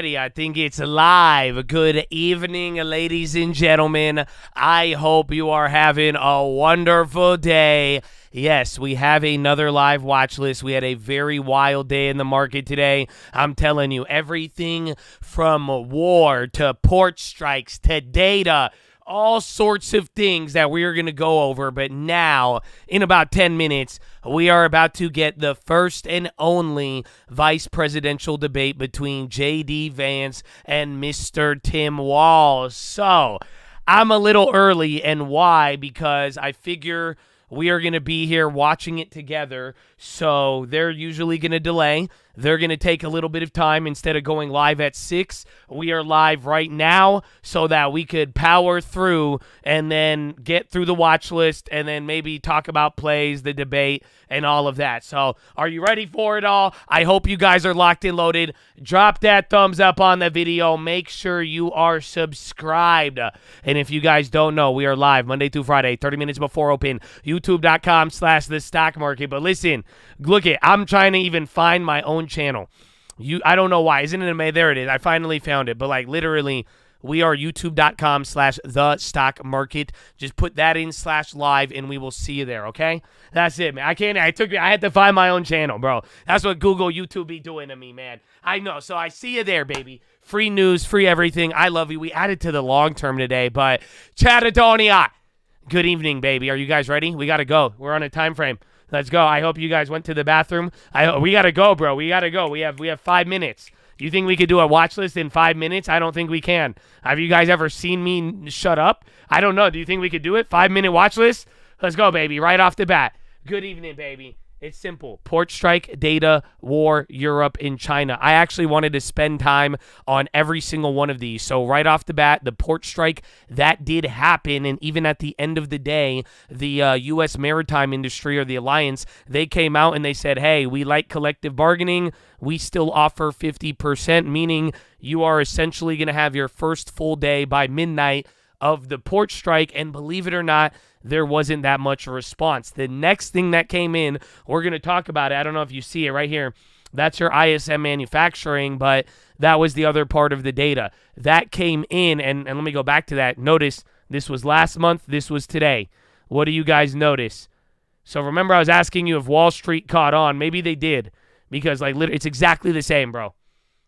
Alrighty, I think it's live. Good evening, ladies and gentlemen. I hope you are having a wonderful day. Yes, we have another live watch list. We had a very wild day in the market today. I'm telling you, everything from war to port strikes to data, all sorts of things that we are going to go over. But now, in about 10 minutes, we are about to get the first and only vice presidential debate between J.D. Vance and Mr. Tim Walz. So, I'm a little early, and why? Because I figure we are going to be here watching it together, so they're usually going to delay. They're going to take a little bit of time. Instead of going live at 6, we are live right now so that we could power through and then get through the watch list and then maybe talk about plays, the debate, and all of that. So are you ready for it all? I hope you guys are locked and loaded. Drop that thumbs up on the video. Make sure you are subscribed. And if you guys don't know, we are live Monday through Friday, 30 minutes before open, youtube.com/the stock market. But listen, look it, I'm trying to even find my own channel. I don't know why. Isn't it amazing? There it is. I finally found it. But like literally, we are youtube.com/the stock market. Just put that in /live and we will see you there, okay? That's it, man. I had to find my own channel, bro. That's what Google, YouTube be doing to me, man. I know. So I see you there, baby. Free news, free everything. I love you. We added to the long term today, but Chattadonia. Good evening, baby. Are you guys ready? We got to go. We're on a time frame. Let's go. I hope you guys went to the bathroom. We got to go, bro. We got to go. We have 5 minutes. You think we could do a watch list in 5 minutes? I don't think we can. Have you guys ever seen me shut up? I don't know. Do you think we could do it? 5-minute watch list? Let's go, baby. Right off the bat. Good evening, baby. It's simple. Port strike, data, war, Europe, and China. I actually wanted to spend time on every single one of these. So right off the bat, the port strike, that did happen. And even at the end of the day, the U.S. maritime industry or the alliance, they came out and they said, hey, we like collective bargaining. We still offer 50%, meaning you are essentially going to have your first full day by midnight of the port strike. And believe it or not, there wasn't that much response. The next thing that came in, we're going to talk about it. I don't know if you see it right here. That's your ISM manufacturing, but that was the other part of the data. That came in, and let me go back to that. Notice this was last month. This was today. What do you guys notice? So remember I was asking you if Wall Street caught on. Maybe they did because like literally, it's exactly the same, bro.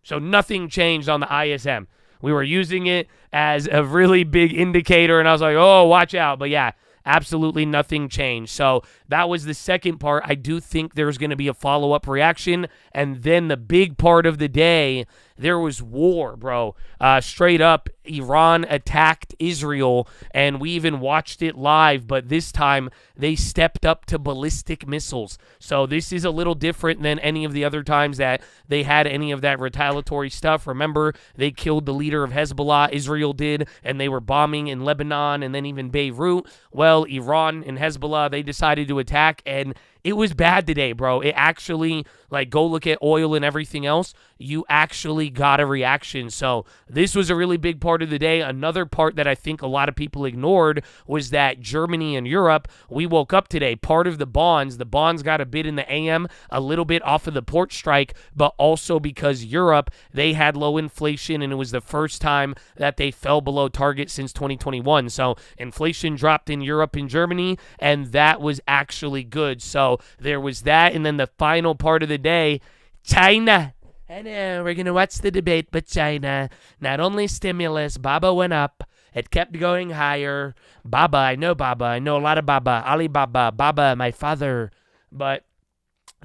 So nothing changed on the ISM. We were using it as a really big indicator, and I was like, oh, watch out. But yeah, absolutely nothing changed. So that was the second part. I do think there's going to be a follow-up reaction. And then the big part of the day, there was war, bro. Straight up, Iran attacked Israel, and we even watched it live. But this time, they stepped up to ballistic missiles. So this is a little different than any of the other times that they had any of that retaliatory stuff. Remember, they killed the leader of Hezbollah, Israel did, and they were bombing in Lebanon and then even Beirut. Well, Iran and Hezbollah, they decided to attack, and it was bad today, bro. It actually, like, go look at oil and everything else. You actually got a reaction. So this was a really big part of the day. Another part that I think a lot of people ignored was that Germany and Europe, we woke up today. Part of the bonds got a bit in the AM, a little bit off of the port strike, but also because Europe, they had low inflation, and it was the first time that they fell below target since 2021. So inflation dropped in Europe and Germany, and that was actually good. So there was that, and then the final part of the day, China. I know, we're going to watch the debate, but China, not only stimulus, Baba went up, it kept going higher. Baba, I know a lot of Baba, Alibaba, Baba, my father, but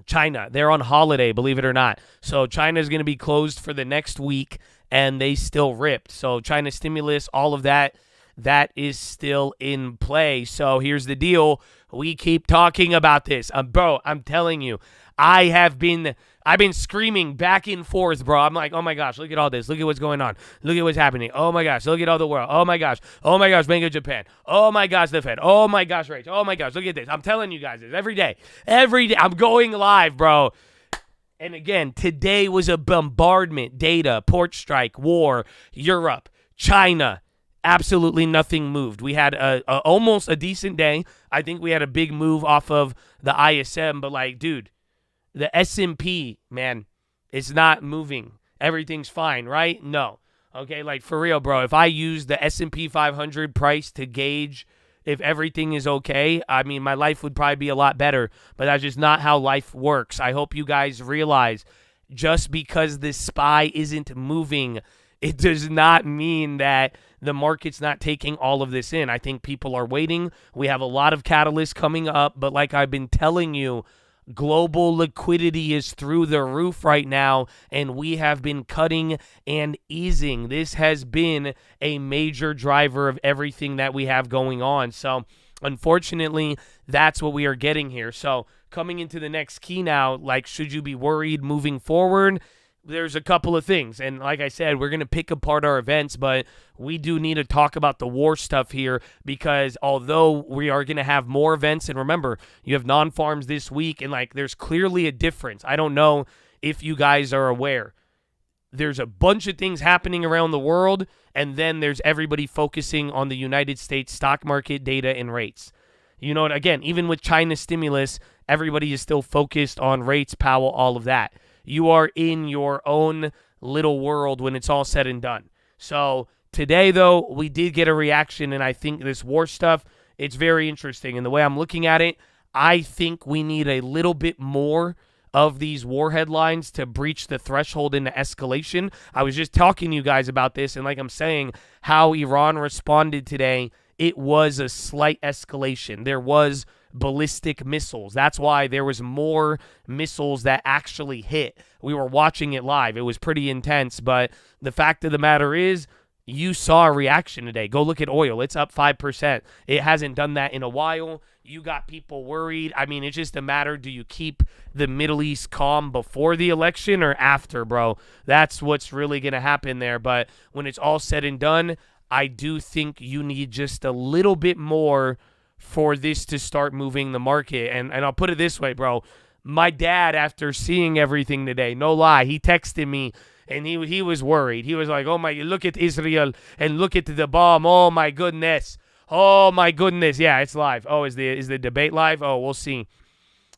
China, they're on holiday, believe it or not. So China's going to be closed for the next week, and they still ripped. So China stimulus, all of that, that is still in play. So here's the deal. We keep talking about this. Bro, I'm telling you, I've been screaming back and forth, bro. I'm like, oh my gosh, look at all this. Look at what's going on. Look at what's happening. Oh my gosh, look at all the world. Oh my gosh. Oh my gosh, Bank of Japan. Oh my gosh, the Fed. Oh my gosh, rates. Oh my gosh, look at this. I'm telling you guys this every day. Every day. I'm going live, bro. And again, today was a bombardment. Data, port strike, war, Europe, China. Absolutely nothing moved. We had almost a decent day. I think we had a big move off of the ISM, but like, dude, the S&P, man, it's not moving. everything's fine, right? No. Okay, like for real, bro. If I use the S&P 500 price to gauge if everything is okay, I mean, my life would probably be a lot better, but that's just not how life works. I hope you guys realize just because this SPY isn't moving, it does not mean that the market's not taking all of this in. I think people are waiting. We have a lot of catalysts coming up, but like I've been telling you, global liquidity is through the roof right now, and we have been cutting and easing. This has been a major driver of everything that we have going on. So, unfortunately, that's what we are getting here. So, coming into the next key now, like, should you be worried moving forward? There's a couple of things. And like I said, we're going to pick apart our events, but we do need to talk about the war stuff here because although we are going to have more events, and remember, you have non-farms this week, and like there's clearly a difference. I don't know if you guys are aware. There's a bunch of things happening around the world, and then there's everybody focusing on the United States stock market data and rates. You know what? Again, even with China stimulus, everybody is still focused on rates, Powell, all of that. You are in your own little world when it's all said and done. So today, though, we did get a reaction, and I think this war stuff, it's very interesting. And the way I'm looking at it, I think we need a little bit more of these war headlines to breach the threshold into escalation. I was just talking to you guys about this, and like I'm saying, how Iran responded today, it was a slight escalation. There was ballistic missiles. That's why there was more missiles that actually hit. We were watching it live. It was pretty intense, but the fact of the matter is, you saw a reaction today. Go look at oil. It's up 5%. It hasn't done that in a while. You got people worried. I mean, it's just a matter, do you keep the Middle East calm before the election or after, bro? That's what's really going to happen there. But when it's all said and done, I do think you need just a little bit more for this to start moving the market. And I'll put it this way, bro. My dad, after seeing everything today, no lie, he texted me, and he was worried. He was like, oh, my, look at Israel, and look at the bomb. Oh, my goodness. Oh, my goodness. Yeah, it's live. Oh, is the debate live? Oh, we'll see.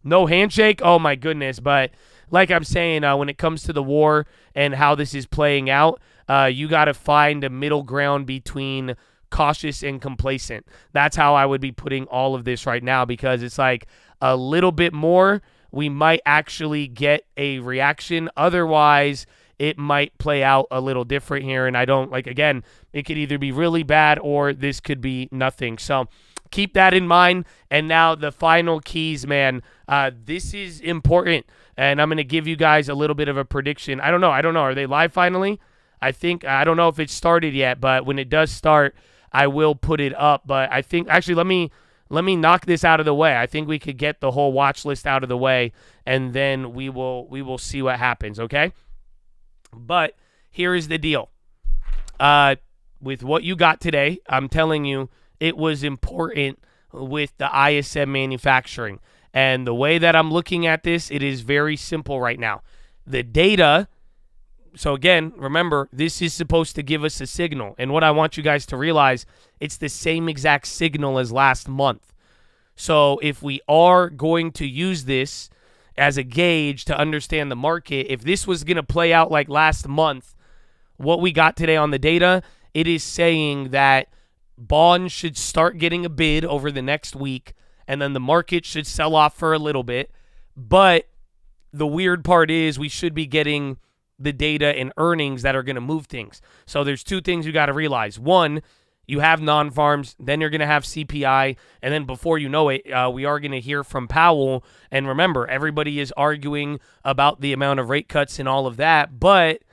No handshake? Oh, my goodness. But like I'm saying, when it comes to the war and how this is playing out, you got to find a middle ground between cautious and complacent. That's how I would be putting all of this right now, because it's like a little bit more, we might actually get a reaction. Otherwise, it might play out a little different here. And I don't, like, again, it could either be really bad or this could be nothing. So keep that in mind. And now the final keys, man. This is important. And I'm going to give you guys a little bit of a prediction. I don't know. Are they live finally? I don't know if it started yet, but when it does start, I will put it up. But I think, actually, let me knock this out of the way. I think we could get the whole watch list out of the way, and then we will see what happens, okay? But here is the deal. With what you got today, I'm telling you, it was important with the ISM manufacturing. And the way that I'm looking at this, it is very simple right now. The data... So again, remember, this is supposed to give us a signal. And what I want you guys to realize, it's the same exact signal as last month. So if we are going to use this as a gauge to understand the market, if this was going to play out like last month, what we got today on the data, it is saying that bonds should start getting a bid over the next week, and then the market should sell off for a little bit. But the weird part is we should be getting the data and earnings that are going to move things. So there's two things you got to realize. One, you have non-farms, then you're going to have CPI, and then before you know it, we are going to hear from Powell. And remember, everybody is arguing about the amount of rate cuts and all of that, but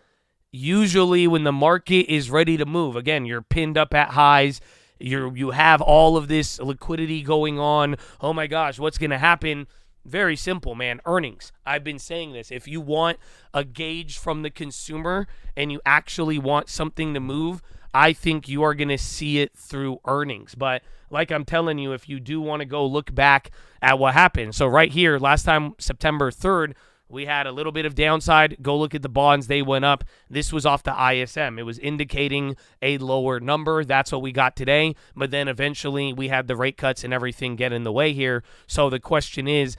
usually when the market is ready to move, again, you're pinned up at highs, you have all of this liquidity going on. Oh my gosh, what's going to happen? Very simple, man. Earnings. I've been saying this. If you want a gauge from the consumer and you actually want something to move, I think you are going to see it through earnings. But like I'm telling you, if you do want to go look back at what happened. So right here, last time, September 3rd, we had a little bit of downside. Go look at the bonds. They went up. This was off the ISM. It was indicating a lower number. That's what we got today. But then eventually we had the rate cuts and everything get in the way here. So the question is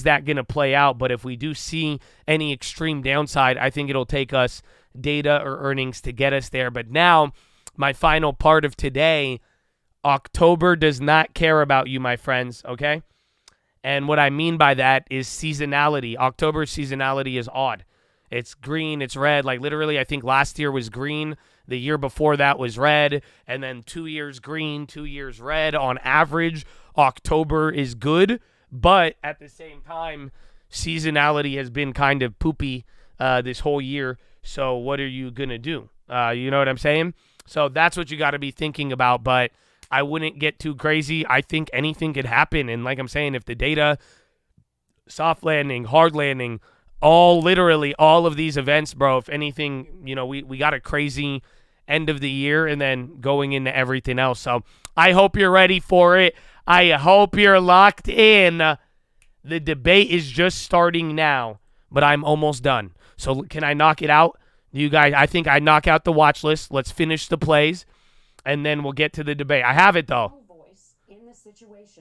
that going to play out? But if we do see any extreme downside, I think it'll take us data or earnings to get us there. But now, my final part of today, October does not care about you, my friends, okay? And what I mean by that is seasonality. October's seasonality is odd. It's green, it's red. Like literally, I think last year was green. The year before that was red. And then 2 years green, 2 years red. On average, October is good. But at the same time, seasonality has been kind of poopy this whole year. So what are you going to do? You know what I'm saying? So that's what you got to be thinking about. But I wouldn't get too crazy. I think anything could happen. And like I'm saying, if the data, soft landing, hard landing, literally all of these events, bro, if anything, we got a crazy end of the year and then going into everything else. So I hope you're ready for it. I hope you're locked in. The debate is just starting now, but I'm almost done. So can I knock it out? You guys, I think I knock out the watch list. Let's finish the plays, and then we'll get to the debate. I have it, though.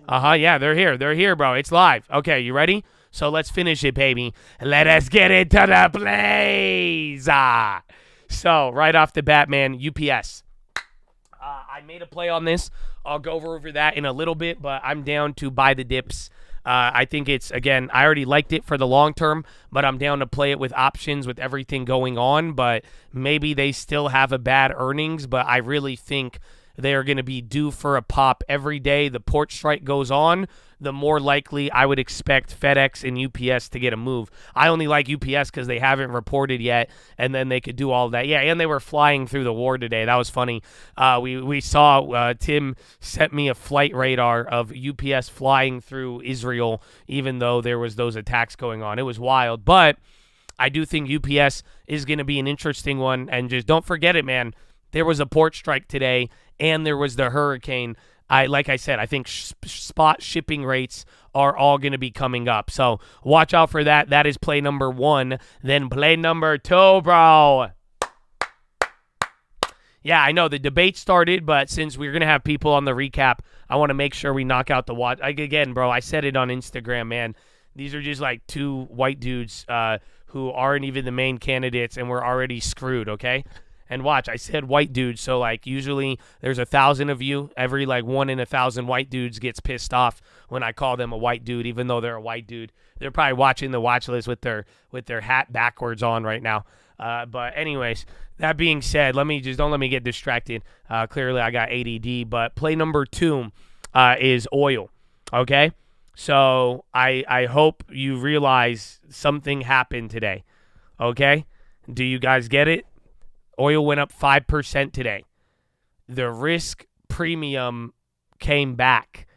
Yeah, they're here. They're here, bro. It's live. Okay, you ready? So let's finish it, baby. Let us get into the plays. So right off the bat, man, UPS. I made a play on this. I'll go over that in a little bit, but I'm down to buy the dips. I think it's, again, I already liked it for the long term, but I'm down to play it with options with everything going on. But maybe they still have a bad earnings, but I really think they are going to be due for a pop every day. The port strike goes on, the more likely I would expect FedEx and UPS to get a move. I only like UPS because they haven't reported yet, and then they could do all that. Yeah, and they were flying through the war today. That was funny. We saw Tim sent me a flight radar of UPS flying through Israel, even though there was those attacks going on. It was wild, but I do think UPS is going to be an interesting one, and just don't forget it, man. There was a port strike today, and there was the hurricane. Like I said, I think spot shipping rates are all going to be coming up. So watch out for that. That is play number 1. Then play number 2, bro. Yeah, I know the debate started, but since we're going to have people on the recap, I want to make sure we knock out the watch. Again, bro, I said it on Instagram, man. These are just like 2 white dudes who aren't even the main candidates, and we're already screwed, okay? And watch, I said white dudes, so like usually there's 1,000 of you. Every like 1 in 1,000 white dudes gets pissed off when I call them a white dude, even though they're a white dude. They're probably watching the watch list with their hat backwards on right now. But anyways, that being said, don't let me get distracted. Clearly I got ADD, but play number 2 is oil. Okay, so I hope you realize something happened today. Okay, do you guys get it? Oil went up 5% today. The risk premium came back.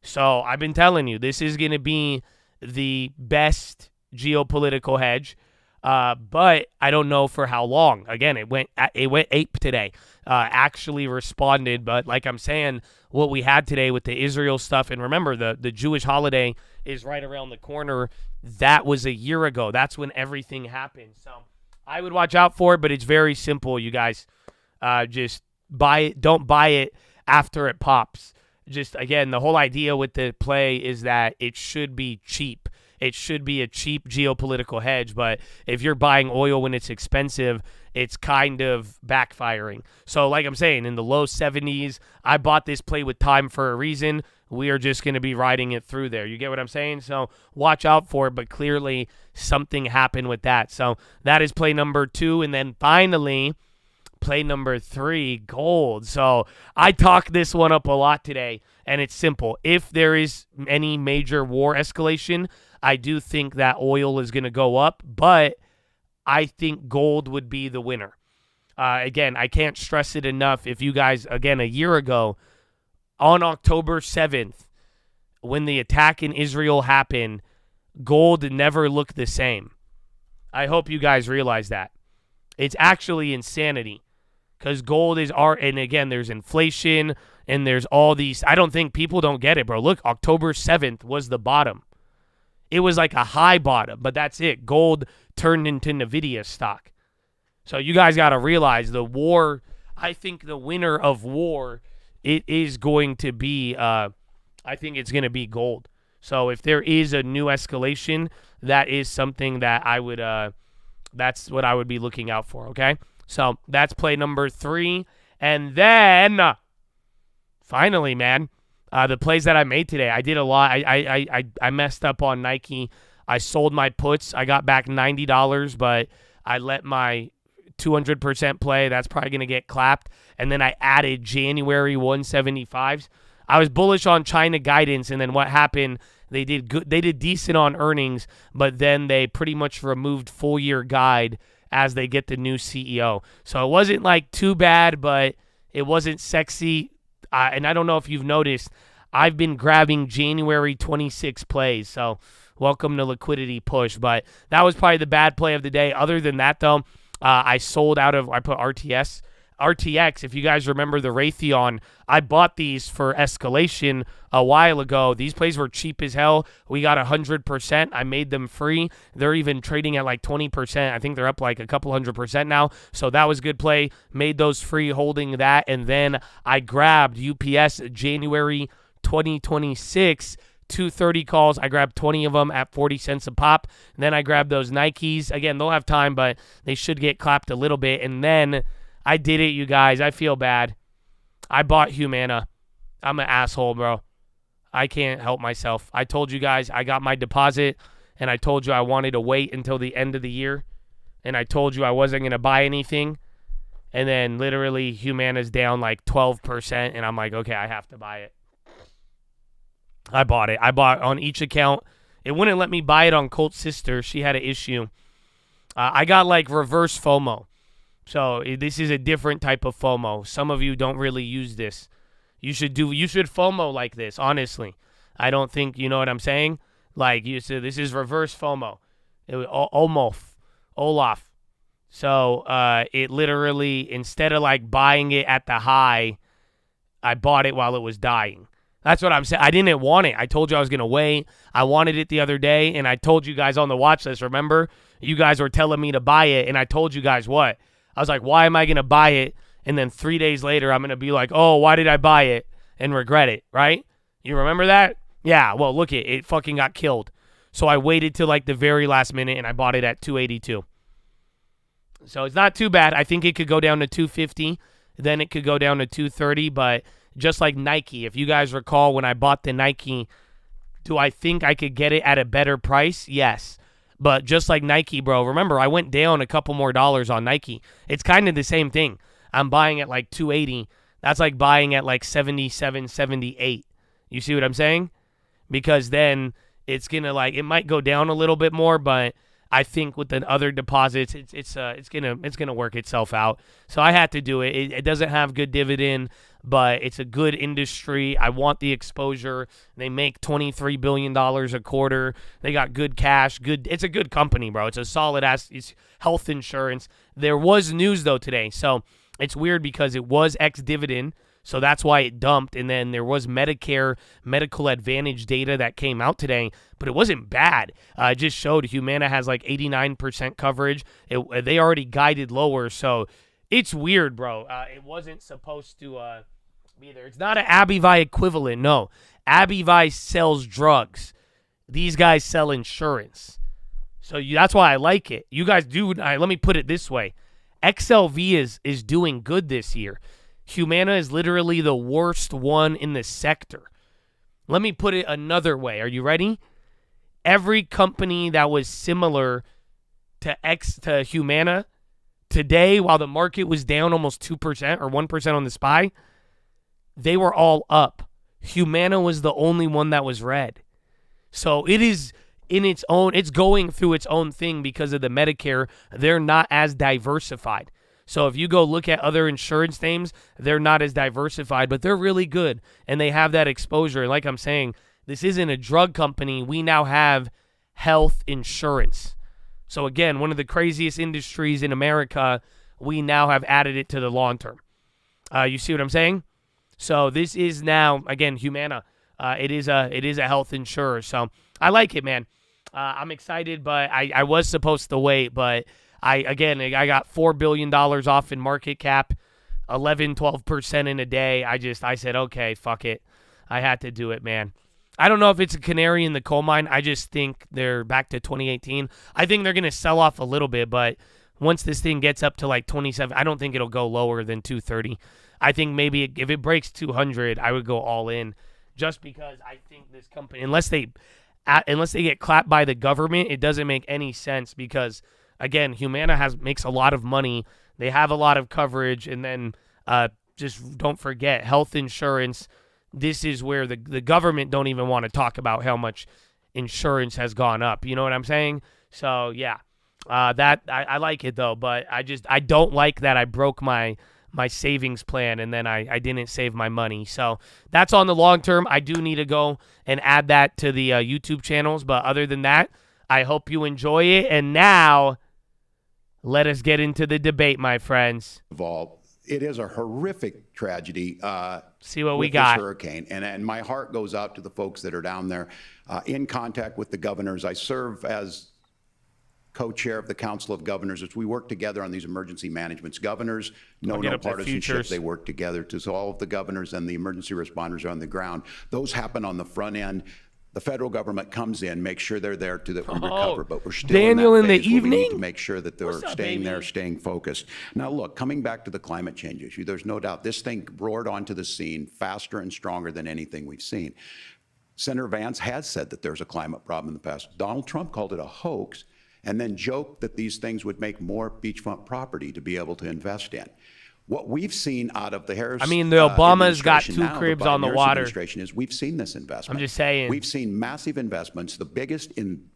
So I've been telling you, this is going to be the best geopolitical hedge, but I don't know for how long. Again, it went ape today. Actually responded, but like I'm saying, what we had today with the Israel stuff, and remember, the Jewish holiday is right around the corner. That was a year ago. That's when everything happened. So I would watch out for it, but it's very simple, you guys. Just buy it. Don't buy it after it pops. Just, again, the whole idea with the play is that it should be cheap. It should be a cheap geopolitical hedge, but if you're buying oil when it's expensive, it's kind of backfiring. So like I'm saying, in the low 70s, I bought this play with time for a reason. We are just going to be riding it through there. You get what I'm saying? So watch out for it, but clearly something happened with that. So that is play number 2. And then finally, play number 3, gold. So I talked this one up a lot today, and it's simple. If there is any major war escalation, I do think that oil is going to go up, but I think gold would be the winner. Again, I can't stress it enough. If you guys, again, a year ago, on October 7th, when the attack in Israel happened, gold never looked the same. I hope you guys realize that. It's actually insanity because gold is art. And again, there's inflation and there's all these. I don't think people don't get it, bro. Look, October 7th was the bottom. It was like a high bottom, but that's it. Gold turned into NVIDIA stock. So you guys got to realize the war, I think the winner of war, it is going to be, I think it's going to be gold. So if there is a new escalation, that is something that I would That's what I would be looking out for, okay? So that's play number 3. And then, finally, man, the plays that I made today, I did a lot. I messed up on Nike. I sold my puts. I got back $90, but I let my 200% play. That's probably going to get clapped. And then I added January 175s. I was bullish on China guidance, and then what happened, they did good. They did decent on earnings, but then they pretty much removed full year guide as they get the new CEO. So it wasn't like too bad, but it wasn't sexy. And I don't know if you've noticed, I've been grabbing January 26 plays. So welcome to liquidity push. But that was probably the bad play of the day. Other than that, though, I sold out of, I put RTX, if you guys remember the Raytheon, I bought these for escalation a while ago. These plays were cheap as hell. We got 100%. I made them free. They're even trading at like 20%. I think they're up like a couple 100% now. So that was good play. Made those free holding that. And then I grabbed UPS January 2026 230 calls. I grabbed 20 of them at 40 cents a pop. And then I grabbed those Nikes. Again, they'll have time, but they should get clapped a little bit. And then I did it, you guys. I feel bad. I bought Humana. I'm an asshole, bro. I can't help myself. I told you guys I got my deposit, and I told you I wanted to wait until the end of the year, and I told you I wasn't going to buy anything, and then literally Humana's down like 12%, and I'm like, okay, I have to buy it. I bought it. I bought on each account. It wouldn't let me buy it on Colt's sister. She had an issue. I got like reverse FOMO. So this is a different type of FOMO. Some of you don't really use this. You should FOMO like this, honestly. I don't think, you know what I'm saying? Like you said, this is reverse FOMO. Olaf. So it literally, instead of like buying it at the high, I bought it while it was dying. That's what I'm saying. I didn't want it. I told you I was going to wait. I wanted it the other day, and I told you guys on the watch list, remember? You guys were telling me to buy it, and I told you guys what? I was like, why am I going to buy it? And then 3 days later, I'm going to be like, oh, why did I buy it? And regret it, right? You remember that? Yeah, well, look, it fucking got killed. So I waited till like the very last minute, and I bought it at 282. So it's not too bad. I think it could go down to 250. Then it could go down to 230. But just like Nike, if you guys recall when I bought the Nike, do I think I could get it at a better price? Yes. But just like Nike, bro, remember, I went down a couple more dollars on Nike. It's kind of the same thing. I'm buying at like 280. That's like buying at like 77, 78. You see what I'm saying? Because then it's going to like, it might go down a little bit more, but I think with the other deposits, it's gonna work itself out. So I had to do it. It doesn't have good dividend, but it's a good industry. I want the exposure. They make $23 billion a quarter. They got good cash. It's a good company, bro. It's a solid ass. It's health insurance. There was news though today, so it's weird because it was ex-dividend. So that's why it dumped. And then there was Medicare Medical Advantage data that came out today, but it wasn't bad. It just showed Humana has like 89% coverage. They already guided lower. So it's weird, bro. It wasn't supposed to be there. It's not an Abivai equivalent. No. Abivai sells drugs. These guys sell insurance. So that's why I like it. You guys do. Let me put it this way. XLV is doing good this year. Humana is literally the worst one in the sector. Let me put it another way. Are you ready? Every company that was similar to Humana today, while the market was down almost 2% or 1% on the SPY, they were all up. Humana was the only one that was red. So it is in its own, it's going through its own thing because of the Medicare. They're not as diversified. So if you go look at other insurance names, they're not as diversified, but they're really good, and they have that exposure. And like I'm saying, this isn't a drug company. We now have health insurance. So again, one of the craziest industries in America, we now have added it to the long term. You see what I'm saying? So this is now, again, Humana. It is a health insurer. So I like it, man. I'm excited, but I was supposed to wait, but I got $4 billion off in market cap, 11, 12% in a day. I said, okay, fuck it. I had to do it, man. I don't know if it's a canary in the coal mine. I just think they're back to 2018. I think they're going to sell off a little bit, but once this thing gets up to like 27, I don't think it'll go lower than 230. I think maybe if it breaks 200, I would go all in, just because I think this company, unless they get clapped by the government, it doesn't make any sense, because again, Humana makes a lot of money. They have a lot of coverage, and then just don't forget health insurance. This is where the government don't even want to talk about how much insurance has gone up. You know what I'm saying? So yeah, that I like it though, but I don't like that I broke my savings plan and then I didn't save my money. So that's on the long term. I do need to go and add that to the YouTube channels. But other than that, I hope you enjoy it. And now let us get into the debate, my friends. It is a horrific tragedy. See what we got. This hurricane, and my heart goes out to the folks that are down there in contact with the governors. I serve as co-chair of the Council of Governors as we work together on these emergency managements. Governors know no partisanship. They work together. So all of the governors and the emergency responders are on the ground. Those happen on the front end. The federal government comes in, makes sure they're there to recover, but we're still Daniel in that in the evening. We need to make sure that they're staying there, staying focused. Now, look, coming back to the climate change issue, there's no doubt this thing roared onto the scene faster and stronger than anything we've seen. Senator Vance has said that there's a climate problem in the past. Donald Trump called it a hoax, and then joked that these things would make more beachfront property to be able to invest in. What we've seen out of the Harris the Obama's got 2 cribs on the water. Administration is we've seen this investment. I'm just saying. We've seen massive investments, the biggest in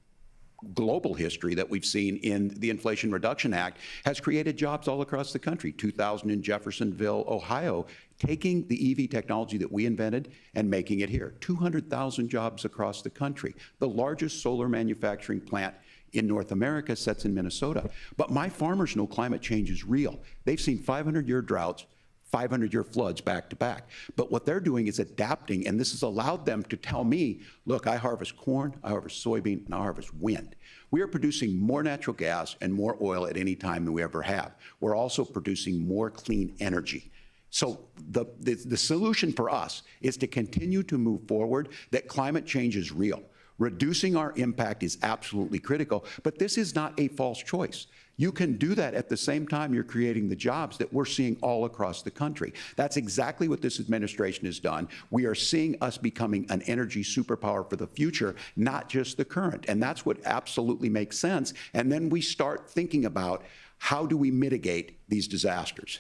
global history that we've seen in the Inflation Reduction Act, has created jobs all across the country. 2,000 in Jeffersonville, Ohio, taking the EV technology that we invented and making it here. 200,000 jobs across the country. The largest solar manufacturing plant in North America sits in Minnesota. But my farmers know climate change is real. They've seen 500-year droughts, 500-year floods back to back. But what they're doing is adapting, and this has allowed them to tell me, look, I harvest corn, I harvest soybean, and I harvest wind. We are producing more natural gas and more oil at any time than we ever have. We're also producing more clean energy. So the solution for us is to continue to move forward, that climate change is real. Reducing our impact is absolutely critical, but this is not a false choice. You can do that at the same time you're creating the jobs that we're seeing all across the country. That's exactly what this administration has done. We are seeing us becoming an energy superpower for the future, not just the current. And that's what absolutely makes sense. And then we start thinking about how do we mitigate these disasters.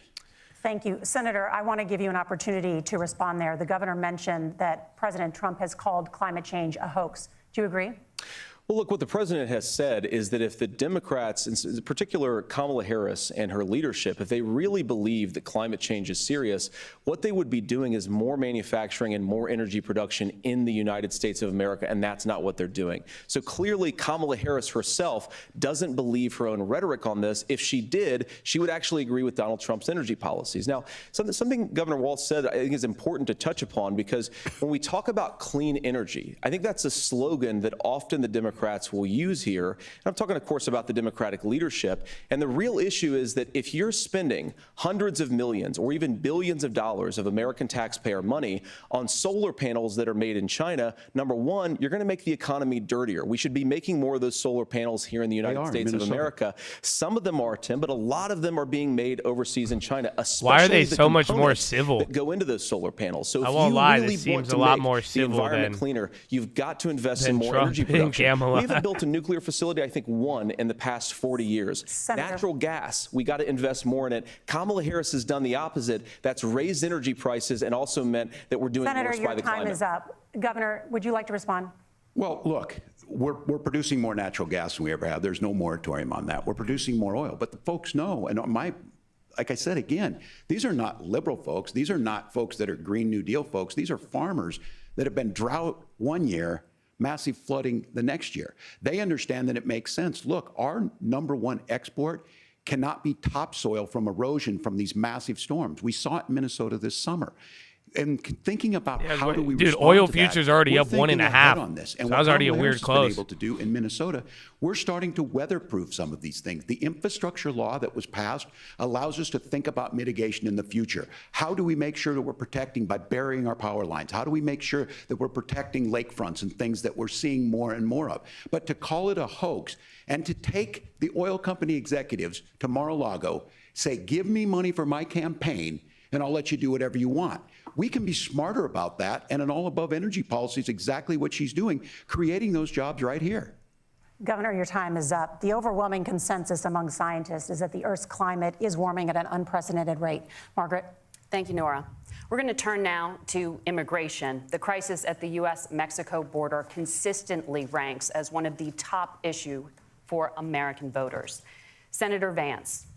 Thank you. Senator, I want to give you an opportunity to respond there. The governor mentioned that President Trump has called climate change a hoax. Do you agree? Well, look, what the president has said is that if the Democrats, in particular Kamala Harris and her leadership, if they really believe that climate change is serious, what they would be doing is more manufacturing and more energy production in the United States of America, and that's not what they're doing. So clearly, Kamala Harris herself doesn't believe her own rhetoric on this. If she did, she would actually agree with Donald Trump's energy policies. Now, something Governor Walz said I think is important to touch upon, because when we talk about clean energy, I think that's a slogan that often the Democrats will use here. And I'm talking, of course, about the Democratic leadership. And the real issue is that if you're spending hundreds of millions or even billions of dollars of American taxpayer money on solar panels that are made in China, number one, you're going to make the economy dirtier. We should be making more of those solar panels here in the United States of America. Some of them are, Tim, but a lot of them are being made overseas in China, especially why are they so much more civil that go into those solar panels. So if I won't you lie, really this seems want to a lot make more the civil environment than cleaner, you've got to invest in more Trump energy and production. Kamala. We haven't built a nuclear facility, I think, one in the past 40 years. Senator. Natural gas, we got to invest more in it. Kamala Harris has done the opposite. That's raised energy prices and also meant that we're doing Senator, worse by your the time climate. is up. Governor, would you like to respond? Well, look, we're producing more natural gas than we ever have. There's no moratorium on that. We're producing more oil. But the folks know, and like I said again, these are not liberal folks. These are not folks that are Green New Deal folks. These are farmers that have been drought one year, massive flooding the next year. They understand that it makes sense. Look, our #1 export cannot be topsoil from erosion from these massive storms. We saw it in Minnesota this summer. and thinking about how do we dude, respond oil to futures that, already we're up thinking 1.5 ahead on this. And So what that was already a Kamala weird Harris has close. been able to do in Minnesota, we're starting to weatherproof some of these things. The infrastructure law that was passed allows us to think about mitigation in the future. How do we make sure that we're protecting by burying our power lines? How do we make sure that we're protecting lakefronts and things that we're seeing more and more of? But to call it a hoax and to take the oil company executives to Mar-a-Lago, say, give me money for my campaign, and I'll let you do whatever you want. We can be smarter about that, and an all-above energy policy is exactly what she's doing, creating those jobs right here. Governor, your time is up. The overwhelming consensus among scientists is that the Earth's climate is warming at an unprecedented rate. Margaret? Thank you, Nora. We're going to turn now to immigration. The crisis at the U.S.-Mexico border consistently ranks as one of the top issues for American voters. Senator Vance,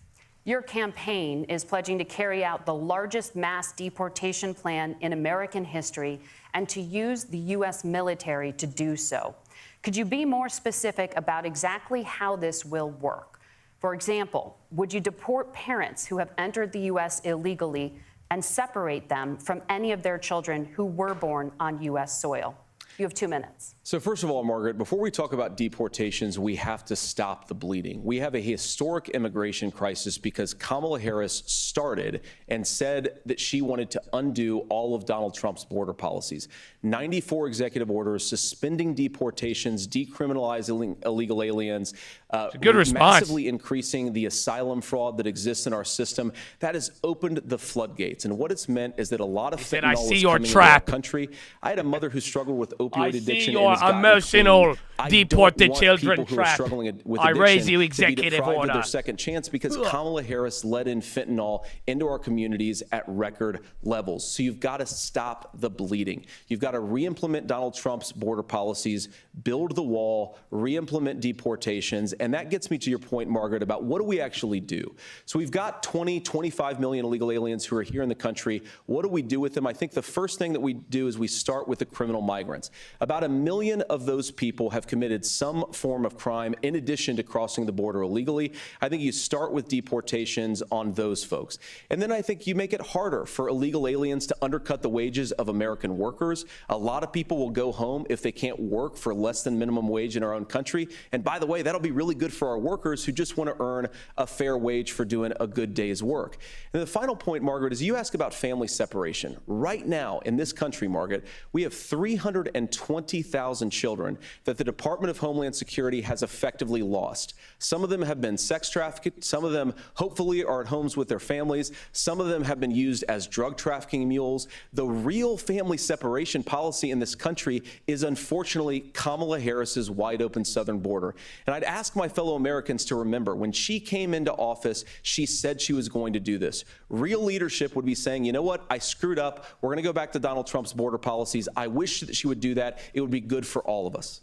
your campaign is pledging to carry out the largest mass deportation plan in American history and to use the U.S. military to do so. Could you be more specific about exactly how this will work? For example, would you deport parents who have entered the U.S. illegally and separate them from any of their children who were born on U.S. soil? You have 2 minutes. So first of all, Margaret, before we talk about deportations, we have to stop the bleeding. We have a historic immigration crisis because Kamala Harris started and said that she wanted to undo all of Donald Trump's border policies. 94 executive orders suspending deportations, decriminalizing illegal aliens, it's a good response. massively increasing the asylum fraud that exists in our system. That has opened the floodgates. And what it's meant is that a lot of said, "I fentanyl see is your coming into trap." our country. I had a mother who struggled with I opioid see addiction. your and has gotten emotional clean. I don't deported want children people who are trap. struggling with I addiction raise you to be executive deprived order. of their second chance because Kamala Harris let in fentanyl into our communities at record levels. So you've got to stop the bleeding. You've got to re-implement Donald Trump's border policies, build the wall, re-implement deportations. And that gets me to your point, Margaret, about what do we actually do? So we've got 25 million illegal aliens who are here in the country. What do we do with them? I think the first thing that we do is we start with the criminal migrants. About 1 million of those people have committed some form of crime in addition to crossing the border illegally. I think you start with deportations on those folks. And then I think you make it harder for illegal aliens to undercut the wages of American workers. A lot of people will go home if they can't work for less than minimum wage in our own country. And by the way, that'll be really good for our workers who just want to earn a fair wage for doing a good day's work. And the final point, Margaret, is you ask about family separation. Right now in this country, Margaret, we have 320,000 children that the Department of Homeland Security has effectively lost. Some of them have been sex trafficked. Some of them hopefully are at homes with their families. Some of them have been used as drug trafficking mules. The real family separation policy in this country is unfortunately Kamala Harris's wide open southern border. And I'd ask my fellow Americans to remember when she came into office, she said she was going to do this. Real leadership would be saying, you know what, I screwed up. We're going to go back to Donald Trump's border policies. I wish that she would do that. It would be good for all of us.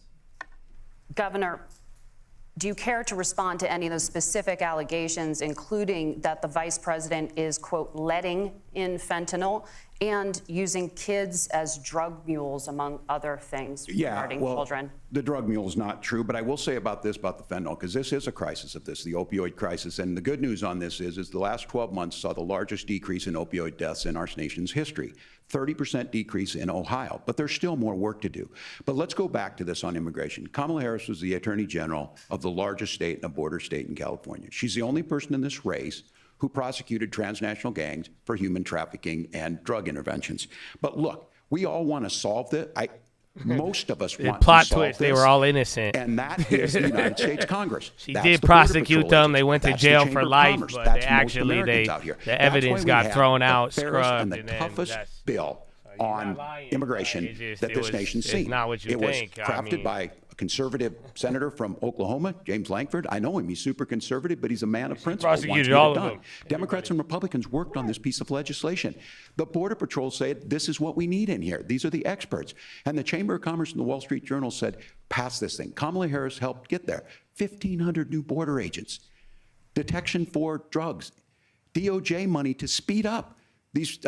Governor, do you care to respond to any of those specific allegations, including that the vice president is, quote, letting in fentanyl and using kids as drug mules, among other things regarding children? The drug mule is not true, but I will say about this, about the fentanyl, because this is a crisis of this, the opioid crisis. And the good news on this is the last 12 months saw the largest decrease in opioid deaths in our nation's history. 30% decrease in Ohio, but there's still more work to do. But let's go back to this on immigration. Kamala Harris was the Attorney General of the largest state and a border state in California. She's the only person in this race who prosecuted transnational gangs for human trafficking and drug interventions. But look, we all want to solve this. Most of us want plot to solve twist, this, they were all innocent. and that is the United States Congress. She That's did the Border prosecute Patrol them. agents. They went to That's the jail Chamber for of life, Commerce. but That's they most actually, Americans out here. the That's evidence why we got have thrown the out, fairest scrubbed, and the and then toughest that's- bill you're on not lying. immigration It's just- that it this was- nation's it's seen. not what you it was think. I crafted mean- by a conservative senator from Oklahoma, James Lankford. I know him. He's super conservative, but he's a man of principle. Wants to prosecuted get all it of done. them. Democrats and Republicans worked on this piece of legislation. The Border Patrol said, this is what we need in here. These are the experts. And the Chamber of Commerce and the Wall Street Journal said, pass this thing. Kamala Harris helped get there. 1,500 new border agents, detection for drugs, DOJ money to speed up these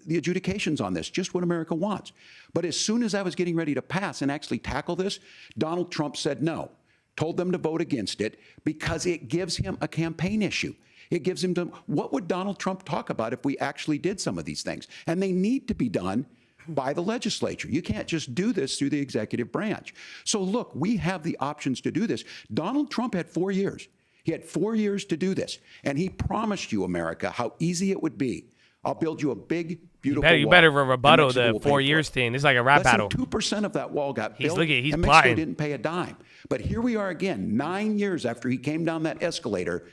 the adjudications on this, just what America wants. But as soon as I was getting ready to pass and actually tackle this, Donald Trump said no. told them to vote against it because it gives him a campaign issue. It gives him what would Donald Trump talk about if we actually did some of these things? And they need to be done by the legislature. You can't just do this through the executive branch. So look, we have the options to do this. Donald Trump had 4 years. He had 4 years to do this. And he promised you, America, how easy it would be. I'll build you a big, beautiful wall. You better rebuttal and Mexico the will pay 4 for years it. thing. This is like a rap battle. Less than 2% of that wall got built, he's and Mexico plotting. didn't pay a dime. But here we are again, 9 years after he came down that escalator,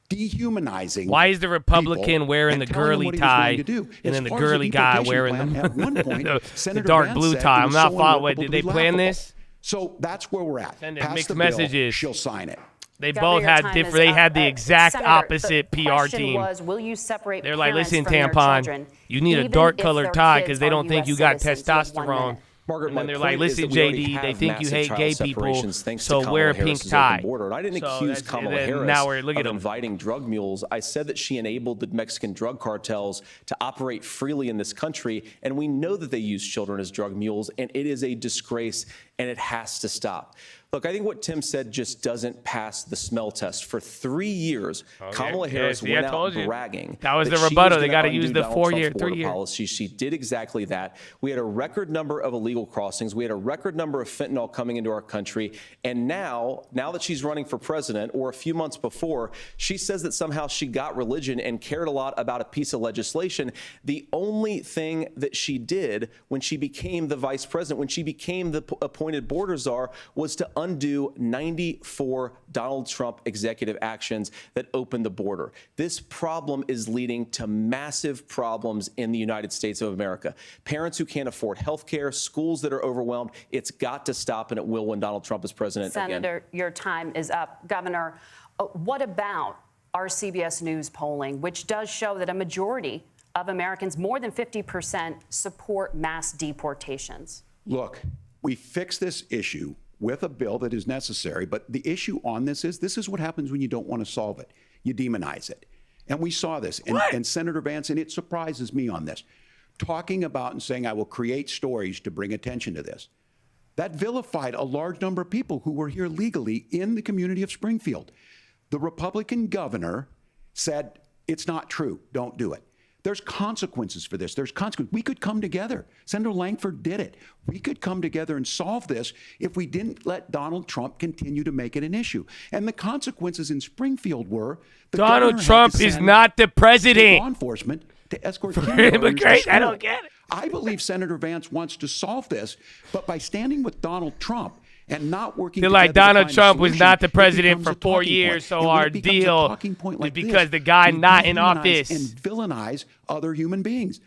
dehumanizing. Why is the Republican people wearing the and telling them girly what he was tie going to do. and As then the far as girly guy deportation wearing plan, the, at one point, the Senator dark Vance blue said tie? it I'm was not so following. unworkable Did to they be plan laughable. this? So that's where we're at. Send it Pass mixed the bill, messages. she'll sign it. They Governor, both your had time different. is They up. had the exact Senator, opposite the PR question team. was, will you separate They're like, parents listen, from their Tampon, children, you need a even dark if colored their tie kids because they are don't think US you got citizens? You have 1 testosterone. minute. Margaret, And then my they're like, point is listen, that we already JD, they have think you massive hate child gay people, separations thanks so to wear a Kamala pink Harris's tie. open border. And I didn't So accuse that's- Kamala then Harris now look at of him. inviting drug mules. I said that she enabled the Mexican drug cartels to operate freely in this country, and we know that they use children as drug mules, and it is a disgrace, and it has to stop. Look, I think what Tim said just doesn't pass the smell test. For 3 years, Kamala Harris see, I went told out you. bragging That was the she rebuttal. They gonna gotta use undo the Donald 4 Trump's year, border 3 year. policy. She did exactly that. We had a record number of illegal crossings. We had a record number of fentanyl coming into our country. And now that she's running for president, or a few months before, she says that somehow she got religion and cared a lot about a piece of legislation. The only thing that she did when she became the vice president, when she became the appointed border czar, was to undo 94 Donald Trump executive actions that opened the border. This problem is leading to massive problems in the United States of America. Parents who can't afford health care, schools that are overwhelmed. It's got to stop, and it will when Donald Trump is president again. Senator, your time is up. Governor, what about our CBS News polling, which does show that a majority of Americans, more than 50%, support mass deportations? Look, we fix this issue with a bill that is necessary, but the issue on this is what happens when you don't want to solve it. You demonize it. And we saw this. And Senator Vance, and it surprises me on this, talking about and saying, I will create stories to bring attention to this. That vilified a large number of people who were here legally in the community of Springfield. The Republican governor said, it's not true, don't do it. There's consequences for this. There's consequences. We could come together. Senator Langford did it. We could come together and solve this if we didn't let Donald Trump continue to make it an issue. And the consequences in Springfield were Donald Trump is not the president. Law enforcement to escort For kindergartners to immigration, I school. don't get it. I believe Senator Vance wants to solve this, but by standing with Donald Trump and not working They're together like to find Donald a Trump was solution, not the it president becomes for a 4 talking years, point. so And when our it becomes a deal talking point is like because this, the guy we not in dehumanize office. and villainize other human beings.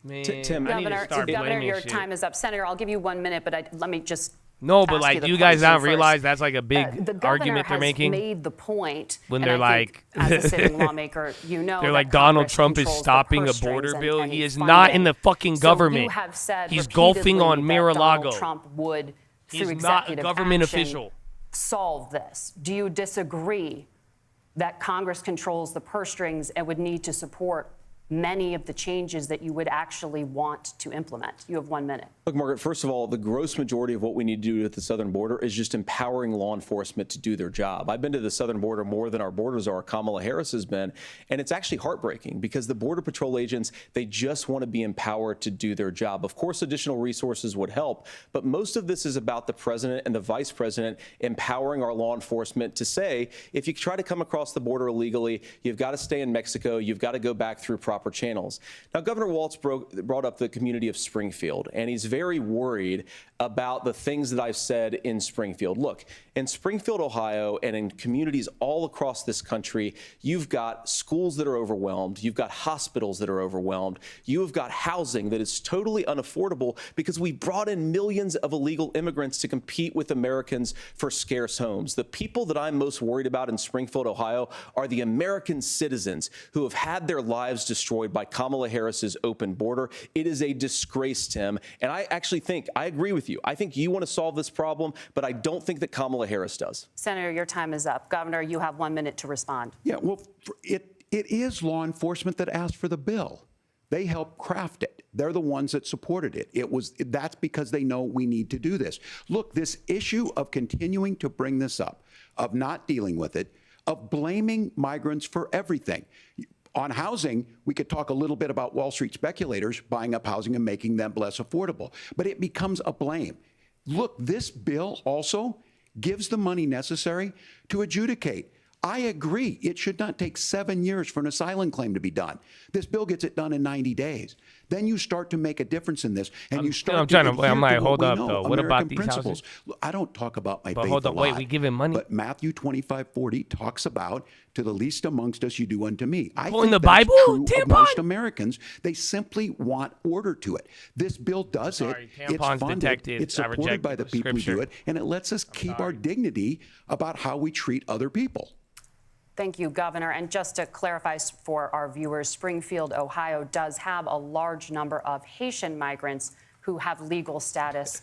Man, Tim, I need to Governor, start blaming your shit. time is up. Senator, I'll give you 1 minute, but let me just No, but ask like, the do you guys question not realize first. that's like a big The argument they're governor making? has made the point When and they're I think like- as a sitting lawmaker, you know, They're that like, Donald Congress Trump is controls the stopping a purse border strings bill. and He is funding. not in the fucking So government. you have said He's golfing repeatedly on that Mar-a-Lago. Donald Trump would, He's through not a executive government action, official. solve this. Do you disagree that Congress controls the purse strings and would need to support many of the changes that you would actually want to implement? You have 1 minute. Look, Margaret, first of all, the gross majority of what we need to do at the southern border is just empowering law enforcement to do their job. I've been to the southern border more than our borders are. Kamala Harris has been. And it's actually heartbreaking because the Border Patrol agents, they just want to be empowered to do their job. Of course, additional resources would help, but most of this is about the president and the vice president empowering our law enforcement to say, if you try to come across the border illegally, you've got to stay in Mexico, you've got to go back through proper channels. Now, Governor Walz brought up the community of Springfield, and he's very worried about the things that I've said in Springfield. Look, in Springfield, Ohio, and in communities all across this country, you've got schools that are overwhelmed, you've got hospitals that are overwhelmed, you have got housing that is totally unaffordable because we brought in millions of illegal immigrants to compete with Americans for scarce homes. The people that I'm most worried about in Springfield, Ohio, are the American citizens who have had their lives destroyed by Kamala Harris's open border. It is a disgrace, Tim. And I actually think, I agree with you. I think you want to solve this problem, but I don't think that Kamala Harris does. Senator, your time is up. Governor, you have 1 minute to respond. Yeah, well, it is law enforcement that asked for the bill. They helped craft it. They're the ones that supported it. That's because they know we need to do this. Look, this issue of continuing to bring this up, of not dealing with it, of blaming migrants for everything. On housing, we could talk a little bit about Wall Street speculators buying up housing and making them less affordable, but it becomes a blame. Look, this bill also gives the money necessary to adjudicate. I agree. It should not take 7 years for an asylum claim to be done. This bill gets it done in 90 days. Then you start to make a difference in this, and you start to adhere to hold what up, we know, though. What about American these principles. houses? Look, I don't talk about my faith hold a on, lot. wait, we give him money? But Matthew 25:40 talks about, to the least amongst us, you do unto me. I in think the that's Bible, true of tampon? most Americans. They simply want order to it. This bill does Sorry, it. It's tampons funded. detected. It's I supported reject by the people who do scripture. it, and it lets us keep our dignity about how we treat other people. Thank you, Governor. And just to clarify for our viewers, Springfield, Ohio does have a large number of Haitian migrants who have legal status,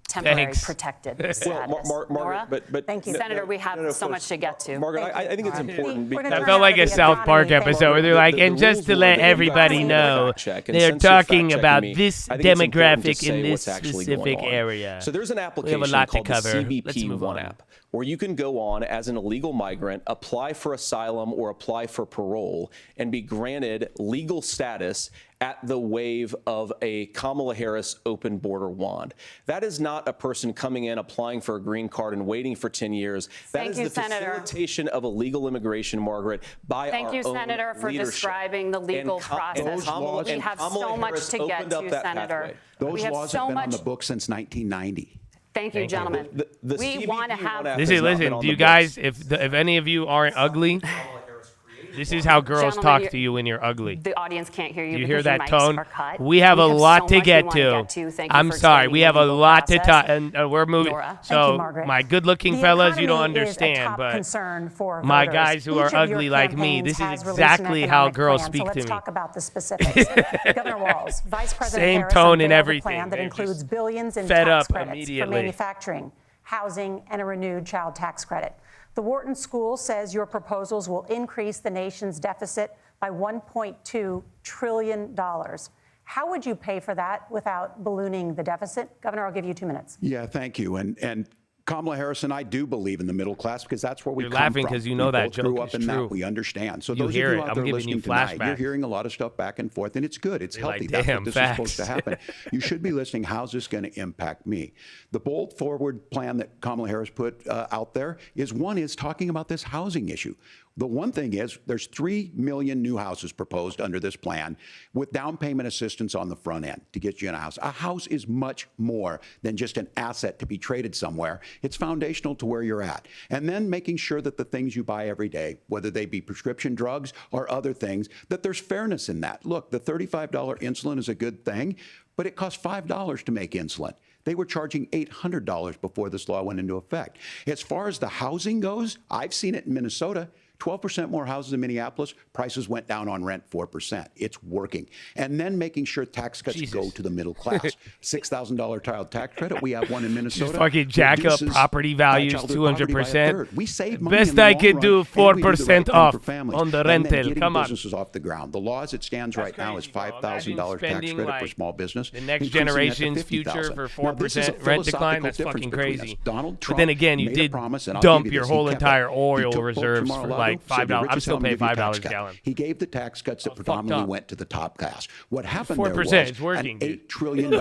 temporary Thanks. protected Well, status. Margaret, Nora? but Thank you. Senator, we have so much to get to. Margaret, I think it's Thank you. important We're gonna because That felt like a South Park episode where they're like, and just to let everybody know, they're talking about this demographic in this specific area. So there's an We have a application lot to called the cover. Let's CBP move One on. app, where you can go on as an illegal migrant, apply for asylum or apply for parole, and be granted legal status at the wave of a Kamala Harris open border wand. That is not a person coming in, applying for a green card and waiting for 10 years. That is the facilitation of illegal immigration, Margaret, by our own Thank you, Senator, for leadership. describing the legal process. We have so much to get to, Senator. Those We have laws so have been on much. the books since 1990. Thank you, gentlemen. The We CBP want to One have. app This has is not been listen. on Do the you guys, books. if any of you aren't ugly, this is how girls Gentlemen, talk to you when you're ugly. The audience can't hear you. You hear because your that mics tone? are cut. We have a lot to get so much we wanna to. Thank you I'm for sorry. explaining We the have a legal lot to process. talk, and we're moving. Nora. Thank So you, Margaret. my good-looking The fellas, you don't economy is a understand, top but concern for my voters. guys who Each are of your ugly like me, campaigns this is has released an exactly how economic girls plan, speak so to let's me. talk about the specifics. Governor Walz, Vice President Same Harris tone and unveiled a everything. plan that They're includes just billions in fed tax up credits for immediately. manufacturing, housing, and a renewed child tax credit. The Wharton School says your proposals will increase the nation's deficit by $1.2 trillion. How would you pay for that without ballooning the deficit? Governor, I'll give you 2 minutes. Yeah, thank you. And Kamala Harris and I do believe in the middle class because that's where we You're come laughing from. 'cause you know We that both joke grew is up in true. that. We understand. So You those hear of it. you out I'm there giving you listening tonight, you're flashbacks. hearing a lot of stuff back and forth, and it's good. It's You're like, healthy. That's damn, what this facts. is supposed to happen. You should be listening. How's this going to impact me? The bold forward plan that Kamala Harris put out there is talking about this housing issue. The one thing is there's 3 million new houses proposed under this plan with down payment assistance on the front end to get you in a house. A house is much more than just an asset to be traded somewhere. It's foundational to where you're at. And then making sure that the things you buy every day, whether they be prescription drugs or other things, that there's fairness in that. Look, the $35 insulin is a good thing, but it costs $5 to make insulin. They were charging $800 before this law went into effect. As far as the housing goes, I've seen it in Minnesota. 12% more houses in Minneapolis, prices went down on rent 4%. It's working. And then making sure tax cuts go to the middle class. $6,000 child tax credit, we have one in Minnesota. Just fucking jack up property values childhood poverty by a 200%. third. We save money Best in the I long could run, do, and we do the right 4% thing for off families. on the And then rental. getting Come on. businesses off the ground. The law as it stands right now is crazy, bro. $5,000 tax Imagine credit for spending, small business. the next increasing that to generation's $50,000. future for Now, this is a 4% rent decline. philosophical That's difference fucking between us. crazy. Donald But Trump then again, you made a did promise, and I'll dump give you your this, he whole kept entire it. oil He took folks reserves from for Mar-a-Lago, like said, "You're $5. rich I'm as still hell, I'm paying gonna give you a $5 tax a cut." gallon. He gave the tax cuts that fucked predominantly up. went to the top class. What happened 4%, there was it's working, an dude. $8 trillion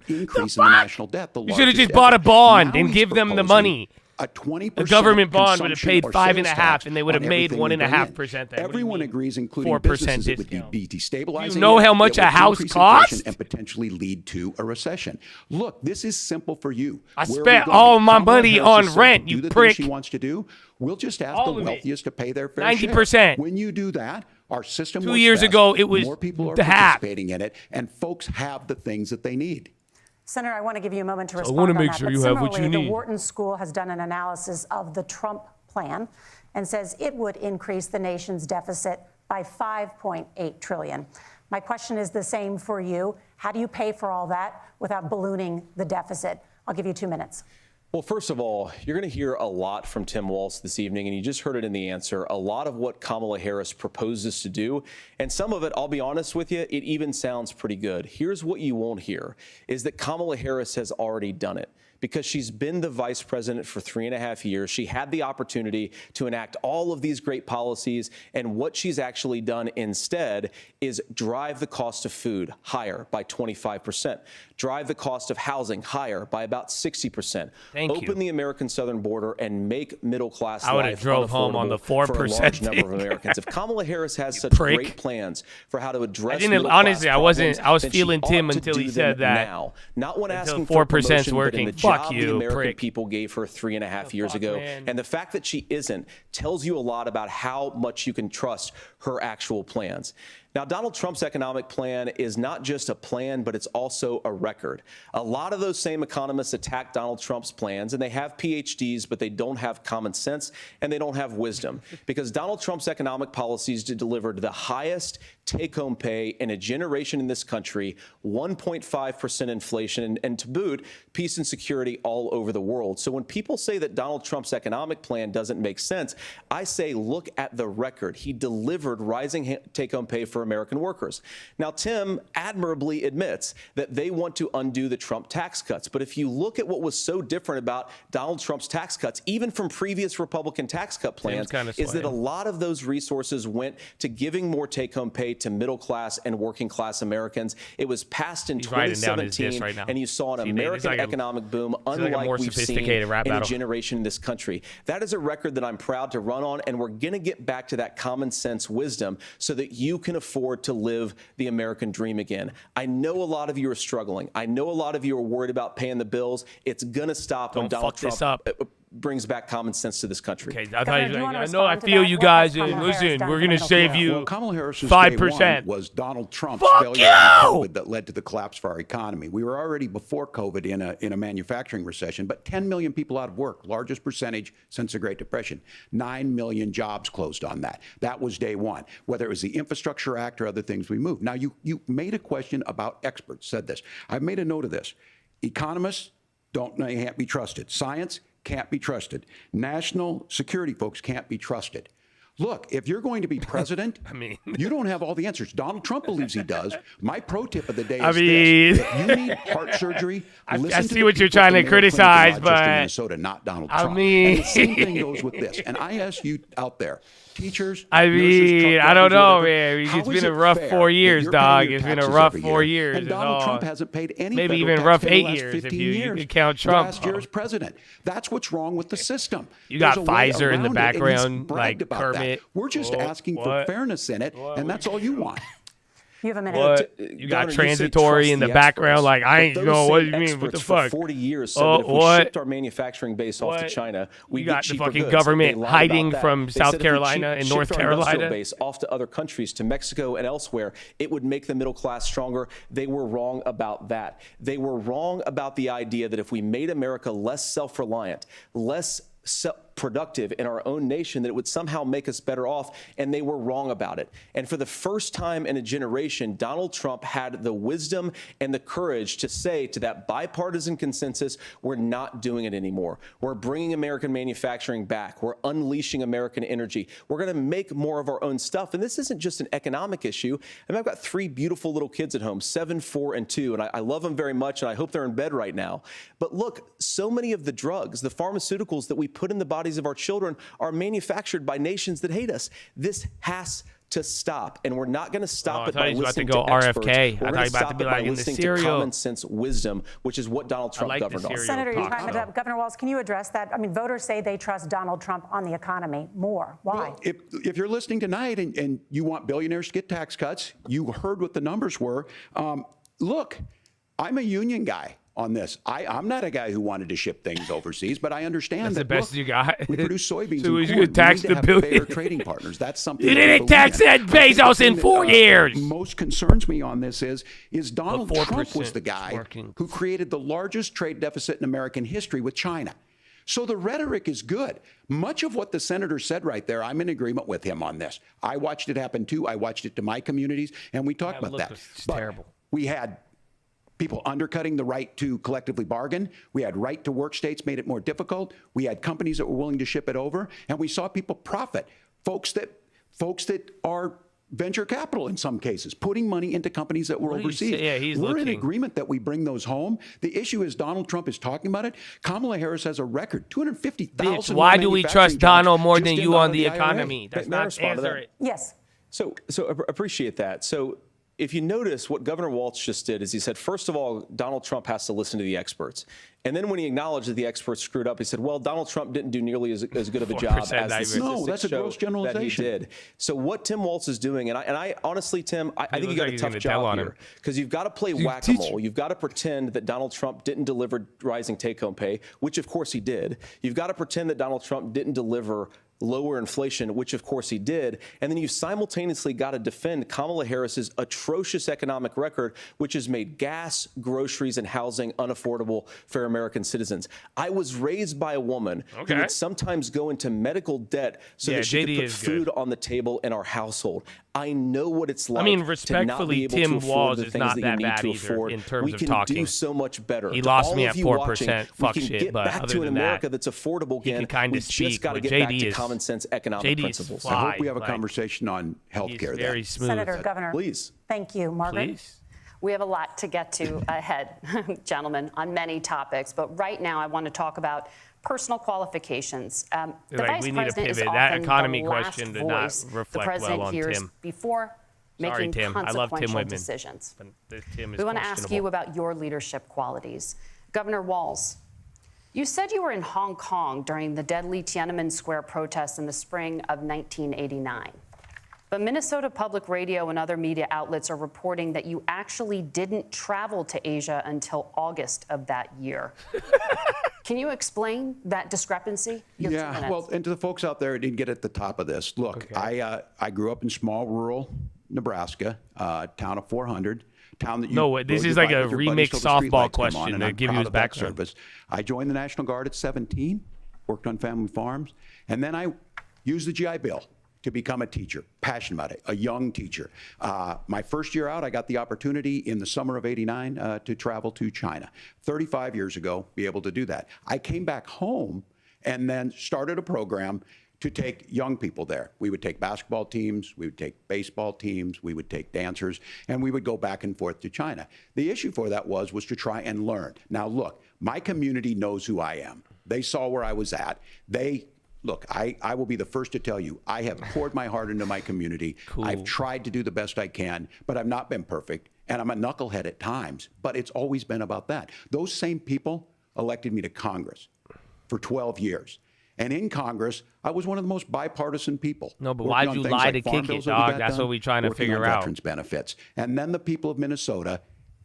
increase in the national debt. You should have just bought a bond and give them the money. A 20% A government bond would have consumption paid or 5.5%, sales tax and they would have on made everything we bring in. 1.5%. Then. Everyone agrees, including 4% businesses, it would discount. be destabilizing. Do you know it. how much It would a house increase inflation costs? and potentially lead to a recession. Look, this is simple for you. I Where are we spent going? all my Kamala money Harris on has said rent, to you do the things prick. she wants to do. We'll just ask All the of it. wealthiest to pay their fair 90%. share. When you do that, our system 2 works years best. ago, it was more people are the half. participating in it, and folks have the things that they need. Senator, I want to give you a moment to I respond wanna on make that. sure But you have what you similarly, need. The Wharton School has done an analysis of the Trump plan and says it would increase the nation's deficit by $5.8 trillion. My question is the same for you. How do you pay for all that without ballooning the deficit? I'll give you 2 minutes. Well, first of all, you're going to hear a lot from Tim Walz this evening, and you just heard it in the answer, a lot of what Kamala Harris proposes to do. And some of it, I'll be honest with you, it even sounds pretty good. Here's what you won't hear, is that Kamala Harris has already done it. Because she's been the vice president for 3.5 years. She had the opportunity to enact all of these great policies. And what she's actually done instead is drive the cost of food higher by 25%, drive the cost of housing higher by about 60%, open the American southern border and make middle class I would have drove home on the 4% for a large number of Americans. If Kamala Harris has such great plans for how to address middle class honestly, I was problems, feeling then Tim she ought until to he do said them that. now, not when Until asking for 4% promotion, working. but in the Fuck job you, the American prick. people gave her 3.5 years ago. man. And the fact that she isn't tells you a lot about how much you can trust her actual plans. Now, Donald Trump's economic plan is not just a plan, but it's also a record. A lot of those same economists attack Donald Trump's plans, and they have PhDs, but they don't have common sense and they don't have wisdom. Because Donald Trump's economic policies delivered the highest take-home pay in a generation in this country, 1.5% inflation, and to boot, peace and security all over the world. So when people say that Donald Trump's economic plan doesn't make sense, I say look at the record. He delivered rising take-home pay for American workers. Now, Tim admirably admits that they want to undo the Trump tax cuts. But if you look at what was so different about Donald Trump's tax cuts, even from previous Republican tax cut plans, is that a lot of those resources went to giving more take-home pay to middle class and working class Americans. It was passed in 2017, and you saw an American economic boom unlike we've seen in a generation in this country. That is a record that I'm proud to run on, and we're going to get back to that common sense wisdom so that you can afford to live the American dream again. I know a lot of you are struggling. I know a lot of you are worried about paying the bills. It's going to stop when Donald Trump brings back common sense to this country. Okay, I feel you guys. Listen, we're going to save you 5%. Kamala Harris's day one was Donald Trump's failure in COVID that led to the collapse of our economy. We were already before COVID in a manufacturing recession, but 10 million people out of work, largest percentage since the Great Depression. 9 million jobs closed on that. That was day one. Whether it was the Infrastructure Act or other things we moved. Now, you made a question about experts, said this. I've made a note of this. Economists can't be trusted. Science can't be trusted. National security folks can't be trusted. Look, if you're going to be president, you don't have all the answers. Donald Trump believes he does. My pro tip of the day is this. If you need heart surgery, I see what you're trying to criticize, but Minnesota, not Donald Trump. And the same thing goes with this. And I ask you out there, teachers, nurses, I don't know, man. It's been a rough 4 years, dog. It's been a rough 4 years. And Donald Trump hasn't paid any maybe federal even tax rough for the 8 last years 15 if you years. can count Trump. Last year's president. That's what's wrong with the system. You got There's a way Pfizer in the around it, and he's background, bragged like about Kermit. that. We're just asking for fairness in it, and that's all you want. You have a minute. You got transitory in the background, like I ain't know what you mean. What the fuck? 40 years said that if we shipped our manufacturing base off to China, we got get the cheaper fucking goods. government hiding from They South said if we Carolina and North shipped our industrial Carolina. base off to other countries, to Mexico and elsewhere, it would make the middle class stronger. They were wrong about that. They were wrong about the idea that if we made America less self-reliant, less productive in our own nation, that it would somehow make us better off, and they were wrong about it. And for the first time in a generation, Donald Trump had the wisdom and the courage to say to that bipartisan consensus, we're not doing it anymore. We're bringing American manufacturing back. We're unleashing American energy. We're going to make more of our own stuff. And this isn't just an economic issue. I mean, I've got 3 beautiful little kids at home, 7, 4, and 2, and I love them very much, and I hope they're in bed right now. But look, so many of the drugs, the pharmaceuticals that we put in the bodies of our children are manufactured by nations that hate us. This has to stop, and we're not going to stop it by listening to experts. We're going to stop it by listening to common sense wisdom, which is what Donald Trump governed on. Senator, your time is up. Governor Walz, can you address that? I mean, voters say they trust Donald Trump on the economy more. Why? Well, if you're listening tonight and you want billionaires to get tax cuts, you heard what the numbers were. Look, I'm a union guy on this. I'm not a guy who wanted to ship things overseas, but I understand that's the best you got. We produce soybeans. So and you corn. could tax we need the to have billion. fair trading partners. That's something You didn't tax that Bezos in 4 years. Most concerns me on this is Donald Trump was the guy who created the largest trade deficit in American history with China. So the rhetoric is good. Much of what the senator said right there, I'm in agreement with him on this. I watched it happen too. I watched it to my communities, and we talked about that. It's terrible. We had people undercutting the right to collectively bargain. We had right to work states made it more difficult. We had companies that were willing to ship it over, and we saw people profit. Folks that are venture capital in some cases, putting money into companies that were overseas. We're in agreement that we bring those home. The issue is Donald Trump is talking about it. Kamala Harris has a record, 250,000. Why do we trust Donald more than you on the economy? That's not answer it. Yes. So appreciate that. So if you notice, what Governor Walz just did is he said, first of all, Donald Trump has to listen to the experts. And then when he acknowledged that the experts screwed up, he said, well, Donald Trump didn't do nearly as good of a job as the statistics No, that's a gross generalization. That he did. So what Tim Walz is doing, and I honestly, Tim, I think you got a tough job here because you've got to play whack-a-mole. You've got to pretend that Donald Trump didn't deliver rising take-home pay, which of course he did. You've got to pretend that Donald Trump didn't deliver lower inflation, which of course he did. And then you simultaneously got to defend Kamala Harris's atrocious economic record, which has made gas, groceries, and housing unaffordable for American citizens. I was raised by a woman who would sometimes go into medical debt so that she could put food on the table in our household. I know what it's like. I mean, respectfully, to not be able Tim Walz is not that bad either in terms of talking. We can do so much better. He lost me at 4%. Fuck shit, but other than that, America that's affordable again. He can kind of speak. Just got to get back to common sense economic principles. I hope we have a conversation on health care. Very smooth. Senator, Governor. Please. Thank you, Margaret. Please. We have a lot to get to ahead, gentlemen, on many topics. But right now, I want to talk about personal qualifications. The vice president is often the last voice the president hears before making consequential decisions. We want to ask you about your leadership qualities. Governor Walz, you said you were in Hong Kong during the deadly Tiananmen Square protests in the spring of 1989. But Minnesota Public Radio and other media outlets are reporting that you actually didn't travel to Asia until August of that year. Can you explain that discrepancy? Yeah, well, and to the folks out there who didn't get at the top of this, look, I grew up in small rural Nebraska, town of 400. Town that this is like a remix softball question to give you his background. Service. I joined the National Guard at 17, worked on family farms, and then I used the GI Bill to become a teacher, passionate about it, a young teacher. My first year out, I got the opportunity in the summer of '89 to travel to China. 35 years ago, be able to do that. I came back home and then started a program to take young people there. We would take basketball teams, we would take baseball teams, we would take dancers, and we would go back and forth to China. The issue for that was to try and learn. Now look, my community knows who I am. They saw where I was at. Look, I will be the first to tell you, I have poured my heart into my community. Cool. I've tried to do the best I can, but I've not been perfect. And I'm a knucklehead at times, but it's always been about that. Those same people elected me to Congress for 12 years. And in Congress, I was one of the most bipartisan people. No, but why'd you lie to kick it, dog? That's what we're trying to figure out. Veterans benefits. And then the people of Minnesota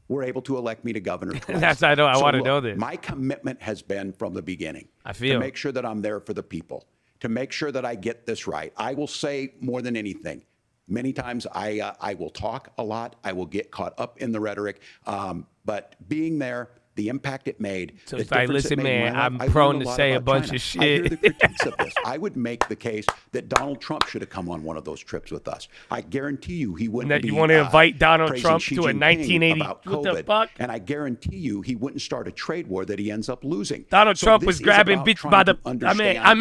were able to elect me to governor twice. I want to know this. My commitment has been from the beginning to make sure that I'm there for the people, to make sure that I get this right. I will say more than anything. Many times I will talk a lot. I will get caught up in the rhetoric. But being there, the impact it made. So listen, man, I'm prone to say a bunch of shit. I hear the critiques of this. I would make the case that Donald Trump should have come on one of those trips with us. I guarantee you he wouldn't be. You want to invite Donald Trump to a 1980 about COVID, what the fuck? And I guarantee you he wouldn't start a trade war that he ends up losing. Donald Trump was grabbing bitch by the. I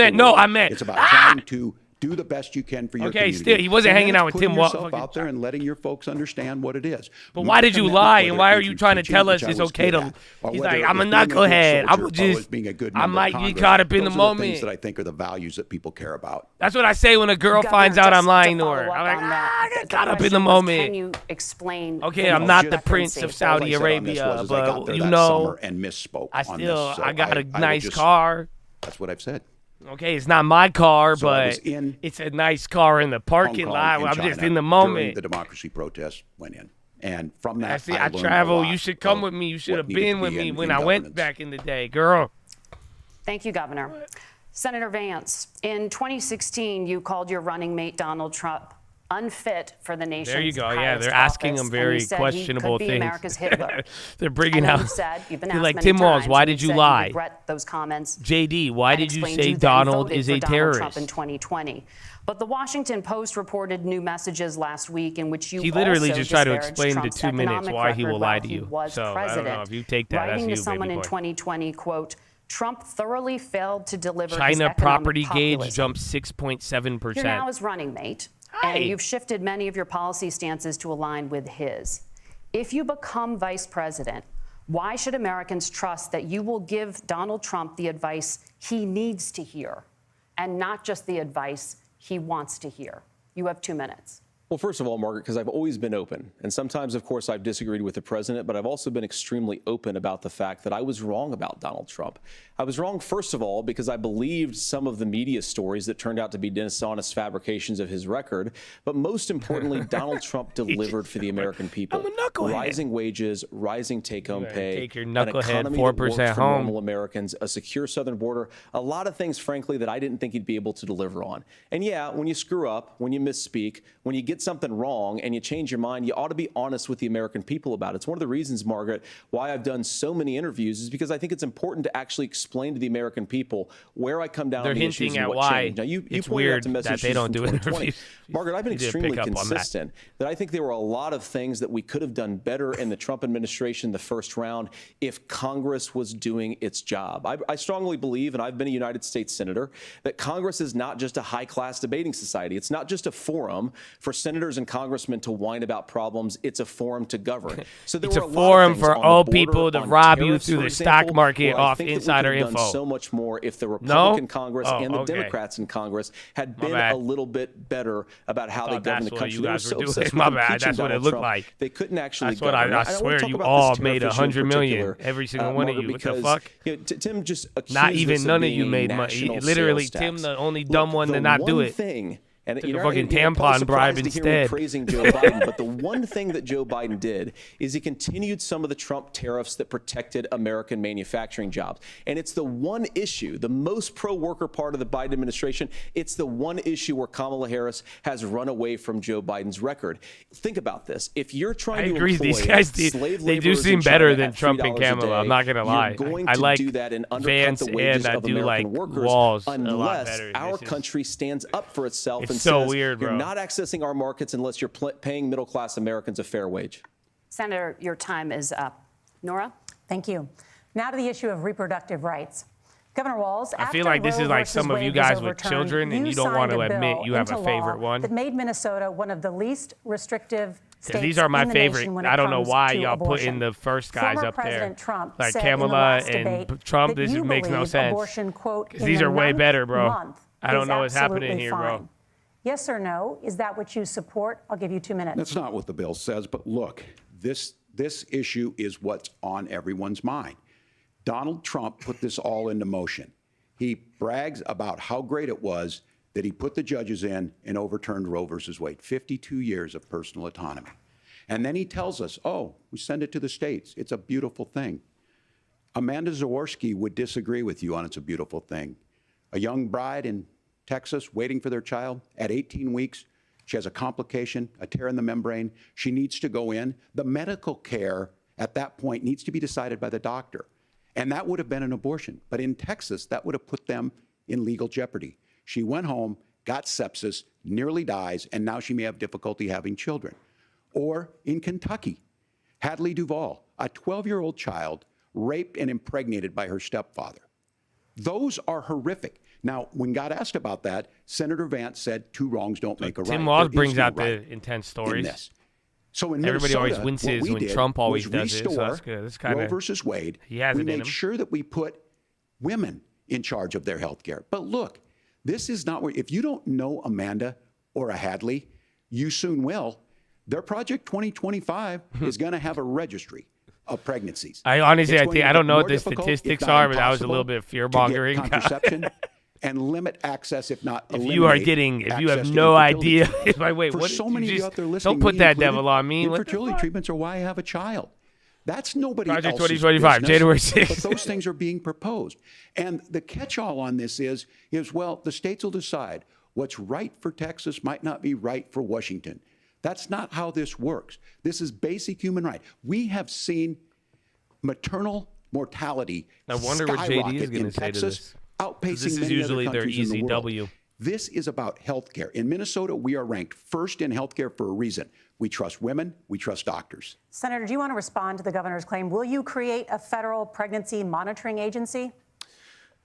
meant. It's about trying to do the best you can for your community. Still, he wasn't hanging out with Tim Walz. Out there and letting your folks understand what it is. But why did you lie, and why are you trying to tell us it's okay to? He's like, I'm a knucklehead. I might get caught up in the moment. Things that I think are the values that people care about. That's what I say when a girl finds out I'm lying to her. I'm like, I get caught up in the moment. Can you explain? Okay, I'm not the prince of Saudi Arabia, but you know, and misspoke. I got a nice car. That's what I've said. Okay, it's not my car, but it's a nice car in the parking lot. I'm just in the moment. The democracy protest went in. And from that, I travel. You should come with me. You should have been with me when I went back in the day, girl. Thank you, Governor. Senator Vance, in 2016, you called your running mate Donald Trump unfit for the nation's There you go. Yeah, highest they're asking office. him And very he said questionable he could be things. America's Hitler. They're bringing And then out. he said, you've been They're asked like, many Tim Walz, times, why and did he you said lie? regret those comments. JD, why And did you explained say then Donald voted is for a Donald Trump terrorist? in 2020. But the Washington Post reported new messages last week in which you He literally also just tried to disparaged explain to Trump's 2 minutes economic why he will record lie while to he you. was So, I don't know president. if you take that, Writing that's to you, someone baby in boy. 2020, quote, Trump thoroughly failed to deliver his China economic property gauge populism. jumped 6.7%. You're now his running mate, Hi. and you've shifted many of your policy stances to align with his. If you become vice president, why should Americans trust that you will give Donald Trump the advice he needs to hear and not just the advice he wants to hear? You have 2 minutes. Well, first of all, Margaret, because I've always been open. And sometimes, of course, I've disagreed with the president, but I've also been extremely open about the fact that I was wrong about Donald Trump. I was wrong, first of all, because I believed some of the media stories that turned out to be dishonest fabrications of his record. But most importantly, Donald Trump delivered for the American people. I'm a knucklehead. Rising wages, rising take-home pay, take your an knucklehead economy 4% that works for home. normal Americans, a secure southern border, a lot of things, frankly, that I didn't think he'd be able to deliver on. And yeah, when you screw up, when you misspeak, when you get something wrong and you change your mind, you ought to be honest with the American people about it. It's one of the reasons, Margaret, why I've done so many interviews is because I think it's important to actually explain to the American people where I come down They're on the issues hinting and at what why changed. Now, you it's pointed out weird to message that they don't from do 2020. interviews. Margaret, I've been You did extremely pick up on that. consistent that I think there were a lot of things that we could have done better in the Trump administration the first round if Congress was doing its job. I strongly believe, and I've been a United States Senator, that Congress is not just a high-class debating society. It's not just a forum for senators and congressmen to whine about problems. It's a forum to govern. So there It's were a lot of forum things for on the old border, people to on rob you tariffs, through for the example, stock market where I off think that we insider could have info. done so much more if the Republican Congress and the okay. Democrats in Congress had been bad. a little bit better about how they Thought govern that's the what country. you They were guys were so doing. obsessed My with bad. impeaching That's what it Donald looked Trump, like. they couldn't actually That's what govern. I And wanna swear talk you about all this made tariff issue in $100 million. particular, Every single one of Margaret, you. What the because, fuck? you know, Tim just Not accused even us none of being you a made money. national Literally, sales Tim, tax. the only Look, dumb one the to not do one it. thing, and Took a you're fucking you're probably tampon bribe surprised to hear me instead. praising Joe Biden, but the one thing that Joe Biden did is he continued some of the Trump tariffs that protected American manufacturing jobs. And it's the one issue, the most pro-worker part of the Biden administration, it's the one issue where Kamala Harris has run away from Joe Biden's record. Think about this. If you're trying I to agree. employ These guys, slave they do laborers seem in better China than at Trump and $3 a Kamala. I'm day, not gonna lie. You're going I to like do that and undercut Vance the wages and I of do American like workers Walz a lot unless better. our This is- country stands up for itself It's and so says weird, you're bro. not accessing our markets unless you're paying middle-class Americans a fair wage. Senator, your time is up. Nora? Thank you. Now to the issue of reproductive rights. Governor Walz, I feel like this is like some of you guys with children and you don't want to admit you have a favorite one. That made Minnesota one of the least restrictive states These are my in the favorite. nation when it I don't know comes why to y'all abortion. putting the first guys Former up there. President Trump Like said in the Kamala last and debate Trump, that this you makes no believe sense. abortion, quote, 'Cause in these the are way 9th better, bro. month I don't is know what's happening absolutely here, bro. fine. Yes or no? Is that what you support? I'll give you 2 minutes. That's not what the bill says, but look, this issue is what's on everyone's mind. Donald Trump put this all into motion. He brags about how great it was that he put the judges in and overturned Roe versus Wade, 52 years of personal autonomy. And then he tells us, oh, we send it to the states. It's a beautiful thing. Amanda Zaworski would disagree with you on it's a beautiful thing. A young bride in Texas waiting for their child at 18 weeks. She has a complication, a tear in the membrane. She needs to go in. The medical care at that point needs to be decided by the doctor. And that would have been an abortion. But in Texas, that would have put them in legal jeopardy. She went home, got sepsis, nearly dies, and now she may have difficulty having children. Or in Kentucky, Hadley Duvall, a 12-year-old child raped and impregnated by her stepfather. Those are horrific. Now, when God asked about that, Senator Vance said 2 wrongs don't make a right. Tim Walz There is brings no out right the intense in stories. this. So in Everybody always Minnesota, winces what we when did Trump always was does it, so restore that's good. That's kinda- Roe versus Wade. He has we it in made him. sure that we put women in charge of their health care. But look, this is not where, if you don't know Amanda or a Hadley, you soon will. Their Project 2025 is going to have a registry of pregnancies. I honestly, It's I going think to I don't be know more what the difficult, statistics if not are, but that was a little impossible, bit fear to get mongering. contraception and limit access, if not If you are getting, if you have no idea, if I wait, for what? so you many of you just- out there listening, don't put me that included, devil on me. What the Infertility fuck? treatments are why I have a child. That's nobody Project else's 2025, business, January 6th. But those things are being proposed. And the catch-all on this is, well, the states will decide. What's right for Texas might not be right for Washington. That's not how this works. This is basic human right. We have seen maternal mortality I wonder what JD is skyrocket going in to say to Texas, this. outpacing This is many usually other their countries in easy the world. W. This is about health care. In Minnesota, we are ranked first in health care for a reason. We trust women. We trust doctors. Senator, do you want to respond to the governor's claim? Will you create a federal pregnancy monitoring agency?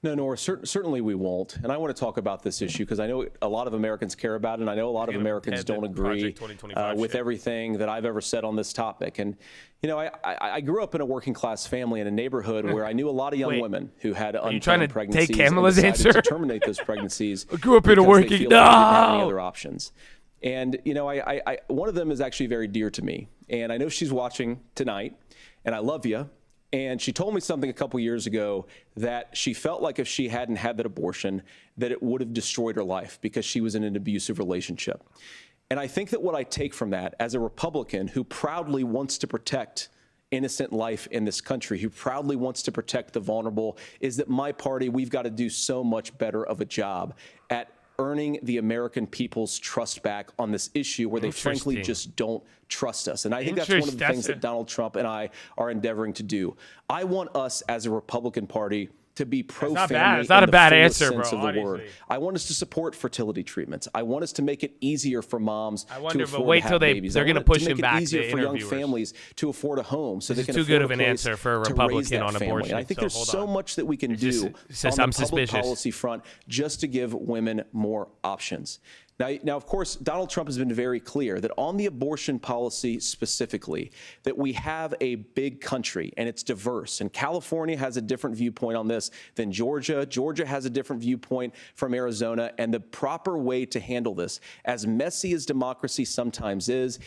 No, Nora, certainly we won't. And I want to talk about this issue because I know a lot of Americans care about it, and I know a lot of Americans don't agree with everything that I've ever said on this topic. And, you know, I grew up in a working class family in a neighborhood where I knew a lot of young women who had unplanned pregnancies. Take Kamala's and answer? to terminate those pregnancies. I grew up in a working. They didn't have any other options. And, you know, one of them is actually very dear to me. And I know she's watching tonight, and I love you. And she told me something a couple years ago that she felt like if she hadn't had that abortion, that it would have destroyed her life because she was in an abusive relationship. And I think that what I take from that as a Republican who proudly wants to protect innocent life in this country, who proudly wants to protect the vulnerable, is that my party, we've got to do so much better of a job at earning the American people's trust back on this issue where they frankly just don't trust us. And I think that's one of the things that Donald Trump and I are endeavoring to do. I want us as a Republican Party to be pro-family. It's not a bad answer, sense bro. of the word. I want us to support fertility treatments. I want us to make it easier for moms to afford but wait to till have babies. they're going to push him back. Make it easier for young families to afford a home, so they can too afford good of an a place answer for a to Republican raise that on family. abortion. And I think So there's hold so on. much that we can do on the public policy front just to give women more options. Now, of course, Donald Trump has been very clear that on the abortion policy specifically, that we have a big country and it's diverse. And California has a different viewpoint on this than Georgia. Georgia has a different viewpoint from Arizona. And the proper way to handle this, as messy as democracy sometimes is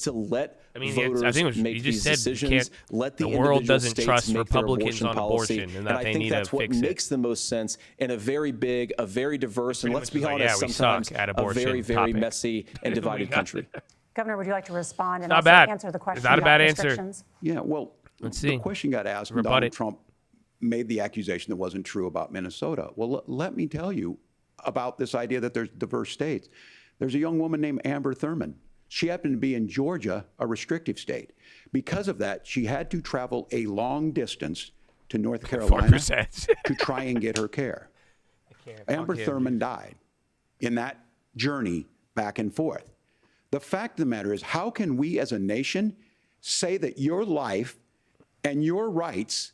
to let voters make these decisions. Let the world doesn't states trust make Republicans their on policy. abortion, and that I they think need that's to what fix it. makes the most sense in a very big, a very diverse, and let's be honest, sometimes a very, very messy and divided country. Governor, would you like to respond and Not also bad. answer the question Is that a about bad answer? restrictions? Yeah, well, Let's see. the question got asked when Rebut Donald it. Trump made the accusation that wasn't true about Minnesota. Well, let me tell you about this idea that there's diverse states. There's a young woman named Amber Thurman. She happened to be in Georgia, a restrictive state. Because of that, she had to travel a long distance to North Carolina 4%. to try and get her care. Amber Thurman died in that journey back and forth. The fact of the matter is, how can we as a nation say that your life and your rights,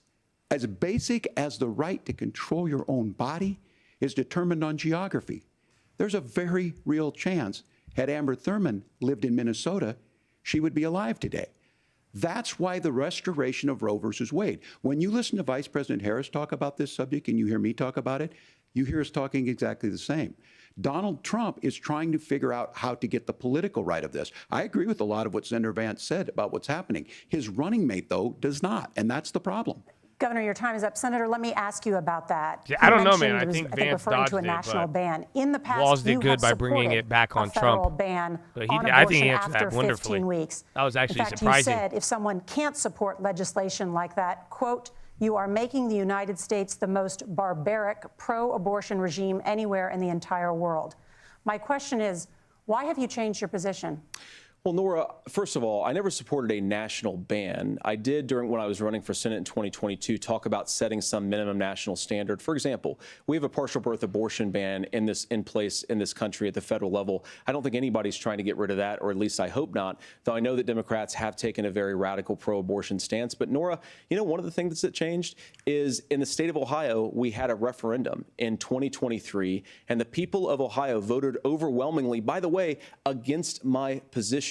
as basic as the right to control your own body, is determined on geography? There's a very real chance, had Amber Thurman lived in Minnesota, she would be alive today. That's why the restoration of Roe versus Wade. When you listen to Vice President Harris talk about this subject and you hear me talk about it, you hear us talking exactly the same. Donald Trump is trying to figure out how to get the political right of this. I agree with a lot of what Senator Vance said about what's happening. His running mate, though, does not, and that's the problem. Governor, your time is up. Senator, let me ask you about that. Yeah, I don't know, mentioned man. I it was, think I think Vance referring to a dodged it, national but ban. In the past, Walz did you good have by bringing it back on a federal Trump. ban But on I think he abortion answered that after wonderfully. 15 weeks. That was actually In fact, surprising. you said if someone can't support legislation like that, quote, you are making the United States the most barbaric pro-abortion regime anywhere in the entire world. My question is, why have you changed your position? Well, Nora, first of all, I never supported a national ban. I did when I was running for Senate in 2022 talk about setting some minimum national standard. For example, we have a partial birth abortion ban in place in this country at the federal level. I don't think anybody's trying to get rid of that, or at least I hope not, though I know that Democrats have taken a very radical pro-abortion stance. But Nora, you know, one of the things that changed is in the state of Ohio, we had a referendum in 2023, and the people of Ohio voted overwhelmingly, by the way, against my position.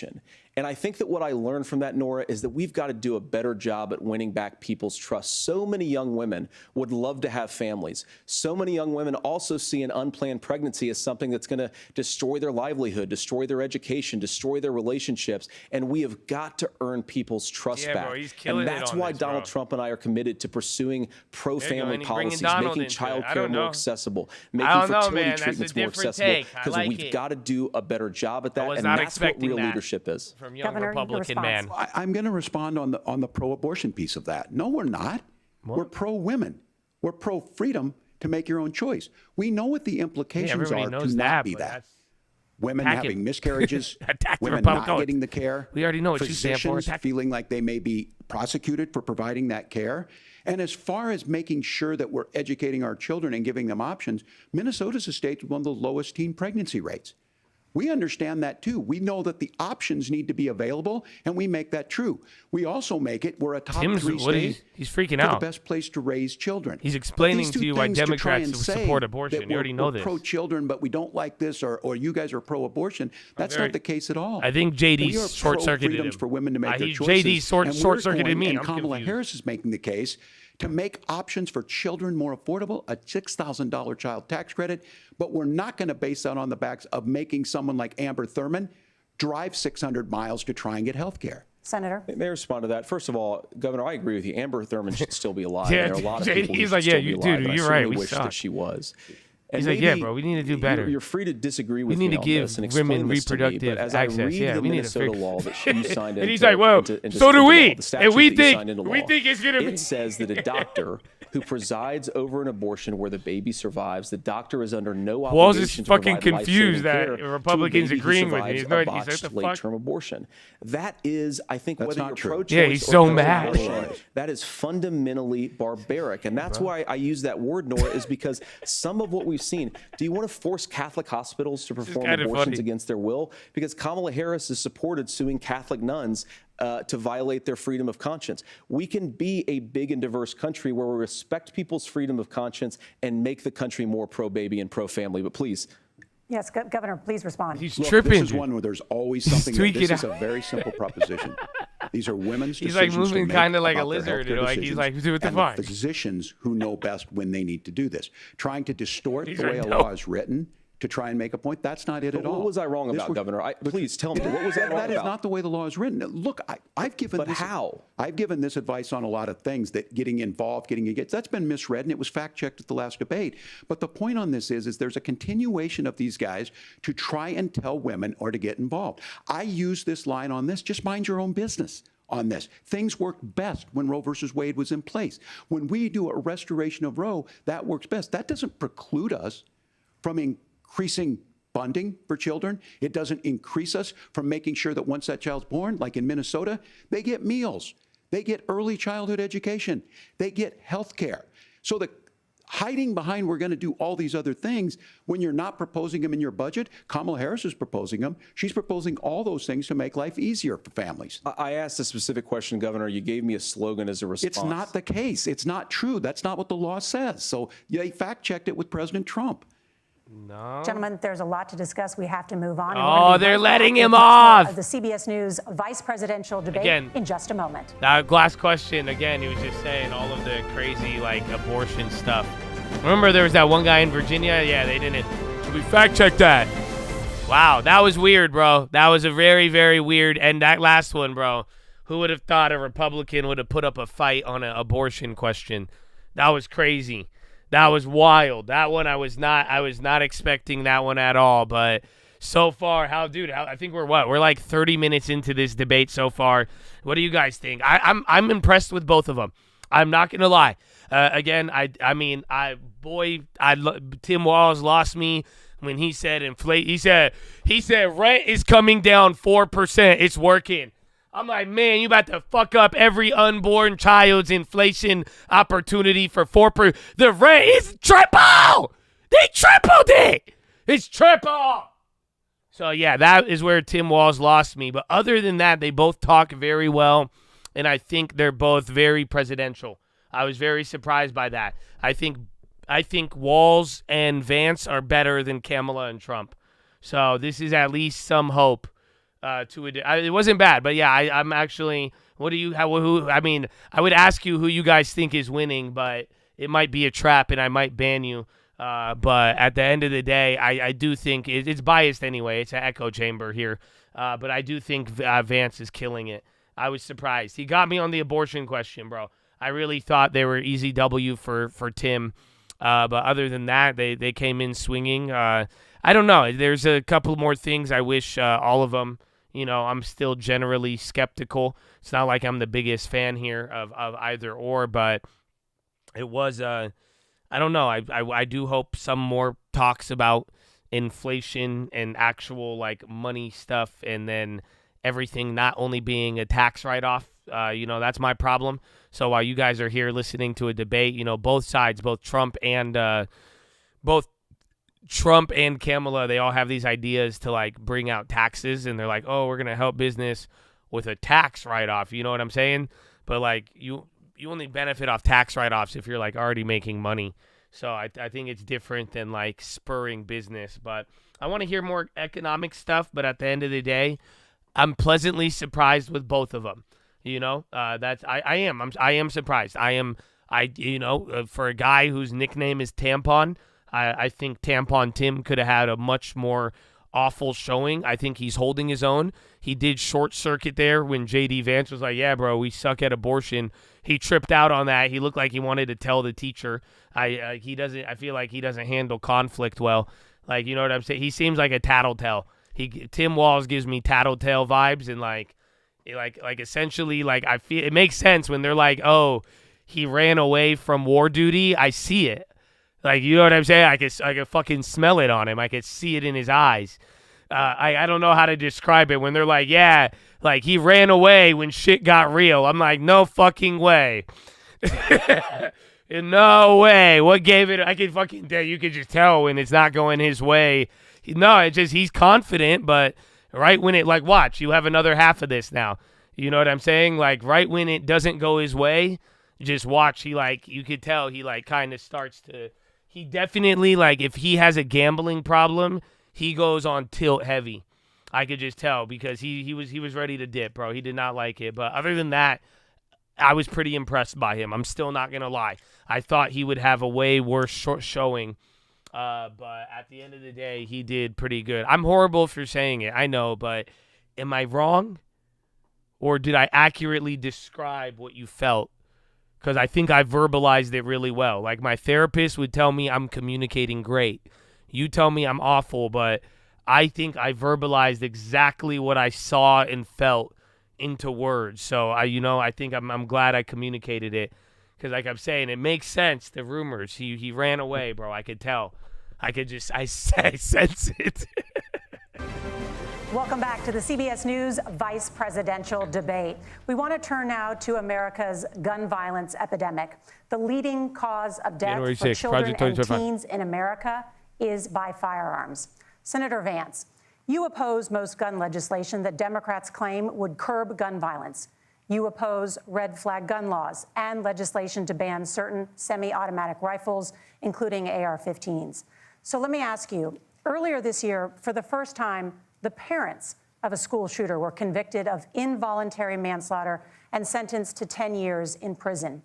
And I think that what I learned from that, Nora, is that we've got to do a better job at winning back people's trust. So many young women would love to have families. So many young women also see an unplanned pregnancy as something that's going to destroy their livelihood, destroy their education, destroy their relationships. And we have got to earn people's trust back. Bro, he's killing and that's it on why this, Donald bro. Trump and I are committed to pursuing pro-family policies, Donald making into it. child I care don't more know. accessible, I making don't know, fertility man. That's a treatments more different accessible, take. I because like we've it. got to do a better job at that. was And not that's what expecting real that. leadership is. From young Governor, your Republican man. response. I'm going to respond on the pro-abortion piece of that. No, we're not. We're pro-women. We're pro-freedom to make your own choice. We know what the implications everybody are knows to not that, be but that. that's- Women Attack it. having miscarriages, Attack the women not Republicans. getting the care. We already know what you stand for. Physicians Attack- feeling like they may be prosecuted for providing that care. And as far as making sure that we're educating our children and giving them options, Minnesota's a state with one of the lowest teen pregnancy rates. We understand that too. We know that the options need to be available, and we make that true. We also make it, we're a top Tim's- 3 what state he's freaking for out. the best place to raise children. He's But explaining these to two you why things to try Democrats and say support abortion. that You already know we're this. pro-children, but we don't like this, or you guys are pro-abortion. That's very- not the case at all. I think We JD are short-circuited pro-freedoms him. for women to make their he- choices. JD and we're short-circuited going, me. and I'm Kamala confused. Harris is making the case to make options for children more affordable, a $6,000 child tax credit, but we're not going to base that on the backs of making someone like Amber Thurman drive 600 miles to try and get health care. Senator? May I respond to that? First of all, Governor, I agree with you. Amber Thurman should still be alive. Yeah, There are a lot of JD people who he's should like, still yeah, be you- alive, dude, and I you're certainly right, we wish suck. that she was. And He's like, yeah, maybe bro, we need to do better. You're free to disagree with need me to on give this and explain women this to me, reproductive but as access. I read Yeah, the we need to Minnesota fix- law that you signed into, And he's like, well, so do into we. law, the And statute we that you think- signed into we law, think it's gonna be- it says that a doctor who presides over an abortion where the baby survives, the doctor is under no Walls is obligation to fucking provide confused life-saving that care Republicans to a baby who agreeing with me. survives He's no- a he's like, botched the fuck? late-term abortion. That is, I think, That's whether not you're true. pro-choice Yeah, he's or so pro-abortion, mad. that is fundamentally barbaric. And that's why I use that word, Nora, is because some of what we've seen, do you want to force Catholic hospitals to perform kinda abortions funny. against their will? Because Kamala Harris has supported suing Catholic nuns to violate their freedom of conscience. We can be a big and diverse country where we respect people's freedom of conscience and make the country more pro-baby and pro-family. But please. Yes, Governor, please respond. He's Look, tripping. this is one where there's always something. tweaking This is out. a very simple proposition. These are women's He's decisions like to moving make kinda like a about their lizard, healthcare like, he's decisions, like, do what the and fuck? physicians who know best when they need to do this. Trying to distort These the are way a dope. law is written to try and make a point, that's not it at all. What was I wrong This about, was- Governor? Please tell me. What was I wrong That is about? not the way the law is written. Look, I've given But this. how? I've given this advice on a lot of things that getting involved, getting engaged, that's been misread, and it was fact-checked at the last debate. But the point on this is there's a continuation of these guys to try and tell women or to get involved. I use this line on this, just mind your own business on this. Things worked best when Roe versus Wade was in place. When we do a restoration of Roe, that works best. That doesn't preclude us from increasing funding for children. It doesn't increase us from making sure that once that child's born, like in Minnesota, they get meals, they get early childhood education, they get health care. So the hiding behind we're going to do all these other things when you're not proposing them in your budget, Kamala Harris is proposing them. She's proposing all those things to make life easier for families. I asked a specific question, Governor. You gave me a slogan as a response. It's not the case. It's not true. That's not what the law says. So they fact-checked it with President Trump. No. Gentlemen, there's a lot to discuss. We have to move on. And we're Oh, gonna be they're right letting back him with much more off. of the CBS News vice presidential debate Again. in just a moment. That last question, again, he was just saying all of the crazy, like, abortion stuff. Remember there was that one guy in Virginia? Yeah, they didn't. We fact-checked that. Wow, that was weird, bro. That was a very, very weird. And that last one, bro, who would have thought a Republican would have put up a fight on an abortion question? That was crazy. That was wild. That one I was not expecting that one at all. But so far, I think we're like 30 minutes into this debate so far. What do you guys think? I'm impressed with both of them. I'm not gonna lie. Again, Tim Walz lost me when he said inflate. He said rent is coming down 4%. It's working. I'm like, man, you about to fuck up every unborn child's inflation opportunity for 4%. The rent is triple. They tripled it. It's triple. So, yeah, that is where Tim Walz lost me. But other than that, they both talk very well, and I think they're both very presidential. I was very surprised by that. I think Walz and Vance are better than Kamala and Trump. So this is at least some hope. It wasn't bad, but yeah, I'm actually. What do you? I would ask you who you guys think is winning, but it might be a trap, and I might ban you. But at the end of the day, I do think it's biased anyway. It's an echo chamber here, but I do think Vance is killing it. I was surprised. He got me on the abortion question, bro. I really thought they were easy W for Tim, but other than that, they came in swinging. I don't know. There's a couple more things I wish all of them. I'm still generally skeptical. It's not like I'm the biggest fan here of either or, but it was I don't know. I do hope some more talks about inflation and actual like money stuff, and then everything not only being a tax write-off. That's my problem. So while you guys are here listening to a debate, both sides, both Trump and Kamala, they all have these ideas to like bring out taxes, and they're like, oh, we're gonna help business with a tax write-off. You know what I'm saying? But like you only benefit off tax write-offs if you're like already making money. So I think it's different than like spurring business. But I want to hear more economic stuff. But at the end of the day, I'm pleasantly surprised with both of them. I am surprised. For a guy whose nickname is Tampon, I think Tampon Tim could have had a much more awful showing. I think he's holding his own. He did short circuit there when J.D. Vance was like, yeah, bro, we suck at abortion. He tripped out on that. He looked like he wanted to tell the teacher. I feel like he doesn't handle conflict well. Like, you know what I'm saying? He seems like a tattletale. Tim Walz gives me tattletale vibes, and like essentially, like, I feel it makes sense when they're like, oh, he ran away from war duty. I see it. Like, you know what I'm saying? I can fucking smell it on him. I could see it in his eyes. I don't know how to describe it when they're like, yeah, like he ran away when shit got real. I'm like, no fucking way. No way. What gave it? I could fucking tell. You could just tell when it's not going his way. No, it's just he's confident, but right when it, like, watch, you have another half of this now. You know what I'm saying? Like, right when it doesn't go his way, just watch. He, like, you could tell he, like, kind of starts to, he definitely, like, if he has a gambling problem, he goes on tilt heavy. I could just tell because he was ready to dip, bro. He did not like it. But other than that, I was pretty impressed by him. I'm still not going to lie. I thought he would have a way worse showing. But at the end of the day, he did pretty good. I'm horrible for saying it, I know, but am I wrong? Or did I accurately describe what you felt? Because I think I verbalized it really well. Like, my therapist would tell me I'm communicating great. You tell me I'm awful, but I think I verbalized exactly what I saw and felt into words. So, I think I'm glad I communicated it. Because like I'm saying, it makes sense, the rumors. He ran away, bro. I could tell. I sense it. Welcome back to the CBS News vice presidential debate. We want to turn now to America's gun violence epidemic. The leading cause of death January for 6th, children Project and 2025. teens in America is by firearms. Senator Vance, you oppose most gun legislation that Democrats claim would curb gun violence. You oppose red flag gun laws and legislation to ban certain semi-automatic rifles, including AR-15s. So let me ask you, earlier this year, for the first time, the parents of a school shooter were convicted of involuntary manslaughter and sentenced to 10 years in prison.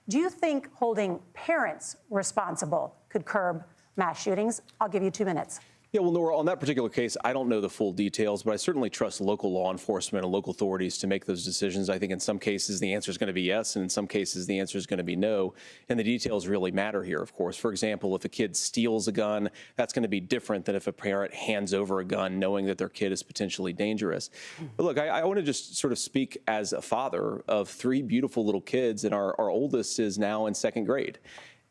Do you think holding parents responsible could curb mass shootings? I'll give you 2 minutes. Yeah, well, Nora, on that particular case, I don't know the full details, but I certainly trust local law enforcement and local authorities to make those decisions. I think in some cases the answer is going to be yes, and in some cases the answer is going to be no. And the details really matter here, of course. For example, if a kid steals a gun, that's going to be different than if a parent hands over a gun knowing that their kid is potentially dangerous. But look, I want to just sort of speak as a father of 3 beautiful little kids, and our oldest is now in 2nd grade.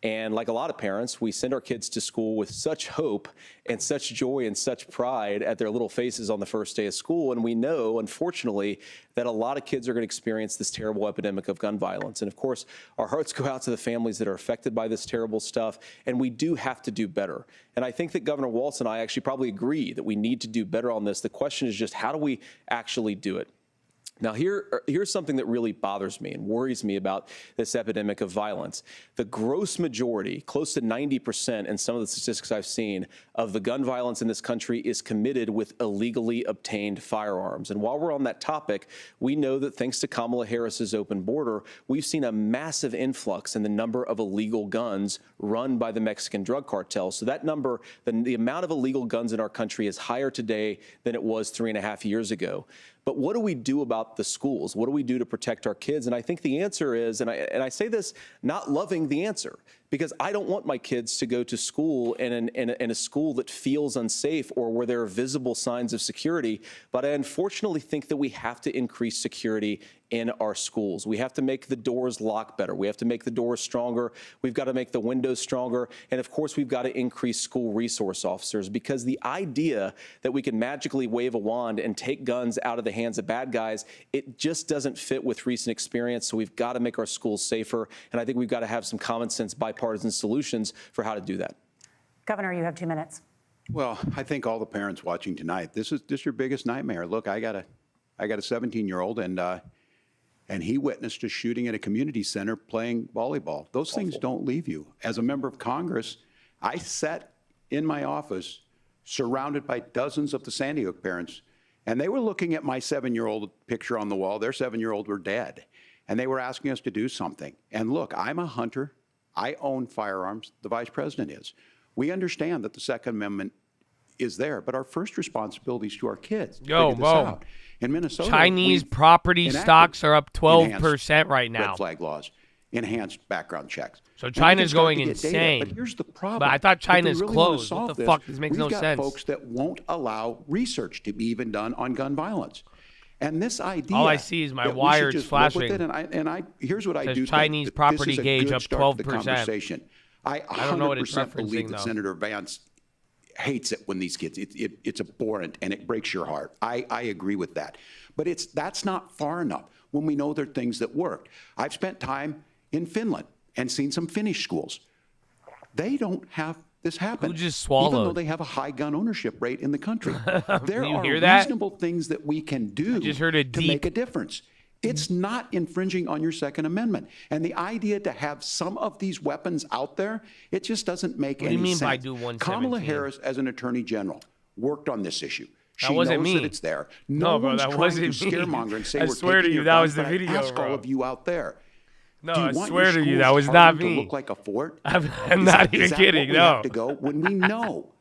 And like a lot of parents, we send our kids to school with such hope and such joy and such pride at their little faces on the first day of school. And we know, unfortunately, that a lot of kids are going to experience this terrible epidemic of gun violence. And of course, our hearts go out to the families that are affected by this terrible stuff. And we do have to do better. And I think that Governor Walz and I actually probably agree that we need to do better on this. The question is just, how do we actually do it? Now, here's something that really bothers me and worries me about this epidemic of violence. The gross majority, close to 90% in some of the statistics I've seen, of the gun violence in this country is committed with illegally obtained firearms. And while we're on that topic, we know that thanks to Kamala Harris's open border, we've seen a massive influx in the number of illegal guns run by the Mexican drug cartel. So that number, the amount of illegal guns in our country is higher today than it was 3.5 years ago. But what do we do about the schools? What do we do to protect our kids? And I think the answer is, and I say this not loving the answer, because I don't want my kids to go to school in a school that feels unsafe or where there are visible signs of security. But I unfortunately think that we have to increase security in our schools. We have to make the doors lock better. We have to make the doors stronger. We've got to make the windows stronger. And of course, we've got to increase school resource officers, because the idea that we can magically wave a wand and take guns out of the hands of bad guys, it just doesn't fit with recent experience. So we've got to make our schools safer. And I think we've got to have some common sense bipartisan solutions for how to do that. Governor, you have 2 minutes. Well, I think all the parents watching tonight, this is your biggest nightmare. Look, I got a 17-year-old, and he witnessed a shooting at a community center playing volleyball. Those things don't leave you. As a member of Congress, I sat in my office surrounded by dozens of the Sandy Hook parents, and they were looking at my 7-year-old picture on the wall. Their 7-year-old were dead, and they were asking us to do something. And look, I'm a hunter. I own firearms. The vice president is. We understand that the Second Amendment is there, but our first responsibility is to our kids. Yo, Figure this out. In Minnesota, Chinese we've property enacted stocks are up 12% enhanced right now. Red flag laws, enhanced background checks. So And we China's can start going to get data, insane. But here's the problem. But I thought If we China's really wanna closed. What solve the fuck? This makes no we've sense. got folks that won't allow research to be even done on gun violence. And this idea. All I see is my that we should wires just live with flashing. it, and I here's what I Says do Chinese think, that property this is a gauge good up start to the 12%. conversation. I don't know what it's 100% believe referencing, that though. Senator Vance hates it when these kids, it's abhorrent and it breaks your heart. I agree with that. But that's not far enough when we know there are things that worked. I've spent time in Finland and seen some Finnish schools. They don't have this happen. Who just Even though swallowed? they have a high gun ownership rate in the country. There You are hear that? reasonable things that we can do just heard a to deep- make a difference. It's not infringing on your Second Amendment. And the idea to have some of these weapons out there, it just doesn't make What do any you mean sense. by do 117? Kamala Harris, as an attorney general, worked on this issue. She wasn't knows me. that it's there. No, bro, one's that trying wasn't to me. scaremonger and say I we're swear to taking you, your that guns, was the but I video, ask bro. all of you out there. No, Do you I want swear your to you, schools that was not hardened to me. look like a fort? I'm not even Is that kidding, what we no. have to go when we know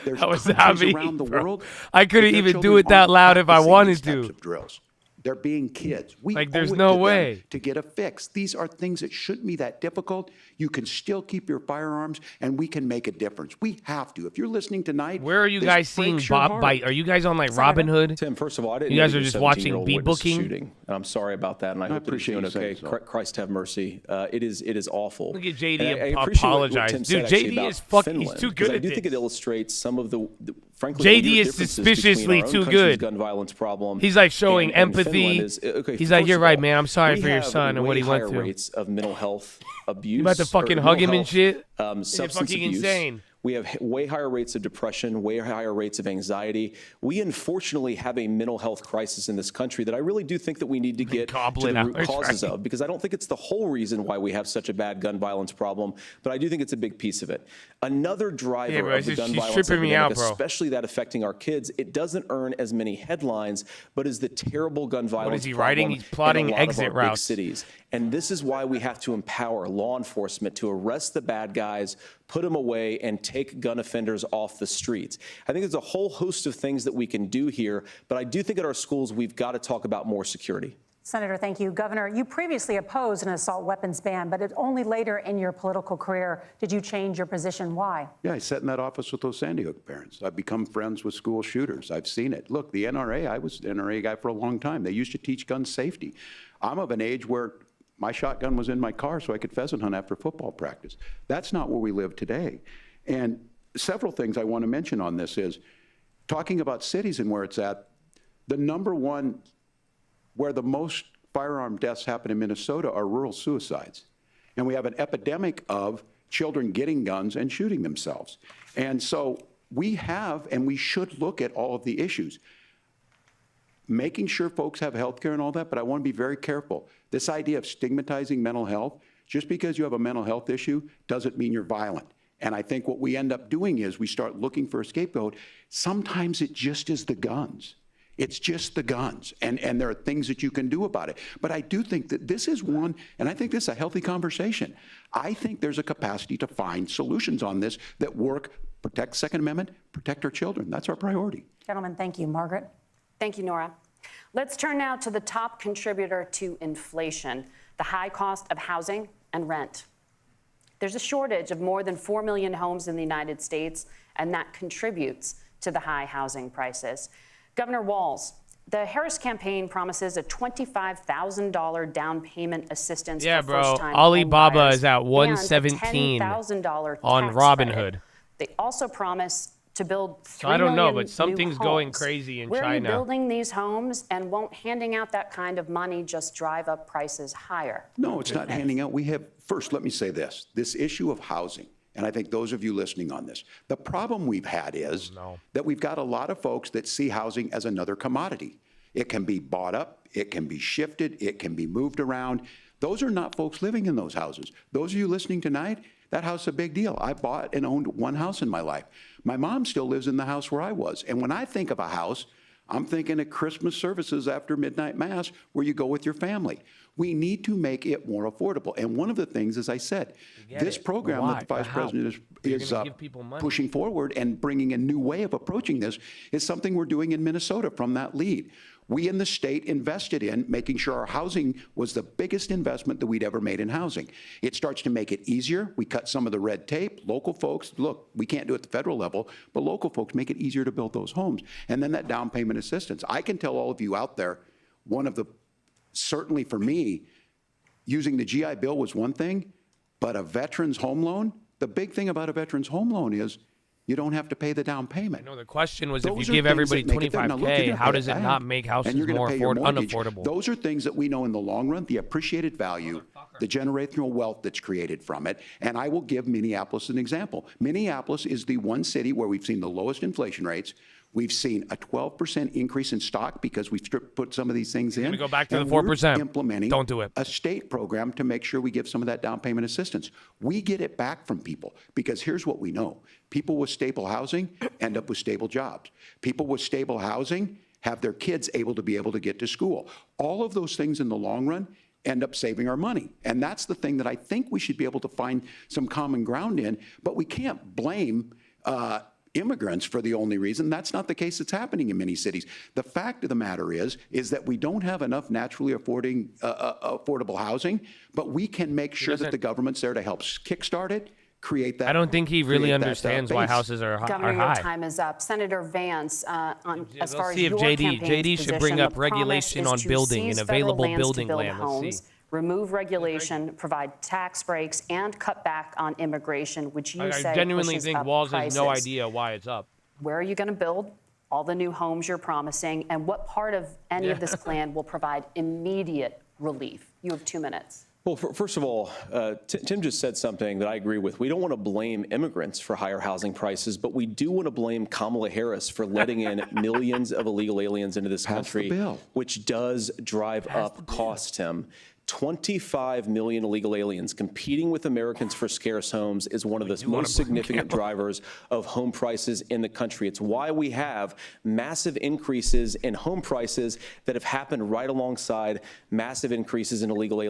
there's That was not countries me, around the bro. world. I couldn't that their even do children it that aren't loud if I practicing wanted these types to. of drills. They're being kids. We Like, there's owe it no to them way. to get a fix. These are things that shouldn't be that difficult. You can still keep your firearms, and we can make a difference. We have to. If you're listening tonight, Where are you this guys seeing breaks your Bob heart. Bite? Are you guys on like Senator. Robinhood? Tim, first of all, I didn't You know guys that are your just watching 17-year-old beat witnessed a booking? shooting. And I'm sorry about that, and I hope that he's appreciate doing you saying okay. so. Christ have mercy. It is awful. Look at JD And I appreciate what apologize. Tim Dude, said actually JD about is fucking- he's Finland, too 'cause good I at do think this. it illustrates some of the frankly, JD the weird is differences suspiciously between our own too country's good. gun violence problem. He's like showing and empathy. Finland is, okay, He's like, first "You're of right, all, man. I'm sorry we for your have son and what he way went higher through." rates of mental health abuse. about to or fucking mental hug him and health, shit? Substance fucking abuse. insane. We have way higher rates of depression, way higher rates of anxiety. We unfortunately have a mental health crisis in this country that I really do think that we need to get to Goblin the root hours, causes right? of, because I don't think it's the whole reason why we have such a bad gun violence problem, but I do think it's a big piece of it. Another driver Yeah, bro, of the she's gun violence tripping me epidemic, out, bro. especially that affecting our kids, it doesn't earn as many headlines, but is the terrible gun violence is he writing? problem He's plotting in a lot exit of our big routes. cities. And this is why we have to empower law enforcement to arrest the bad guys, put them away, and take gun offenders off the streets. I think there's a whole host of things that we can do here, but I do think at our schools we've got to talk about more security. Senator, thank you. Governor, you previously opposed an assault weapons ban, but it only later in your political career did you change your position. Why? Yeah, I sat in that office with those Sandy Hook parents. I've become friends with school shooters. I've seen it. Look, the NRA, I was an NRA guy for a long time. They used to teach gun safety. I'm of an age where my shotgun was in my car so I could pheasant hunt after football practice. That's not where we live today. And several things I want to mention on this is, talking about cities and where it's at, the number one where the most firearm deaths happen in Minnesota are rural suicides. And we have an epidemic of children getting guns and shooting themselves. And so we have, and we should look at all of the issues. Making sure folks have health care and all that, but I want to be very careful. This idea of stigmatizing mental health, just because you have a mental health issue doesn't mean you're violent. And I think what we end up doing is we start looking for a scapegoat. Sometimes it just is the guns. It's just the guns, and there are things that you can do about it. But I do think that this is one, and I think this is a healthy conversation. I think there's a capacity to find solutions on this that work, protect Second Amendment, protect our children. That's our priority. Gentlemen, thank you. Margaret? Thank you, Nora. Let's turn now to the top contributor to inflation, the high cost of housing and rent. There's a shortage of more than 4 million homes in the United States, and that contributes to the high housing prices. Governor Walz, the Harris campaign promises a $25,000 down payment assistance for first-time Alibaba homebuyers is at and a $117 $10,000 on tax Robinhood. credit. They also promise to build 3 I don't know, million but something's new going homes. crazy in Where are you China. building these homes, and won't handing out that kind of money just drive up prices higher? No, it's not handing out. First, let me say this issue of housing, and I think those of you listening on this, the problem we've had is that we've got a lot of folks that see housing as another commodity. It can be bought up, it can be shifted, it can be moved around. Those are not folks living in those houses. Those of you listening tonight, that house is a big deal. I bought and owned one house in my life. My mom still lives in the house where I was. And when I think of a house, I'm thinking of Christmas services after midnight mass where you go with your family. We need to make it more affordable. And one of the things, as I said, this program that the Vice President is pushing forward and bringing a new way of approaching this is something we're doing in Minnesota from that lead. We in the state invested in making sure our housing was the biggest investment that we'd ever made in housing. It starts to make it easier. We cut some of the red tape. Local folks, look, we can't do it at the federal level, but local folks make it easier to build those homes. And then that down payment assistance. I can tell all of you out there, certainly for me, using the GI Bill was one thing, but a veteran's home loan, the big thing about a veteran's home loan is you don't have to pay the down payment. No, the question was if you give everybody $25K, how does it not make houses more unaffordable? Those are things that we know in the long run, the appreciated value, the generational wealth that's created from it. And I will give Minneapolis an example. Minneapolis is the one city where we've seen the lowest inflation rates. We've seen a 12% increase in stock because we've put some of these things in. Going to go back to the 4%. Implementing Don't do it. a state program to make sure we give some of that down payment assistance. We get it back from people because here's what we know. People with stable housing end up with stable jobs. People with stable housing have their kids able to get to school. All of those things in the long run end up saving our money. And that's the thing that I think we should be able to find some common ground in, but we can't blame immigrants for the only reason. That's not the case that's happening in many cities. The fact of the matter is that we don't have enough naturally affordable housing, but we can make sure that the government's there to help kickstart it, create that. I don't think he really understands why houses are high. Governor, your time is up. Senator Vance, as far as your JD should bring up regulation on building and available building land. Let's see. Remove regulation, provide tax breaks, and cut back on immigration, which you say I genuinely pushes think up Walz has no prices. idea why it's up. Where are you going to build all the new homes you're promising, and what part of any of this plan will provide immediate relief? You have 2 minutes. Well, first of all, Tim just said something that I agree with. We don't want to blame immigrants for higher housing prices, but we do want to blame Kamala Harris for letting in millions of illegal aliens into this country, which does drive up costs, Tim. 25 million illegal aliens competing with Americans for scarce homes is one of the most significant drivers of home prices in the country. It's why we have massive increases in home prices that have happened right alongside massive increases in illegal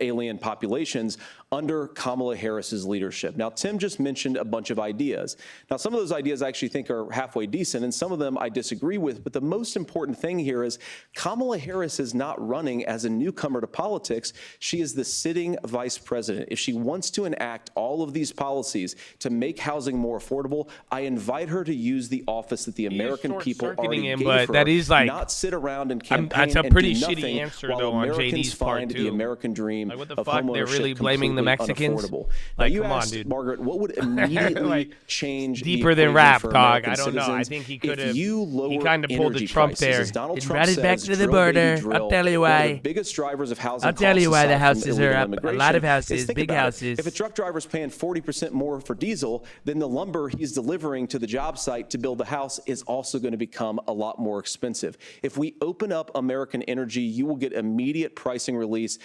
alien populations under Kamala Harris's leadership. Now, Tim just mentioned a bunch of ideas. Now, some of those ideas I actually think are halfway decent, and some of them I disagree with. But the most important thing here is Kamala Harris is not running as a newcomer to politics. She is the sitting vice president. If she wants to enact all of these policies to make housing more affordable, I invite her to use the office that the American people already gave her, that is like, not sit around and campaign that's a pretty and do shitty nothing answer, while though, on Americans JD's part, find too. the American dream what the of fuck? homeownership They're really blaming the Mexicans? unaffordable. Like, Now, you come on, asked, dude. Margaret, what would immediately change deeper the than rap, for dog. American I don't know. I citizens think he could have. if you lower He kind of pulled the energy Trump prices, there. as Donald It's Trump right says, back to the drill, border. baby, drill. I'll tell you One of why. the biggest drivers of housing I'll tell you why the costs aside houses from are illegal up. A immigration lot of houses, is think big about it. houses. If a truck driver's paying 40% more for diesel, then the lumber he's delivering to the job site to build the house is also going to become a lot more expensive. If we open up American energy, you will get immediate pricing relief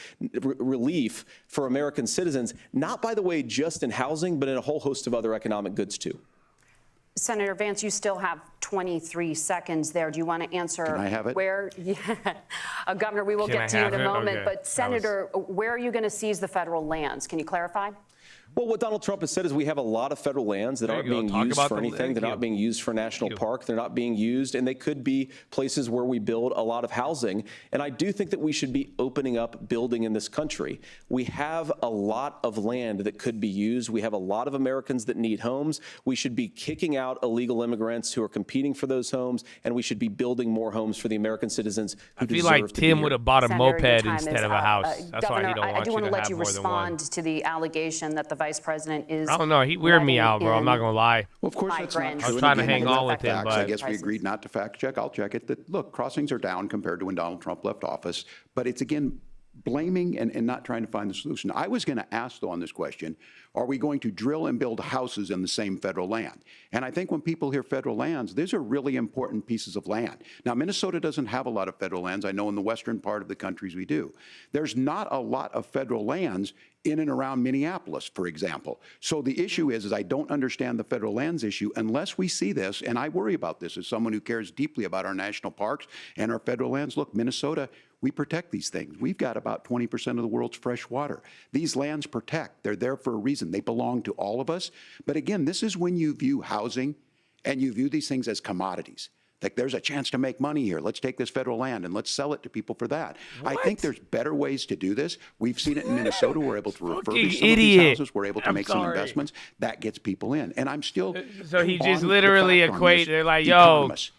for American citizens, not, by the way, just in housing, but in a whole host of other economic goods, too. Senator Vance, you still have 23 seconds there. Do you want to answer? Can I have it? Where, Governor, we will get to you in a moment. But Senator, where are you going to seize the federal lands? Can you clarify? Well, what Donald Trump has said is we have a lot of federal lands that aren't being used for anything. They're not being used for national park. They're not being used, and they could be places where we build a lot of housing. And I do think that we should be opening up building in this country. We have a lot of land that could be used. We have a lot of Americans that need homes. We should be kicking out illegal immigrants who are competing for those homes, and we should be building more homes for the American citizens who deserve to be here. I feel like Tim would have bought a Senator, moped instead of a house. That's why he don't want I do want you to to let have you more than one. respond to the allegation that the vice president is. I don't know. He weirded me out, bro. I'm not gonna lie. Well, of course, that's not migrants. true. I was trying to And again, hang look on at with him, facts. but I guess we agreed not to fact check. I'll check it. That look, crossings are down compared to when Donald Trump left office. But it's again blaming and not trying to find the solution. I was going to ask, though, on this question, are we going to drill and build houses in the same federal land? And I think when people hear federal lands, these are really important pieces of land. Now, Minnesota doesn't have a lot of federal lands. I know in the western part of the countries we do. There's not a lot of federal lands in and around Minneapolis, for example. So the issue is I don't understand the federal lands issue unless we see this, and I worry about this as someone who cares deeply about our national parks and our federal lands. Look, Minnesota, we protect these things. We've got about 20% of the world's fresh water. These lands protect. They're there for a reason. They belong to all of us. But again, this is when you view housing and you view these things as commodities. Like there's a chance to make money here. Let's take this federal land and let's sell it to people for that. I think there's better ways to do this. We've seen it in Minnesota. We're able to refurbish some of these houses. We're able to make some investments. That gets people in. And I'm still So he just on literally the fact on equate. this. They're like, yo, Economists.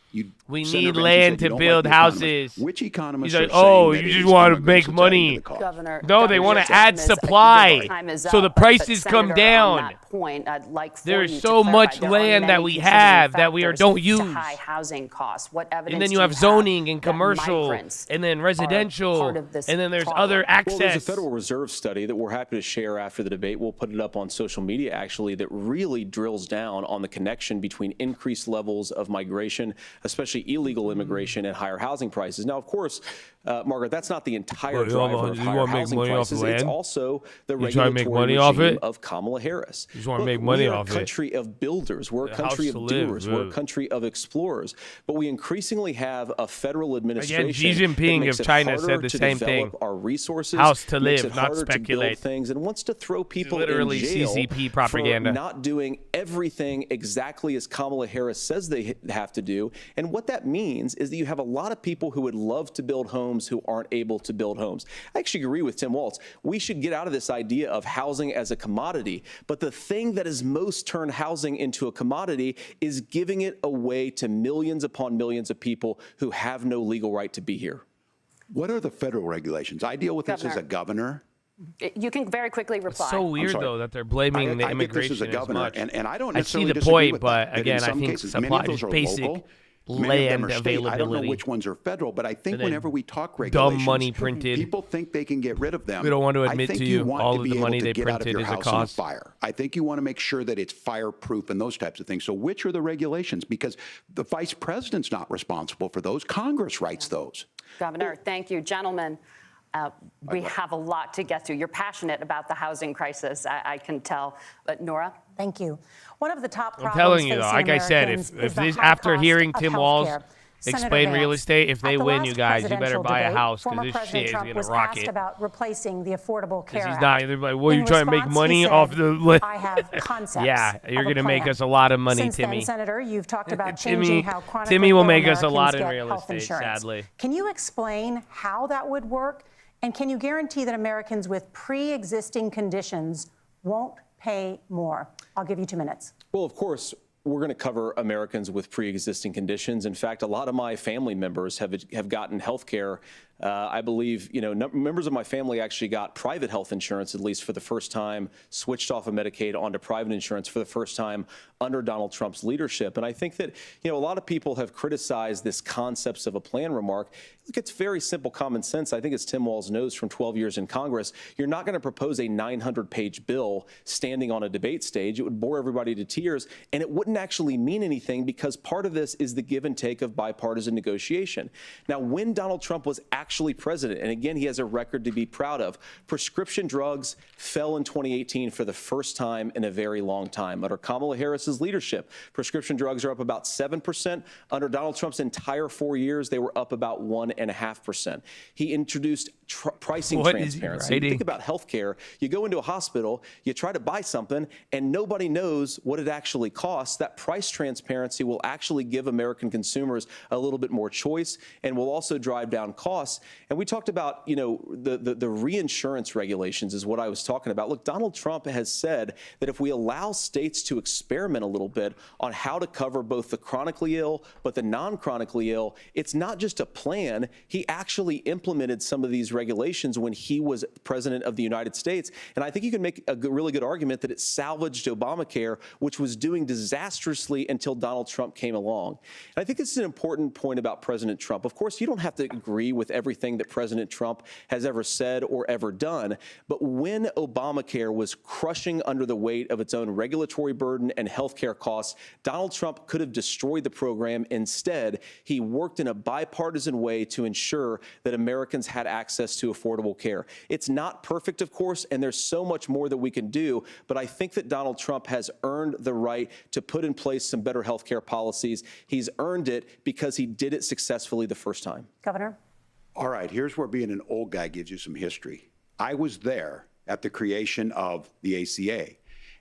we Senator need Benson land said to you don't build like the economists. houses. Which economists He's like, are saying oh, that you it just is want to immigrants make that's adding money. to the cost? Governor, No, they want to add supply, so the prices come down. On that point, I'd like for There you is to so clarify, much there are land that many we contributing have that we factors don't to use. high housing costs. What evidence And then do you have have zoning and that commercial, migrants and then are residential, part of this and then there's problem? other access. Well, there's a Federal Reserve study that we're happy to share after the debate. We'll put it up on social media, actually, that really drills down on the connection between increased levels of migration, especially illegal immigration, and higher housing prices. Now, of course, Margaret, that's not the entire driver of higher housing prices. It's also the regulatory regime of Kamala Harris. You just want to make money off it. We're a country of builders. We're a country of doers. We're a country of explorers. But we increasingly have a federal administration. Again, Xi Jinping of China said the same thing. Our resources, house to makes live, it not harder speculate. to build things, and wants to throw people literally in jail CCP propaganda. for not doing everything exactly as Kamala Harris says they have to do. And what that means is that you have a lot of people who would love to build homes who aren't able to build homes. I actually agree with Tim Walz. We should get out of this idea of housing as a commodity. But the thing that has most turned housing into a commodity is giving it away to millions upon millions of people who have no legal right to be here. What are the federal regulations? I deal with this as a governor. You can very quickly reply. It's so weird, though, that they're blaming the I get this as immigration a governor, much. and I don't I see necessarily the disagree point, with but that. again, in I some think cases, supply, many of those just are basic local. Many of them land are state. I don't know availability. which ones are federal, but I think And then whenever we talk dumb regulations, money printed. people think they can get rid of them. We don't want to I admit think to you you want all to of be the able money to they get out of printed your is a house on a cost. fire. I think you want to make sure that it's fireproof and those types of things. So which are the regulations? Because the vice president's not responsible for those. Congress writes those. Governor, thank you. Gentlemen, we have a lot to get to. You're passionate about the housing crisis, I can tell. But Nora? Thank you. One of the top problems I'm telling you, though, facing like I said, Americans if is the this high after cost hearing of Tim Walz healthcare. Senator explain real Vance, estate, if they at the win, last you guys, you better presidential buy a debate, house former because this President shit is Trump going was to rock asked it. about replacing the Affordable Care Because he's Act. not, they're like, well, In you trying to make response, money he said, off the... I have concepts. Yeah, you're going to make us a lot of money, Since Timmy. then, Senator, you've talked about Timmy- changing how chronically Timmy will ill make us a lot Americans in get real health estate, insurance. sadly. Can you explain how that would work? And can you guarantee that Americans with pre-existing conditions won't pay more? I'll give you 2 minutes. Well, of course, we're going to cover Americans with pre-existing conditions. In fact, a lot of my family members have gotten health care. I believe, members of my family actually got private health insurance, at least for the first time, switched off of Medicaid onto private insurance for the first time under Donald Trump's leadership. And I think that, a lot of people have criticized this concepts of a plan remark. Look, it's very simple common sense. I think as Tim Walz knows from 12 years in Congress, you're not going to propose a 900-page bill standing on a debate stage. It would bore everybody to tears, and it wouldn't actually mean anything because part of this is the give and take of bipartisan negotiation. Now, when Donald Trump was actually president. And again, he has a record to be proud of. Prescription drugs fell in 2018 for the first time in a very long time. Under Kamala Harris's leadership, prescription drugs are up about 7%. Under Donald Trump's entire 4 years, they were up about 1.5%. He introduced pricing transparency. Think about healthcare. You go into a hospital, you try to buy something, and nobody knows what it actually costs. That price transparency will actually give American consumers a little bit more choice and will also drive down costs. And we talked about, you know, the reinsurance regulations is what I was talking about. Look, Donald Trump has said that if we allow states to experiment a little bit on how to cover both the chronically ill but the non-chronically ill, it's not just a plan. He actually implemented some of these regulations when he was president of the United States. And I think you can make a really good argument that it salvaged Obamacare, which was doing disastrously until Donald Trump came along. And I think this is an important point about President Trump. Of course, you don't have to agree with everything that President Trump has ever said or ever done. But when Obamacare was crushing under the weight of its own regulatory burden and healthcare costs, Donald Trump could have destroyed the program. Instead, he worked in a bipartisan way to ensure that Americans had access to affordable care. It's not perfect, of course, and there's so much more that we can do, but I think that Donald Trump has earned the right to put in place some better health care policies. He's earned it because he did it successfully the first time. Governor? All right, here's where being an old guy gives you some history. I was there at the creation of the ACA.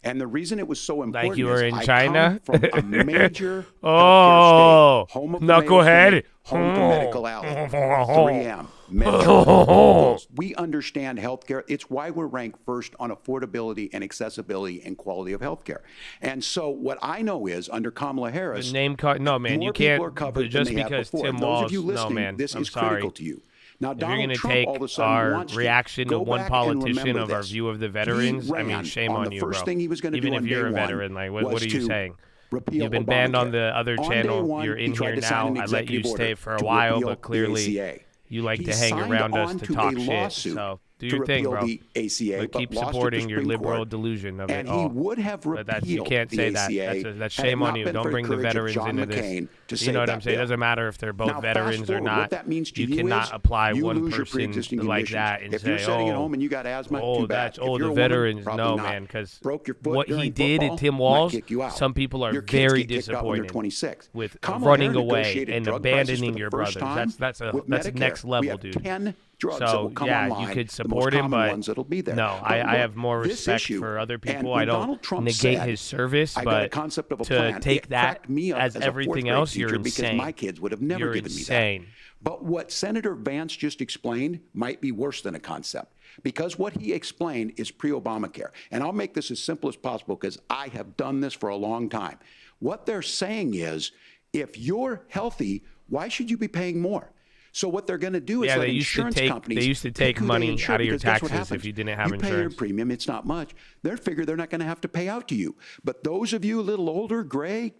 And the reason it was so important like you were in is China? I come from a major Oh, healthcare state, home of no, Mayo go ahead. Clinic, home to Medical Alley, 3M, Medicare. We understand healthcare. It's why we're ranked first on affordability and accessibility and quality of healthcare. And so what I know is under Kamala Harris, name card. No, man, you more can't. people are covered Just than they have because before. Tim Those Walz. of you listening, No, man. this I'm is sorry. critical to you. Now, If you're Donald going to Trump take all of a sudden our wants to reaction to go one back and politician remember of our this. view of the He veterans, I mean, ran shame on on the you, first bro. thing he was gonna Even do if on you're a day one veteran, like, what was are you to saying? repeal You've been banned on Obamacare. the other On channel. day one, You're he in tried here to sign now. an I let you executive stay order for a to while, repeal but clearly the ACA. you like He to hang signed around us on to to talk a shit. lawsuit So do to your thing, repeal bro. the ACA, But keep lost at the supporting your Supreme liberal Court. delusion of it And all. he would have But repealed you can't the say that. ACA That's had it shame on not you. been Don't for bring the courage of veterans John into this. McCain to You save know what that I'm saying? It bill. doesn't matter if they're both Now, veterans fast or forward, not. what that means to You you cannot is apply you one lose your person pre-existing like conditions. that and If say, you're sitting at oh, home and you got asthma, oh, too bad. that's If the you're a woman, veterans. probably No, not. man, because Broke your foot what he during did football, at Tim might Walz, kick you out. some people are Your kids very get kicked out when they're disappointed 26. with Kamala running Harris away negotiated and drug prices abandoning for the your first brothers. time That's with next Medicare. level, We have dude. 10 drugs that will So come yeah, online, you could the support most him, common but ones that'll be there. no, But I look, have more this respect issue, for other and people. when I don't Donald Trump negate said, his service, I got a but concept of a to plan, take it that cracked me up as as a everything fourth-grade else, you're teacher because insane. my kids would have never You're given insane. me that. But what Senator Vance just explained might be worse than a concept, because what he explained is pre-Obamacare. And I'll make this as simple as possible because I have done this for a long time. What they're saying is, if you're healthy, why should you be paying more? So what they're going to do is let insurance companies they used to pick take who they money insure, out of your because guess what taxes if happens? you didn't have you pay your insurance. premium, it's not much. They figure they're not going to have to pay out to you. But those of you a little older, gray,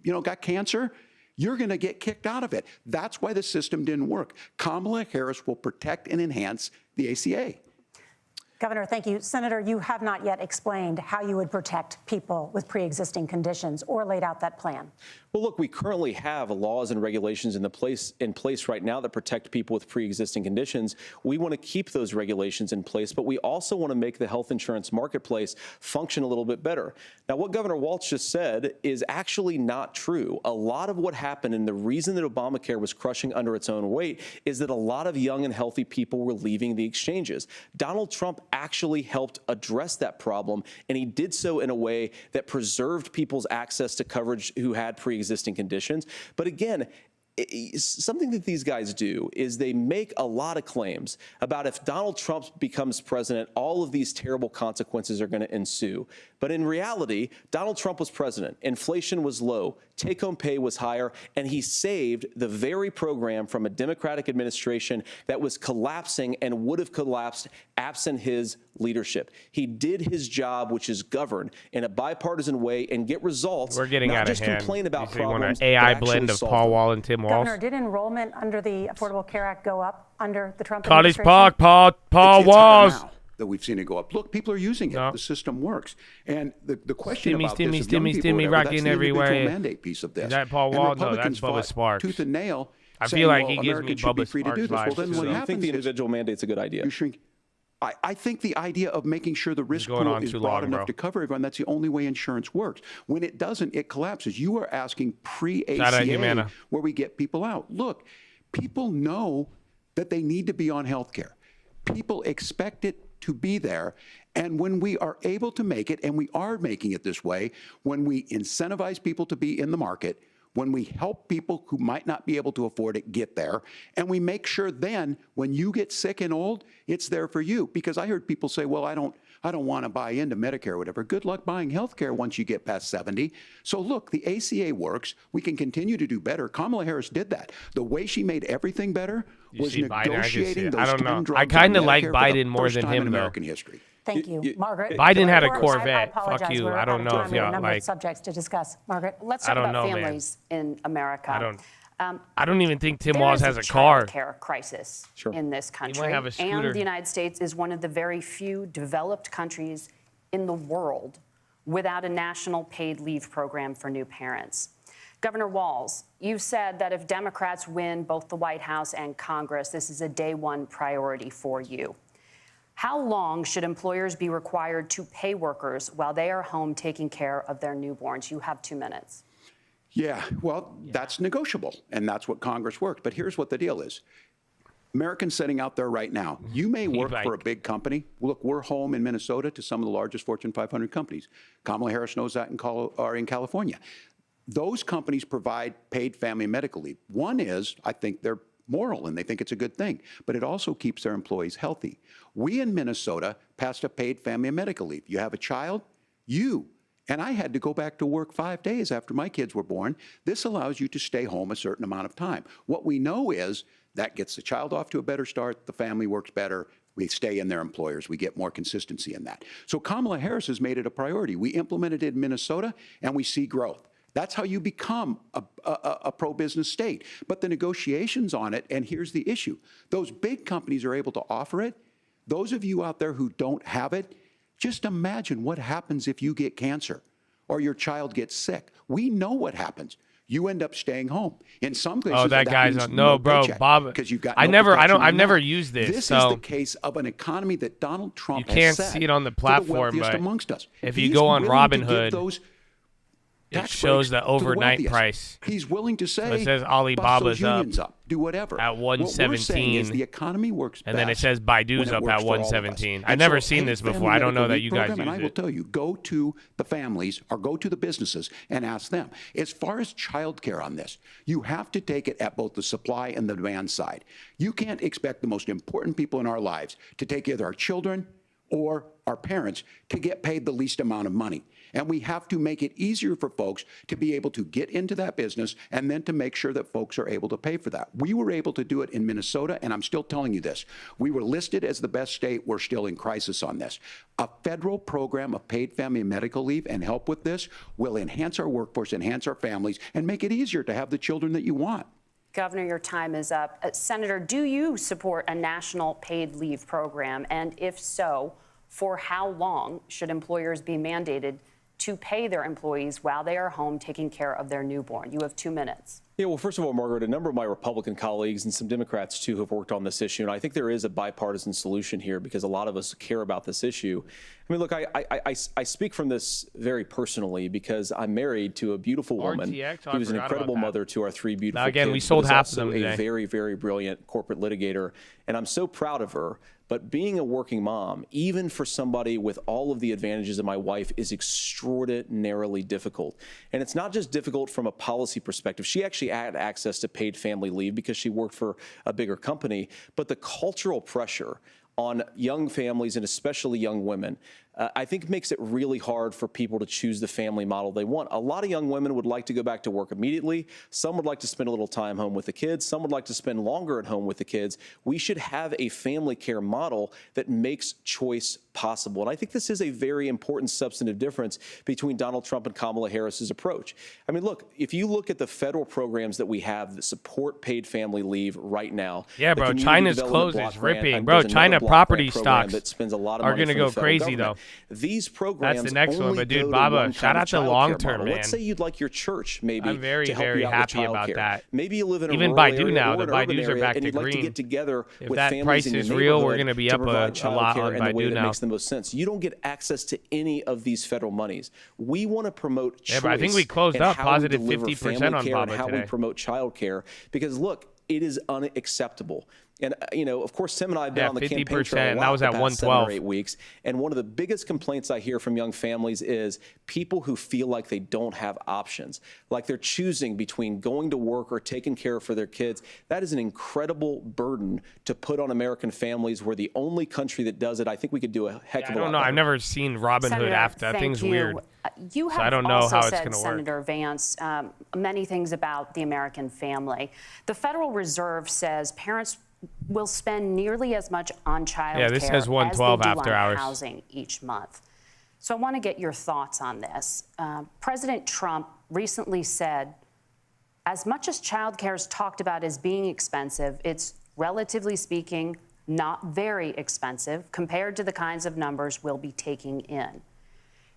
got cancer, you're going to get kicked out of it. That's why the system didn't work. Kamala Harris will protect and enhance the ACA. Governor, thank you. Senator, you have not yet explained how you would protect people with pre-existing conditions or laid out that plan. Well, look, we currently have laws and regulations in place right now that protect people with pre-existing conditions. We want to keep those regulations in place, but we also want to make the health insurance marketplace function a little bit better. Now, what Governor Walz just said is actually not true. A lot of what happened, and the reason that Obamacare was crushing under its own weight, is that a lot of young and healthy people were leaving the exchanges. Donald Trump actually helped address that problem, and he did so in a way that preserved people's access to coverage who had pre-existing conditions. But again, something that these guys do is they make a lot of claims about if Donald Trump becomes president, all of these terrible consequences are going to ensue. But in reality, Donald Trump was president. Inflation was low. Take-home pay was higher. And he saved the very program from a Democratic administration that was collapsing and would have collapsed absent his leadership. He did his job, which is govern in a bipartisan way and get results. We're getting not out just of hand. complain about You want problems. an AI but blend actually of solve Paul them. Wall and Tim Walz? Governor, did enrollment under the Affordable Care Act go up under the Trump College administration? Park, Paul It's higher Walz. now that we've seen it go up. Look, people are using it. No. The system works. And the question Stimmy, about this, stimmy, if young stimmy, people stimmy, whatever, rocking that's the individual everywhere. mandate piece of this. Is that Paul And Wall? No, Republicans that's Bubba fought Sparks. tooth and nail I saying, feel like well, he gives me Americans should be Bubba free to do this. Well, Sparks then vibes, what too. I happens think the is individual mandate's a good idea. you shrink. I think the idea of making sure the risk going pool on is too broad long, enough bro. to cover everyone, that's the only way insurance works. When it doesn't, it collapses. You are asking Shout out, pre-ACA Humana. where we get people out. Look, people know that they need to be on health care. People expect it to be there. And when we are able to make it, and we are making it this way, when we incentivize people to be in the market, when we help people who might not be able to afford it get there, and we make sure then when you get sick and old, it's there for you. Because I heard people say, well, I don't want to buy into Medicare or whatever. Good luck buying health care once you get past 70. So look, the ACA works. We can continue to do better. Kamala Harris did that. The way she made everything better was see Biden, I can see negotiating it. those I don't 10 know. drugs I kinda on like Medicare for Biden the more first than time him, in though. American history. Thank you, Margaret. Biden had a I Corvette. apologize. Fuck you. We're I don't out of know time. if We have a y'all number of like. subjects to discuss. Margaret? Let's I talk don't about know, man. families in America. I don't even think Tim There Walz is has a car. childcare crisis Sure. in this country, have a scooter. and the United States is one of the very few developed countries in the world without a national paid leave program for new parents. Governor Walz, you've said that if Democrats win both the White House and Congress, this is a day one priority for you. How long should employers be required to pay workers while they are home taking care of their newborns? You have 2 minutes. Yeah, well, that's negotiable, and that's what Congress works. But here's what the deal is. Americans sitting out there right now, you may work for a big company. Look, we're home in Minnesota to some of the largest Fortune 500 companies. Kamala Harris knows that in California. Those companies provide paid family and medical leave. One is, I think they're moral and they think it's a good thing, but it also keeps their employees healthy. We in Minnesota passed a paid family and medical leave. You have a child, and I had to go back to work 5 days after my kids were born. This allows you to stay home a certain amount of time. What we know is that gets the child off to a better start, the family works better, we stay in their employers, we get more consistency in that. So Kamala Harris has made it a priority. We implemented it in Minnesota, and we see growth. That's how you become a pro-business state. But the negotiations on it, and here's the issue, those big companies are able to offer it. Those of you out there who don't have it, just imagine what happens if you get cancer or your child gets sick. We know what happens. You end up staying home. In some cases, Oh, that guy's means on. No, bro, paycheck, Bob. because you've got I've never protection. used this. This so is the case of an economy that Donald Trump you can't has set see it on the for platform, wealthiest but amongst us. if you He's go on willing to give Robinhood, those it tax shows breaks the to overnight wealthiest. price. He's willing to say, it says bust Alibaba's those unions up, do whatever. at What we're saying is 117, the economy works and then it best says Baidu's when it up works at for all of us. 117. I've And never so seen paid this before. family I don't know medical that leave you guys program, and I use will it. tell you, go to the families or go to the businesses and ask them. As far as childcare on this, you have to take it at both the supply and the demand side. You can't expect the most important people in our lives to take either our children or our parents to get paid the least amount of money. And we have to make it easier for folks to be able to get into that business and then to make sure that folks are able to pay for that. We were able to do it in Minnesota, and I'm still telling you this. We were listed as the best state. We're still in crisis on this. A federal program of paid family and medical leave and help with this will enhance our workforce, enhance our families, and make it easier to have the children that you want. Governor, your time is up. Senator, do you support a national paid leave program? And if so, for how long should employers be mandated to pay their employees while they are home taking care of their newborn? You have 2 minutes. Yeah, well, first of all, Margaret, a number of my Republican colleagues and some Democrats, too, have worked on this issue. And I think there is a bipartisan solution here because a lot of us care about this issue. I mean, look, I speak from this very personally because I'm married to a beautiful woman RTX? who is an I forgot incredible about that. mother to our 3 beautiful Now, again, kids. we sold but is half of also them today. a very, very brilliant corporate litigator. And I'm so proud of her. But being a working mom, even for somebody with all of the advantages of my wife, is extraordinarily difficult. And it's not just difficult from a policy perspective. She actually had access to paid family leave because she worked for a bigger company. But the cultural pressure on young families and especially young women, I think makes it really hard for people to choose the family model they want. A lot of young women would like to go back to work immediately. Some would like to spend a little time home with the kids. Some would like to spend longer at home with the kids. We should have a family care model that makes choice possible. possible. And I think this is a very important substantive difference between Donald Trump and Kamala Harris's approach. I mean, look, if you look at the federal programs that we have that support paid family leave right now. Yeah, bro, China's close is ripping. Bro, China property stocks that spends a lot of are money going to go crazy, though. These programs That's the next one. only But, dude, go to Baba, one shout kind out of to childcare long-term, model. man. Let's say you'd like your church maybe I'm very, to help very you out happy with about childcare. that. Maybe you live in a Even rural Baidu area now, or the an urban Baidus are area, back and to you'd like to green. get together If with that families price in your is real, we're neighborhood gonna be to up provide a lot childcare on in the way Baidu that now. makes the most sense. You don't get access to any of these federal monies. We want to promote choice. Yeah, but I think we closed in up how we positive deliver 50% family on care Baba and how today. we promote childcare. Because look, it is unacceptable. And, you know, of course, Tim and I have been on the campaign trail a 50%. lot That was the at past 7 or 112. 8 weeks. And one of the biggest complaints I hear from young families is people who feel like they don't have options, like they're choosing between going to work or taking care for their kids. That is an incredible burden to put on American families. We're the only country that does it. I think we could do a heck of a lot I don't know. better. I've never seen Robin Hood Senator, after. That thank thing's you. weird. You So have I don't know also how it's said, gonna work. Senator Vance, many things about the American family. The Federal Reserve says parents will spend nearly as much on child care this says as 112 they do after on hours. housing each month. So I want to get your thoughts on this. President Trump recently said, as much as child care is talked about as being expensive, it's relatively speaking not very expensive compared to the kinds of numbers we'll be taking in.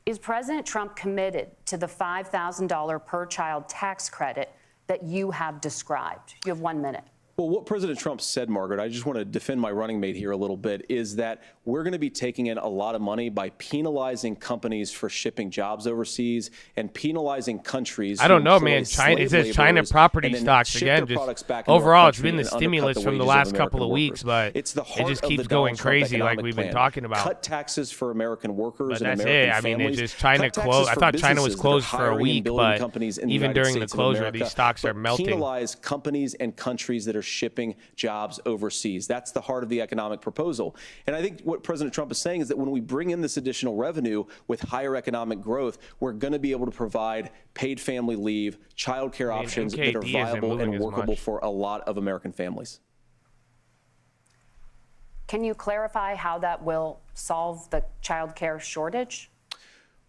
Is President Trump committed to the $5,000 per child tax credit that you have described? You have 1 minute. Well, what President Trump said, Margaret, I just want to defend my running mate here a little bit, is that we're going to be taking in a lot of money by penalizing companies for shipping jobs overseas and penalizing countries. I don't who know, employ man. China, it slave says China laborers property and then stocks ship again. their Just products back into our overall, it's country been the and undercut stimulus from the wages of last couple American of weeks, workers. but It's the it heart just of keeps the going Donald Trump crazy like economic we've been plan. talking about. Cut taxes for American workers But and that's American it. I mean, families. it's just China Cut taxes closed. I for thought China was businesses that are closed for a hiring and week, building but companies in the even United during the States of closure, America, these stocks are but melting. penalize companies and countries that are shipping jobs overseas. That's the heart of the economic proposal. And I think what President Trump is saying is that when we bring in this additional revenue with higher economic growth, we're going to be able to provide paid family leave, child care options that are NKD isn't viable moving and as workable much. for a lot of American families. Can you clarify how that will solve the child care shortage?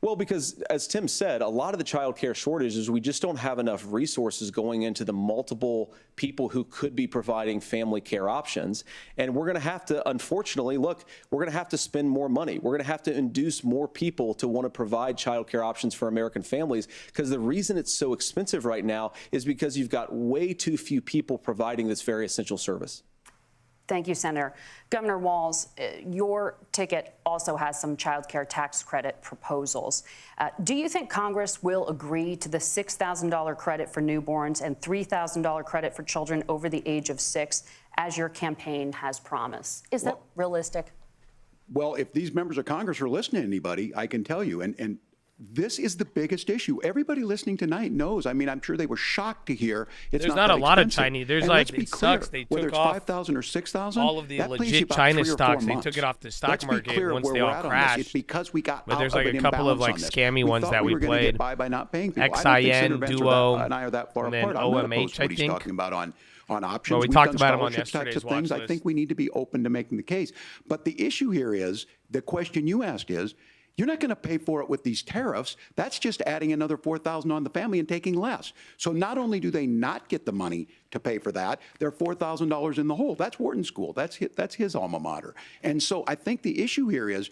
Well, because as Tim said, a lot of the child care shortage is we just don't have enough resources going into the multiple people who could be providing family care options. And we're going to have to, unfortunately, look, we're going to have to spend more money. We're going to have to induce more people to want to provide child care options for American families, because the reason it's so expensive right now is because you've got way too few people providing this very essential service. Thank you, Senator. Governor Walz, your ticket also has some child care tax credit proposals. Do you think Congress will agree to the $6,000 credit for newborns and $3,000 credit for children over the age of 6, as your campaign has promised? Is that realistic? Well, if these members of Congress are listening to anybody, I can tell you, and this is the biggest issue. Everybody listening tonight knows. I mean, I'm sure they were shocked to hear it's There's not not that a lot of expensive. Chinese. There's And like, let's be it clear, sucks. They whether took it's off 5,000 or 6,000, all of the that plays you legit about China 3 or 4 stocks. They months. took it off the stock Let's market be clear once where they we're all at on this. crashed. It's because we got But out there's of like an a couple of imbalance like on this. scammy We ones thought that we we were gonna played. get by not paying people. I don't think XIN, Senator Vance Duo, and I are that far and then apart. I'm not OMH, opposed to what I he's think. talking about on options. Well, we We've talked done about 'em on scholarships, types yesterday's of things. I Watchlist. think we need to be open to making the case. But the issue here is, the question you asked is, you're not going to pay for it with these tariffs. That's just adding another $4,000 on the family and taking less. So not only do they not get the money to pay for that, they're $4,000 in the hole. That's Wharton School. That's his alma mater. And so I think the issue here is,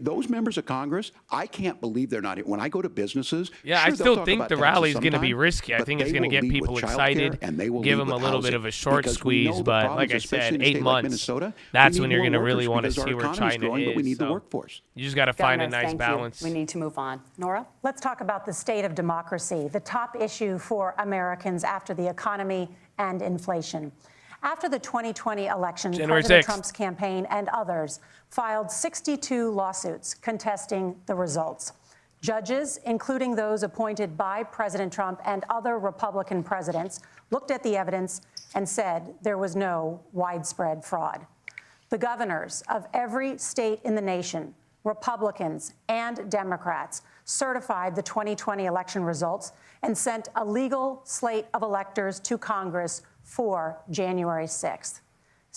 those members of Congress, I can't believe they're not. When I go to businesses, Yeah, sure, I they'll still talk think about the taxes rally is going to sometime, be risky. I but think it's they going to will get lead people with childcare, excited, and they will give lead them a with little bit housing. of a short Because we know squeeze. the But problems, like I especially said, in a 8 state like months, Minnesota, that's we when need you're going to more really workers want to because our see where economy's China growing, is. but we need the So workforce. you just got to find a Governor, nice thank balance. you. We need to move on. Nora? Let's talk about the state of democracy, the top issue for Americans after the economy and inflation. After the 2020 election, January President 6th. Trump's campaign and others filed 62 lawsuits contesting the results. Judges, including those appointed by President Trump and other Republican presidents, looked at the evidence and said there was no widespread fraud. The governors of every state in the nation, Republicans and Democrats, certified the 2020 election results and sent a legal slate of electors to Congress for January 6th.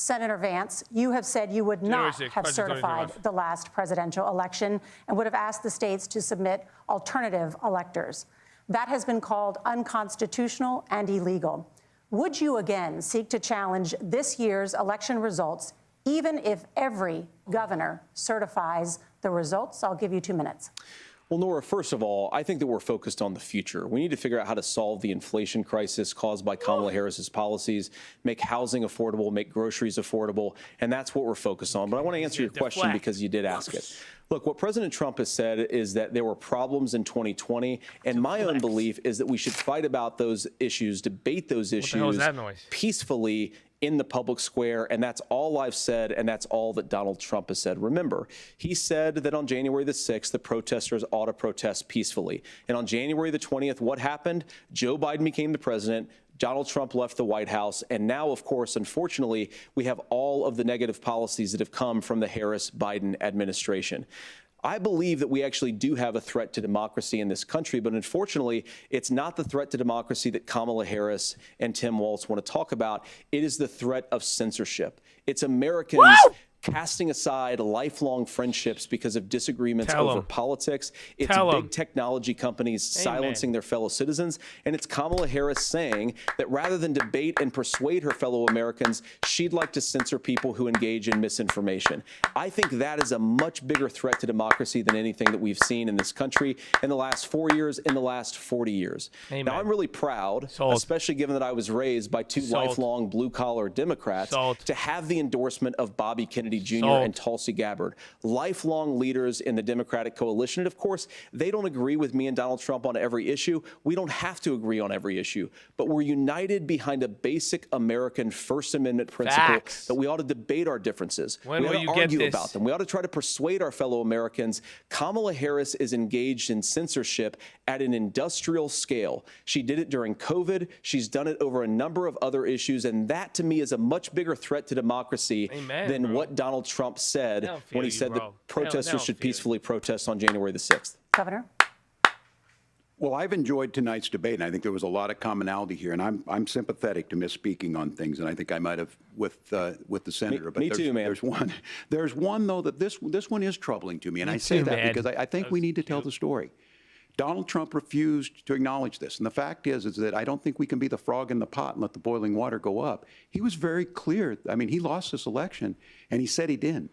Senator Vance, you have said you would not have certified the last presidential election and would have asked the states to submit alternative electors. That has been called unconstitutional and illegal. Would you again seek to challenge this year's election results, even if every governor certifies the results? I'll give you 2 minutes. Well, Nora, first of all, I think that we're focused on the future. We need to figure out how to solve the inflation crisis caused by Kamala Harris's policies, make housing affordable, make groceries affordable, and that's what we're focused on. But I want to answer your question because you did ask it. Look, what President Trump has said is that there were problems in 2020, and my own belief is that we should fight about those issues, debate those issues peacefully in the public square, and that's all I've said, and that's all that Donald Trump has said. Remember, he said that on January the 6th, the protesters ought to protest peacefully. And on January the 20th, what happened? Joe Biden became the president. Donald Trump left the White House. And now, of course, unfortunately, we have all of the negative policies that have come from the Harris-Biden administration. I believe that we actually do have a threat to democracy in this country, but unfortunately, it's not the threat to democracy that Kamala Harris and Tim Walz want to talk about. It is the threat of censorship. It's Americans casting aside lifelong friendships because of disagreements over politics. It's big technology companies silencing their fellow citizens. And it's Kamala Harris saying that rather than debate and persuade her fellow Americans, she'd like to censor people who engage in misinformation. I think that is a much bigger threat to democracy than anything that we've seen in this country in the last 4 years, in the last 40 years. Now, I'm really proud, especially given that I was raised by two lifelong blue-collar Democrats, to have the endorsement of Bobby Kennedy Jr. and Tulsi Gabbard, lifelong leaders in the Democratic coalition. And of course, they don't agree with me and Donald Trump on every issue. We don't have to agree on every issue, but we're united behind a basic American First Amendment principle that we ought to debate our differences. We ought to argue about them. We ought to try to persuade our fellow Americans. Kamala Harris is engaged in censorship at an industrial scale. She did it during COVID. She's done it over a number of other issues. And that, to me, is a much bigger threat to democracy than what Donald Trump said when he said that protesters should peacefully protest on January the 6th. Governor? Well, I've enjoyed tonight's debate, and I think there was a lot of commonality here. And I'm sympathetic to misspeaking on things, and I think I might have with the senator. Me too, man. There's one though that this one is troubling to me, and I say that because I think we need to tell the story. Donald Trump refused to acknowledge this. And the fact is that I don't think we can be the frog in the pot and let the boiling water go up. He was very clear. I mean, he lost this election, and he said he didn't.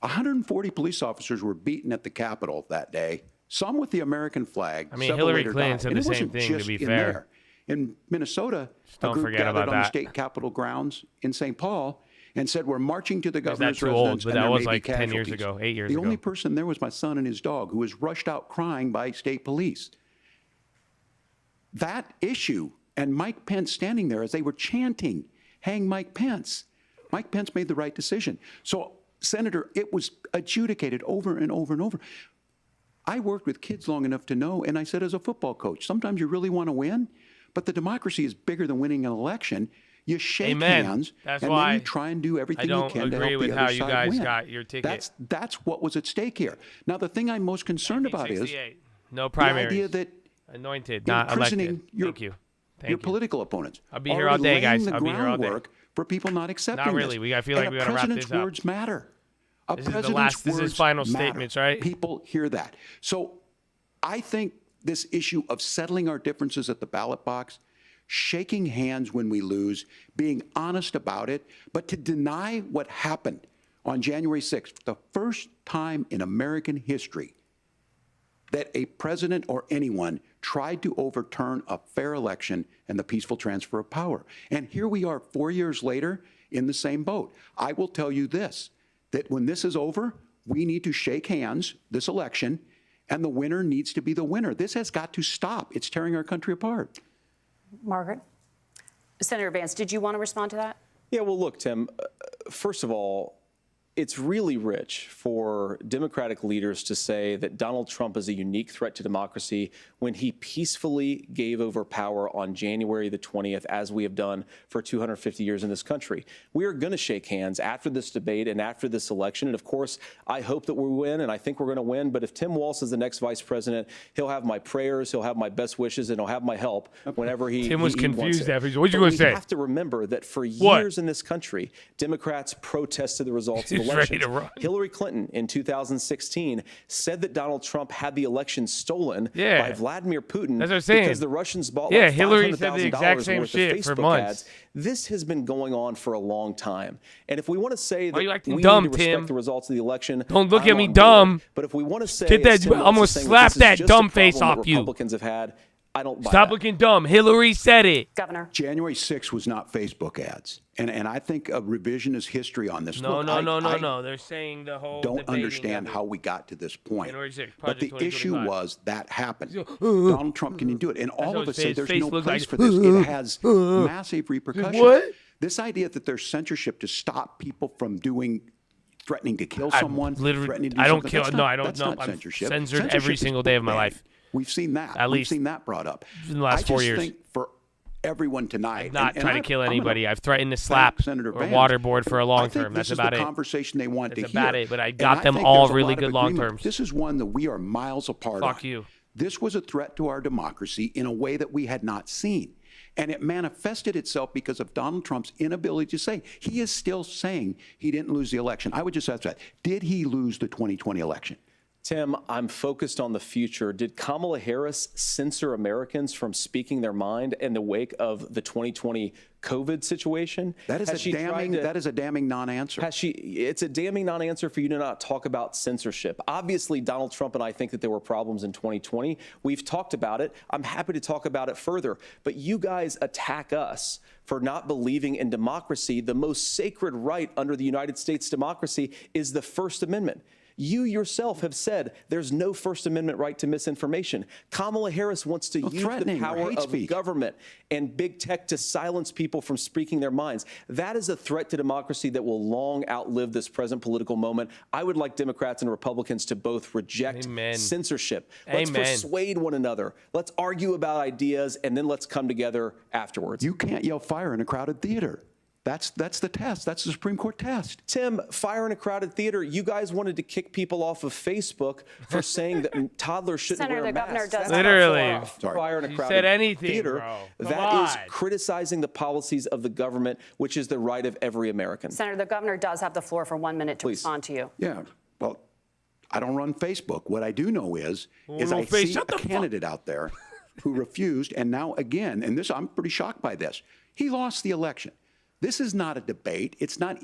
140 police officers were beaten at the Capitol that day, some with the American flag. I mean, Hillary Clinton said the same thing, to be fair. In Minnesota, don't a group forget gathered about on that. the state capitol grounds in St. Paul and said, we're marching to the governor's too residence. old, but and that there was may be like 10 years casualties." ago, 8 years The ago. only person there was my son and his dog, who was rushed out crying by state police. That issue, and Mike Pence standing there as they were chanting, hang Mike Pence. Mike Pence made the right decision. So, Senator, it was adjudicated over and over and over. I worked with kids long enough to know, and I said as a football coach, sometimes you really want to win, but the democracy is bigger than winning an election. You shake hands, and then you try and do everything you can to help the other side win. I don't agree with how you guys got your ticket. That's what was at stake here. Now, the thing I'm most concerned about is no primaries. the idea that anointed, not elected. Thank you. Your political opponents. I'll be here all day, guys. I'll be here all day. For people not accepting Not really. I feel like we got to wrap this up. A president's words matter. This is final statements, right? People hear that. So I think this issue of settling our differences at the ballot box, shaking hands when we lose, being honest about it, but to deny what happened on January 6th, the first time in American history that a president or anyone tried to overturn a fair election and the peaceful transfer of power. And here we are 4 years later in the same boat. I will tell you this, that when this is over, we need to shake hands this election, and the winner needs to be the winner. This has got to stop. It's tearing our country apart. Margaret? Senator Vance, did you want to respond to that? Yeah, well, look, Tim, first of all, It's really rich for Democratic leaders to say that Donald Trump is a unique threat to democracy when he peacefully gave over power on January the 20th, as we have done for 250 years in this country. We are going to shake hands after this debate and after this election. And of course, I hope that we win, and I think we're going to win. But if Tim Walz is the next vice president, he'll have my prayers, he'll have my best wishes, and he'll have my help whenever he Tim was he confused wants it. after. What you But going we to say? have to remember that for What? years in this country, Democrats protested the results of He's ready elections. to run. Hillary Clinton in 2016 said that Donald Trump had the election stolen Yeah. by Vladimir Putin That's what I'm saying. because the Russians bought Yeah, like Hillary said the $500,000 exact same worth shit of for Facebook months. ads. This has been going on for a long time. And if we want to say Why that you acting we dumb, need to respect Tim? the results of the election, Don't look I'm at me on board. dumb. But if we want to say, Get that- as Tim I'm Walz gonna is saying, slap this is that just dumb a face problem off that you. Republicans have had, I don't buy Stop that. looking dumb. Hillary said it. Governor. January 6th was not Facebook ads. And I think a revisionist history on this. No, Look, no. They're saying the whole don't debating understand of it. how we got to this point. January 6th, But the Project issue 2025. was that happened. Donald Trump can do it. And all what of us it say says. there's Face no looks place like- for this. It has massive repercussions. What? This idea that there's censorship to stop people from threatening to kill I someone, literally- threatening to do I don't something, kill- that's no, not- I don't that's know. not I'm censorship. censored every Censorship is single day of my bad. life. We've seen that. At We've least seen that brought up. in the last 4 years. I just think for everyone tonight. Not trying to kill I'm gonna anybody. I've threatened to slap thank Senator or Vance. waterboard for a long I think term. That's this about is it. the conversation they want That's to hear. about it, but I And got them think all there's a really lot of good long agreement. terms. This is one that we are miles apart on. Fuck you. This was a threat to our democracy in a way that we had not seen. And it manifested itself because of Donald Trump's inability to say. He is still saying he didn't lose the election. I would just ask that. Did he lose the 2020 election? Tim, I'm focused on the future. Did Kamala Harris censor Americans from speaking their mind in the wake of the 2020 COVID situation? That is Has she tried to- that is a damning non-answer. It's a damning non-answer for you to not talk about censorship. Obviously, Donald Trump and I think that there were problems in 2020. We've talked about it. I'm happy to talk about it further. But you guys attack us for not believing in democracy. The most sacred right under the United States democracy is the First Amendment. You yourself have said there's no First Amendment right to misinformation. Kamala Harris wants to use the threatening or power hate of speech. government and big tech to silence people from speaking their minds. That is a threat to democracy that will long outlive this present political moment. I would like Democrats and Republicans to both reject Amen. censorship. Let's Amen. persuade one another. Let's argue about ideas, and then let's come together afterwards. You can't yell fire in a crowded theater. That's the test. That's the Supreme Court test. Tim, fire in a crowded theater. You guys wanted to kick people off of Facebook for saying that toddlers shouldn't Senator, wear the governor masks. does That's have not Literally. Sorry. fire in a You crowded said anything, theater. bro. Come That is on. criticizing the policies of the government, which is the right of every American. Senator, the governor does have the floor for 1 minute to Please. respond to you. Yeah. Well, I don't run Facebook. What I do know is no, I face- see shut a the fuck- candidate out there who refused, and now again, and this I'm pretty shocked by this. He lost the election. This is not a debate. It's not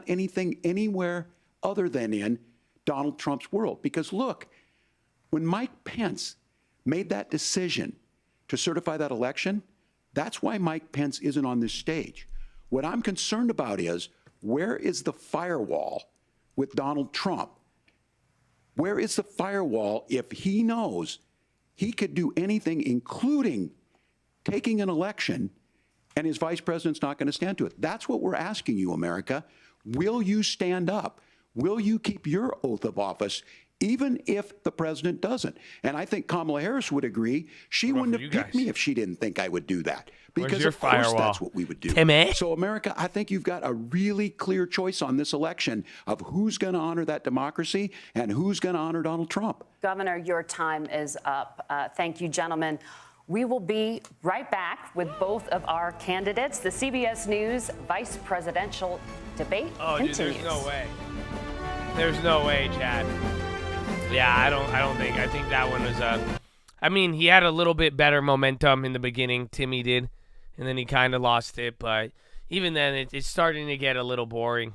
anything anywhere other than in Donald Trump's world. Because look, when Mike Pence made that decision to certify that election, that's why Mike Pence isn't on this stage. What I'm concerned about is, where is the firewall with Donald Trump? Where is the firewall if he knows he could do anything, including taking an election, and his vice president's not going to stand to it? That's what we're asking you, America. Will you stand up? Will you keep your oath of office, even if the president doesn't? And I think Kamala Harris would agree. She wouldn't for you have picked guys. me if she didn't think I would do that. Where's Because your of course firewall? that's what we would do. Timmy? So America, I think you've got a really clear choice on this election of who's going to honor that democracy and who's going to honor Donald Trump. Governor, your time is up. Thank you, gentlemen. We will be right back with both of our candidates. The CBS News vice presidential debate continues. Dude, there's no way. There's no way, Chad. Yeah, I think that one was I mean, he had a little bit better momentum in the beginning, Timmy did, and then he kind of lost it, but even then it's starting to get a little boring.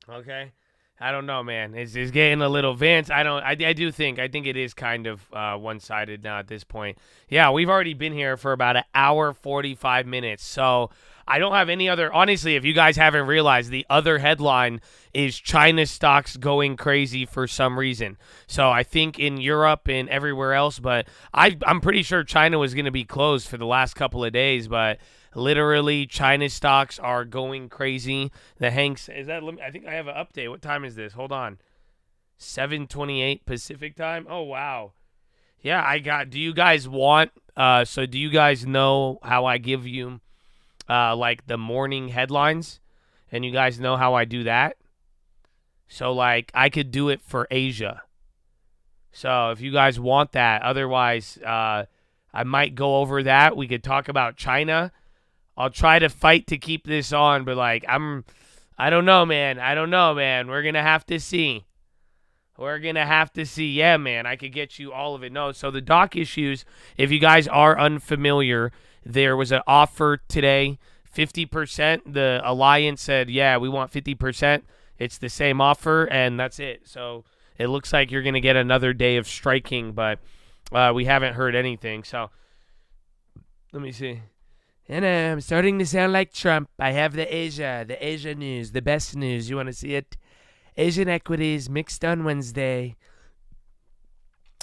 Okay? I don't know, man. It's getting a little Vance. I think it is kind of one-sided now at this point. Yeah, we've already been here for about an hour 45 minutes. So I don't have any other. Honestly, if you guys haven't realized, the other headline is China stocks going crazy for some reason. So I think in Europe and everywhere else, but I'm pretty sure China was going to be closed for the last couple of days, but Literally, China stocks are going crazy. The Hanks, is that, I think I have an update. What time is this? Hold on. 7:28 Pacific time. Oh, wow. Yeah, do you guys want, so do you guys know how I give you, like, the morning headlines? And you guys know how I do that? So, like, I could do it for Asia. So, if you guys want that, otherwise, I might go over that. We could talk about China. I'll try to fight to keep this on, but, like, I don't know, man. We're going to have to see. Yeah, man, I could get you all of it. No, so the dock issues, if you guys are unfamiliar, there was an offer today, 50%. The Alliance said, yeah, we want 50%. It's the same offer, and that's it. So it looks like you're going to get another day of striking, but we haven't heard anything. So let me see. And I'm starting to sound like Trump. I have the Asia news, the best news. You want to see it? Asian equities mixed on Wednesday.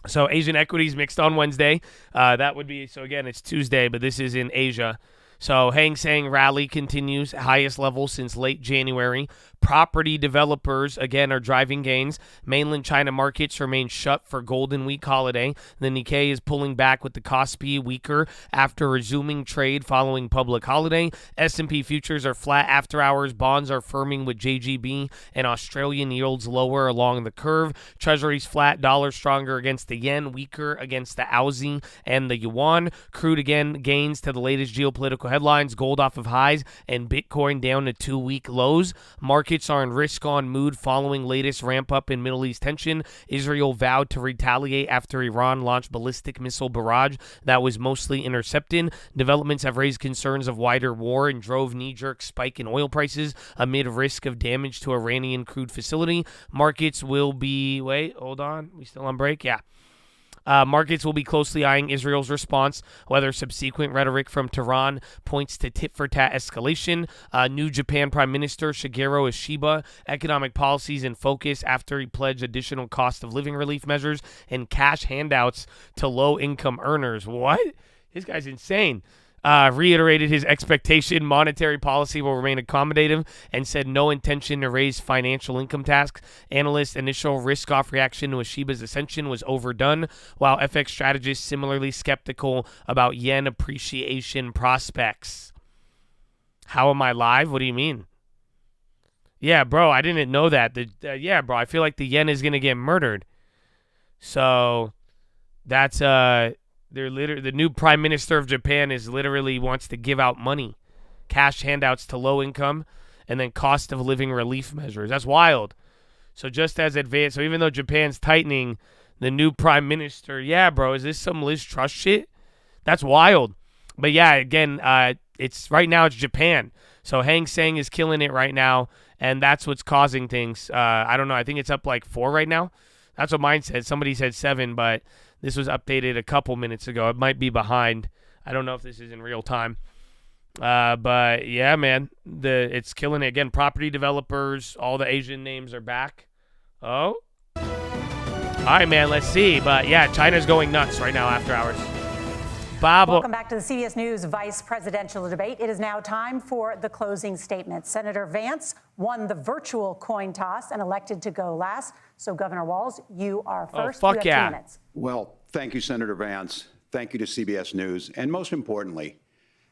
So Asian equities mixed on Wednesday. That would be, so again, it's Tuesday, but this is in Asia. So Hang Seng rally continues, highest level since late January. Property developers, again, are driving gains. Mainland China markets remain shut for Golden Week holiday. The Nikkei is pulling back with the Kospi weaker after resuming trade following public holiday. S&P futures are flat after hours. Bonds are firming with JGB and Australian yields lower along the curve. Treasuries flat, dollar stronger against the yen, weaker against the Aussie and the yuan. Crude again gains to the latest geopolitical headlines. Gold off of highs and Bitcoin down to 2-week lows. Markets are in risk-on mood following latest ramp-up in Middle East tension. Israel vowed to retaliate after Iran launched ballistic missile barrage that was mostly intercepted. Developments have raised concerns of wider war and drove knee-jerk spike in oil prices amid risk of damage to Iranian crude facility. Markets will be... Wait, hold on. We still on break? Yeah. Markets will be closely eyeing Israel's response, whether subsequent rhetoric from Tehran points to tit-for-tat escalation. New Japan Prime Minister Shigeru Ishiba, economic policies in focus after he pledged additional cost of living relief measures and cash handouts to low-income earners. What? This guy's insane. Reiterated his expectation monetary policy will remain accommodative and said no intention to raise financial income tax. Analysts' initial risk-off reaction to Ishiba's ascension was overdone, while FX strategists similarly skeptical about yen appreciation prospects. How am I live? What do you mean? Yeah, bro, I didn't know that. Yeah, bro, I feel like the yen is going to get murdered. So that's... the new prime minister of Japan is literally wants to give out money, cash handouts to low income, and then cost of living relief measures. That's wild. So just as advanced, so even though Japan's tightening, the new prime minister, yeah, bro, is this some Liz Truss shit? That's wild. But yeah, again, it's right now it's Japan. So Hang Seng is killing it right now, and that's what's causing things. I don't know. I think it's up like 4 right now. That's what mine said. Somebody said 7, but this was updated a couple minutes ago. It might be behind. I don't know if this is in real time. But yeah, man, it's killing it. Again, property developers, all the Asian names are back. Oh. All right, man, let's see. But yeah, China's going nuts right now after hours. Bob. Welcome back to the CBS News vice presidential debate. It is now time for the closing statement. Senator Vance won the virtual coin toss and elected to go last. So, Governor Walz, you are first. Oh, fuck you have yeah. 2 minutes. Well, thank you, Senator Vance. Thank you to CBS News. And most importantly,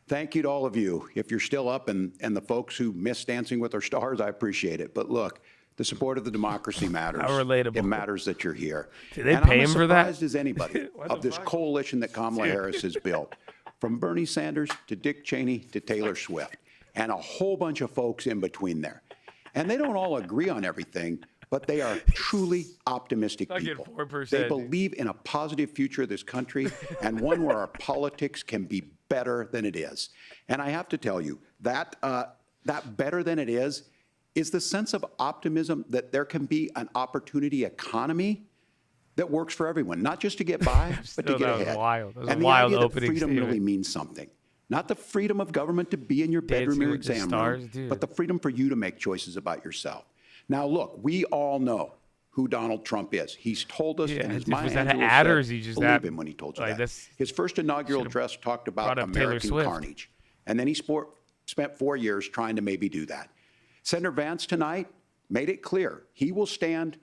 thank you to all of you. If you're still up and the folks who miss Dancing with Our Stars, I appreciate it. But look, the support of the democracy matters. How relatable. It matters that you're here. Did they and pay I'm him for that? as surprised as anybody of this coalition that Kamala Harris has built, from Bernie Sanders to Dick Cheney to Taylor Swift, and a whole bunch of folks in between there. And they don't all agree on everything, but they are truly optimistic people. 4%. They believe in a positive future of this country and one where our politics can be better than it is. And I have to tell you, that better than it is the sense of optimism that there can be an opportunity economy that works for everyone, not just to get by, but to get ahead. That was wild. That was and a the wild idea that opening freedom statement. really means something. Not the freedom of government to be in your bedroom or with the exam stars, room, dude. but the freedom for you to make choices about yourself. Now, look, we all know who Donald Trump is. He's told us, Yeah, and as was Maya that an Angelou ad, or said, is he just believe that- him when he told you like, that. that's- His first inaugural address talked about brought up Taylor American Swift. carnage. And then he spent 4 years trying to maybe do that. Senator Vance tonight made it clear he will stand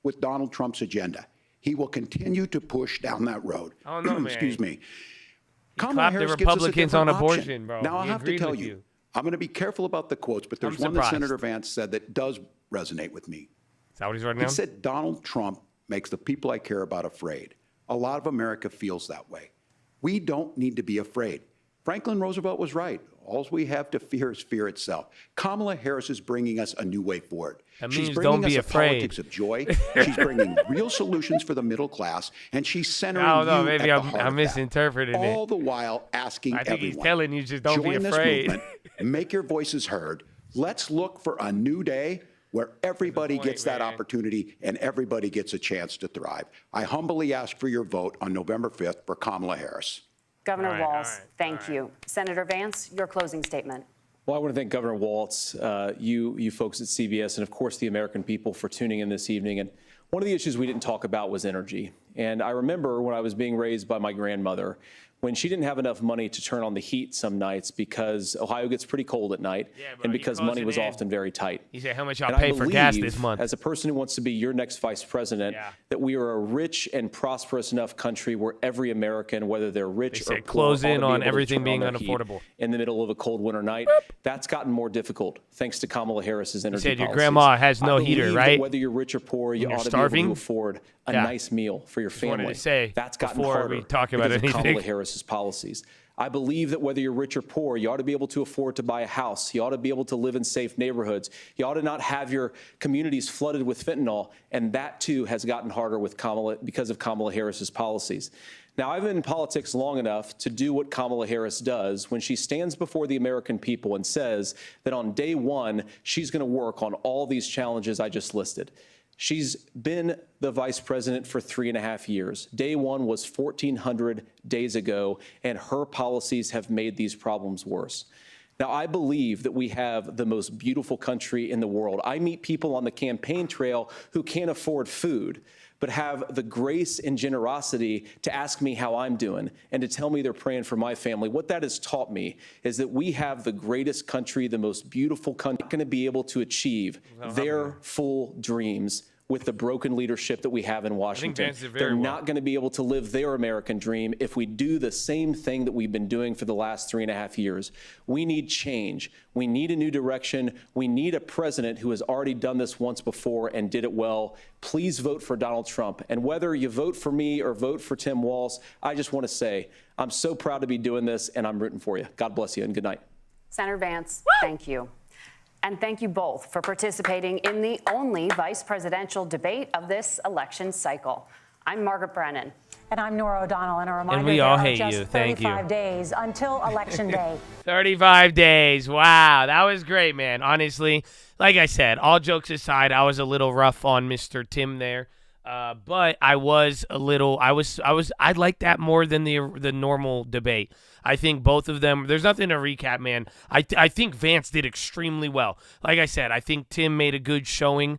with Donald Trump's agenda. He will continue to push down that road. Oh, no, man. Excuse me. Clap the Republicans on abortion, bro. Now, I'll He have to agreed tell with you, you. I'm going to be careful about the quotes, but there's I'm one that surprised. Senator Vance said that does resonate with me. Is that what he's writing He down? said Donald Trump makes the people I care about afraid. A lot of America feels that way. We don't need to be afraid. Franklin Roosevelt was right. All we have to fear is fear itself. Kamala Harris is bringing us a new way forward. That She's means bringing don't be us afraid. a politics of joy. She's bringing real solutions for the middle class, and she's centering I don't know. you Maybe at the heart I'm of that. misinterpreting it. All the while asking I think everyone. he's telling you just don't be join afraid. This movement, make your voices heard. Let's look for a new day where everybody point, gets that man. opportunity and everybody gets a chance to thrive. I humbly ask for your vote on November 5th for Kamala Harris. Governor All right, all Walz, right, thank you. Senator Vance, your closing statement. Well, I want to thank Governor Walz, you folks at CBS, and of course the American people for tuning in this evening. And one of the issues we didn't talk about was energy. And I remember when I was being raised by my grandmother, when she didn't have enough money to turn on the heat some nights because Ohio gets pretty cold at night, Yeah, bro, and he because calls money it was in. often very tight. He said, how much y'all And I pay for gas believe, this month? as a person who wants to be your next vice president, Yeah. that we are a rich and prosperous enough country where every American, whether they're rich They or said poor, close ought to in be on able to everything turn being on their heat unaffordable. in the middle of a cold winter night. That's gotten more difficult thanks to Kamala Harris's energy said your policies. grandma has no I heater, believe right? that whether you're rich or poor, you you're ought to starving? be able to afford a Yeah. nice meal for your wanted family. to say That's gotten before harder we talk about because of anything. Kamala Harris's policies. I believe that whether you're rich or poor, you ought to be able to afford to buy a house. You ought to be able to live in safe neighborhoods. You ought to not have your communities flooded with fentanyl. And that, too, has gotten harder with Kamala because of Kamala Harris's policies. Now, I've been in politics long enough to do what Kamala Harris does when she stands before the American people and says that on day one, she's going to work on all these challenges I just listed. She's been the vice president for 3.5 years. Day one was 1,400 days ago, and her policies have made these problems worse. Now, I believe that we have the most beautiful country in the world. I meet people on the campaign trail who can't afford food, but have the grace and generosity to ask me how I'm doing and to tell me they're praying for my family. What that has taught me is that we have the greatest country, the most beautiful country, going to be able to achieve their full dreams with the broken leadership that we have in Washington. Vance did very They're well. not going to be able to live their American dream if we do the same thing that we've been doing for the last 3.5 years. We need change. We need a new direction. We need a president who has already done this once before and did it well. Please vote for Donald Trump. And whether you vote for me or vote for Tim Walz, I just want to say I'm so proud to be doing this, and I'm rooting for you. God bless you, and good night. Senator Vance, thank you. And thank you both for participating in the only vice presidential debate of this election cycle. I'm Margaret Brennan. And I'm Nora O'Donnell, and a reminder we there all are hate just you. Thank you. 35 days until Election Day. 35 days. Wow, that was great, man. Honestly, like I said, all jokes aside, I was a little rough on Mr. Tim there. But I was a little, I liked that more than the normal debate. I think both of them, there's nothing to recap, man. I think Vance did extremely well. Like I said, I think Tim made a good showing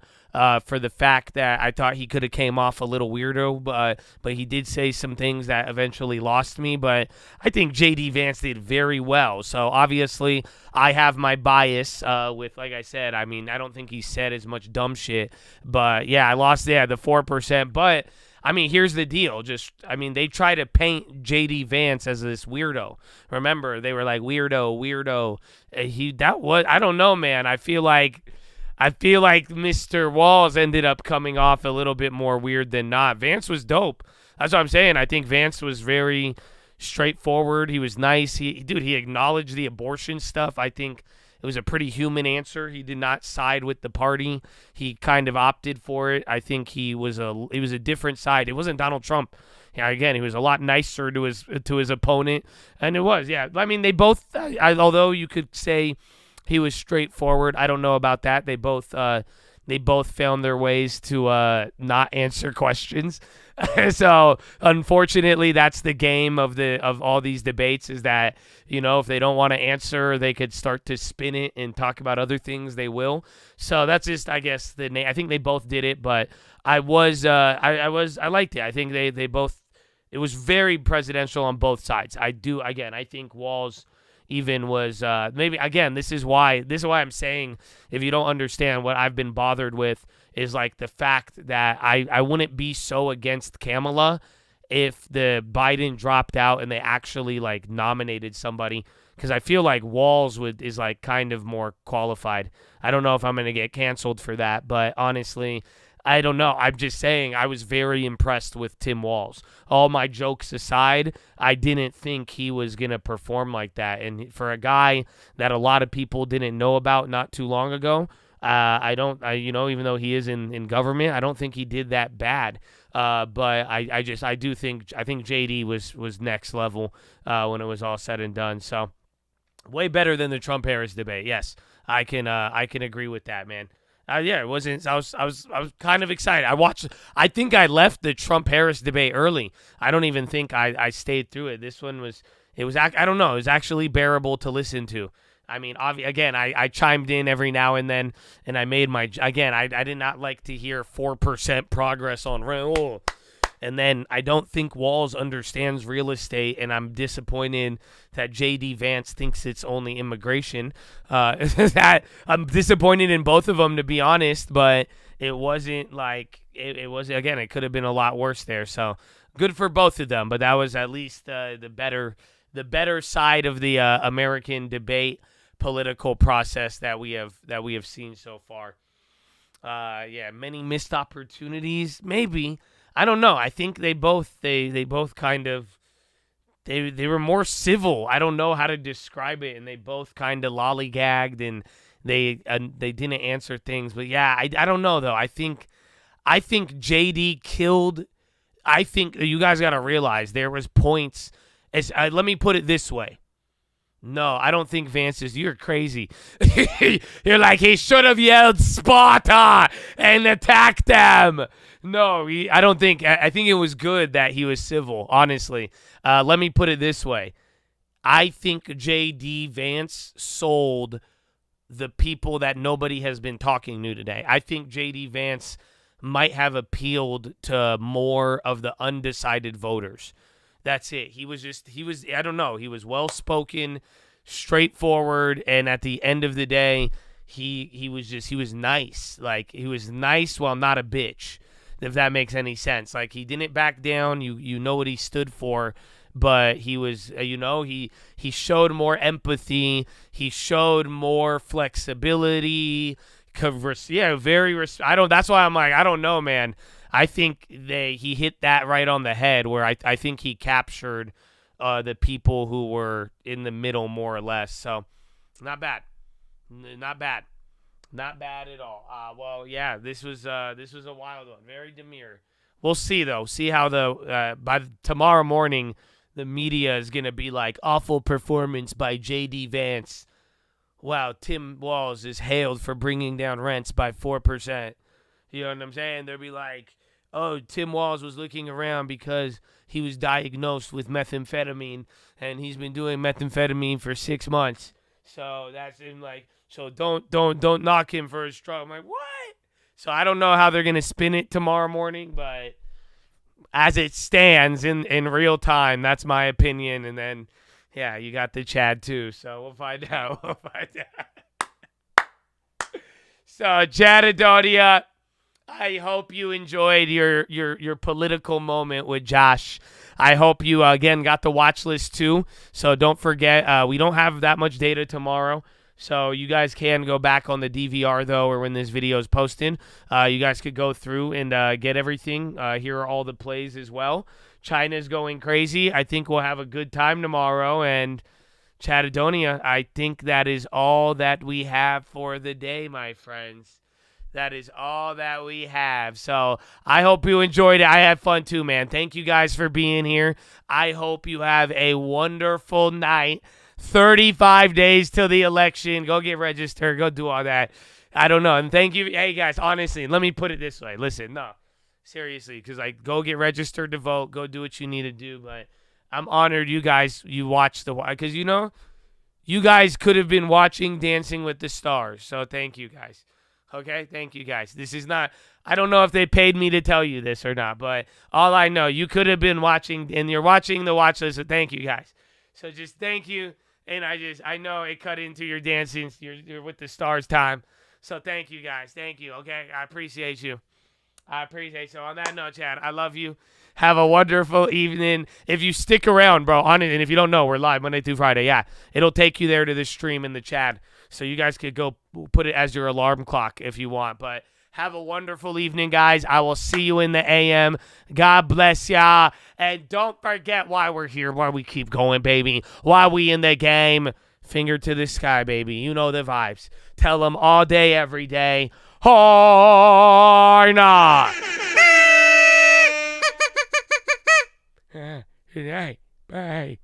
for the fact that I thought he could have came off a little weirdo, but he did say some things that eventually lost me. But I think J.D. Vance did very well. So obviously I have my bias with, like I said, I mean, I don't think he said as much dumb shit. But yeah, I lost the 4%. But I mean, here's the deal. They try to paint J.D. Vance as this weirdo. Remember, they were like, weirdo. I don't know, man. I feel like Mr. Walz ended up coming off a little bit more weird than not. Vance was dope. That's what I'm saying. I think Vance was very straightforward. He was nice. He acknowledged the abortion stuff. I think it was a pretty human answer. He did not side with the party. He kind of opted for it. I think it was a different side. It wasn't Donald Trump. Yeah, again, he was a lot nicer to his opponent, and it was. Yeah, I mean, they both. Although you could say he was straightforward, I don't know about that. They both found their ways to not answer questions. So unfortunately, that's the game of all these debates, is that, if they don't want to answer, they could start to spin it and talk about other things. They will. So that's just, I guess, I think they both did it, but I liked it. I think they both. It was very presidential on both sides. I think Walz even was maybe, again, this is why I'm saying, if you don't understand what I've been bothered with, is like the fact that I wouldn't be so against Kamala if the Biden dropped out and they actually like nominated somebody, because I feel like Walz is like kind of more qualified. I don't know if I'm going to get canceled for that, but honestly, I don't know. I'm just saying I was very impressed with Tim Walz. All my jokes aside, I didn't think he was going to perform like that. And for a guy that a lot of people didn't know about not too long ago, even though he is in government, I don't think he did that bad. But I think JD was next level when it was all said and done. So way better than the Trump-Harris debate. Yes, I can agree with that, man. It wasn't. I was kind of excited. I think I left the Trump-Harris debate early. I don't even think I stayed through it. This one was. I don't know. It was actually bearable to listen to. I mean, again, I chimed in every now and then, and I made my. Again, I did not like to hear 4% progress on rent. And then I don't think Walz understands real estate, and I'm disappointed that J.D. Vance thinks it's only immigration. That I'm disappointed in both of them, to be honest, but it wasn't like it was. Again, it could have been a lot worse there. So good for both of them, but that was at least the better side of the American debate political process that we have seen so far. Many missed opportunities, maybe. I don't know. I think they both kind of they were more civil. I don't know how to describe it, and they both kind of lollygagged and they didn't answer things. But yeah, I don't know though. I think JD killed. I think you guys got to realize there was points. Let me put it this way. No, I don't think Vance is. You're crazy. You're like, he should have yelled Sparta and attacked them. No, I don't think. I think it was good that he was civil, honestly. Let me put it this way. I think J.D. Vance sold the people that nobody has been talking to today. I think J.D. Vance might have appealed to more of the undecided voters. That's it. He was I don't know. He was well-spoken, straightforward, and at the end of the day, he was nice. Like, he was nice while not a bitch, if that makes any sense. Like, he didn't back down. You know what he stood for, but he was, he showed more empathy. He showed more flexibility. That's why I'm like, I don't know, man. I think he hit that right on the head, where I think he captured the people who were in the middle, more or less. So, not bad at all. Well, yeah, this was a wild one, very demure. We'll see though. See how by tomorrow morning, the media is gonna be like, awful performance by J.D. Vance. Wow, Tim Walz is hailed for bringing down rents by 4%. You know what I'm saying? They'll be like, oh, Tim Walz was looking around because he was diagnosed with methamphetamine, and he's been doing methamphetamine for 6 months. So that's in like, so don't knock him for his struggle. I'm like, what? So I don't know how they're gonna spin it tomorrow morning, but as it stands in real time, that's my opinion. And then, yeah, you got the Chad too. So we'll find out. So Chadadonia, I hope you enjoyed your political moment with Josh. I hope you, again, got the watch list too. So don't forget, we don't have that much data tomorrow. So you guys can go back on the DVR, though, or when this video is posted. You guys could go through and get everything. Here are all the plays as well. China's going crazy. I think we'll have a good time tomorrow. And Chadadonia, I think that is all that we have for the day, my friends. That is all that we have. So I hope you enjoyed it. I had fun too, man. Thank you guys for being here. I hope you have a wonderful night. 35 days till the election. Go get registered. Go do all that. I don't know. And thank you. Hey, guys, honestly, let me put it this way. Listen, no, seriously, because go get registered to vote. Go do what you need to do. But I'm honored you watched because, you guys could have been watching Dancing with the Stars. So thank you, guys. Okay, thank you, guys. This is not, I don't know if they paid me to tell you this or not, but all I know, you could have been watching, and you're watching the watch list, so thank you, guys. So just thank you. And I know it cut into your dancing, you're with the stars time. So thank you guys. Thank you. Okay. I appreciate you. So on that note, Chad, I love you. Have a wonderful evening. If you stick around, bro, on it, and if you don't know, we're live Monday through Friday. Yeah, it'll take you there to the stream in the chat. So you guys could go put it as your alarm clock if you want. But have a wonderful evening, guys. I will see you in the AM. God bless y'all. And don't forget why we're here, why we keep going, baby. Why we in the game. Finger to the sky, baby. You know the vibes. Tell them all day, every day. Or not. Good night. Bye.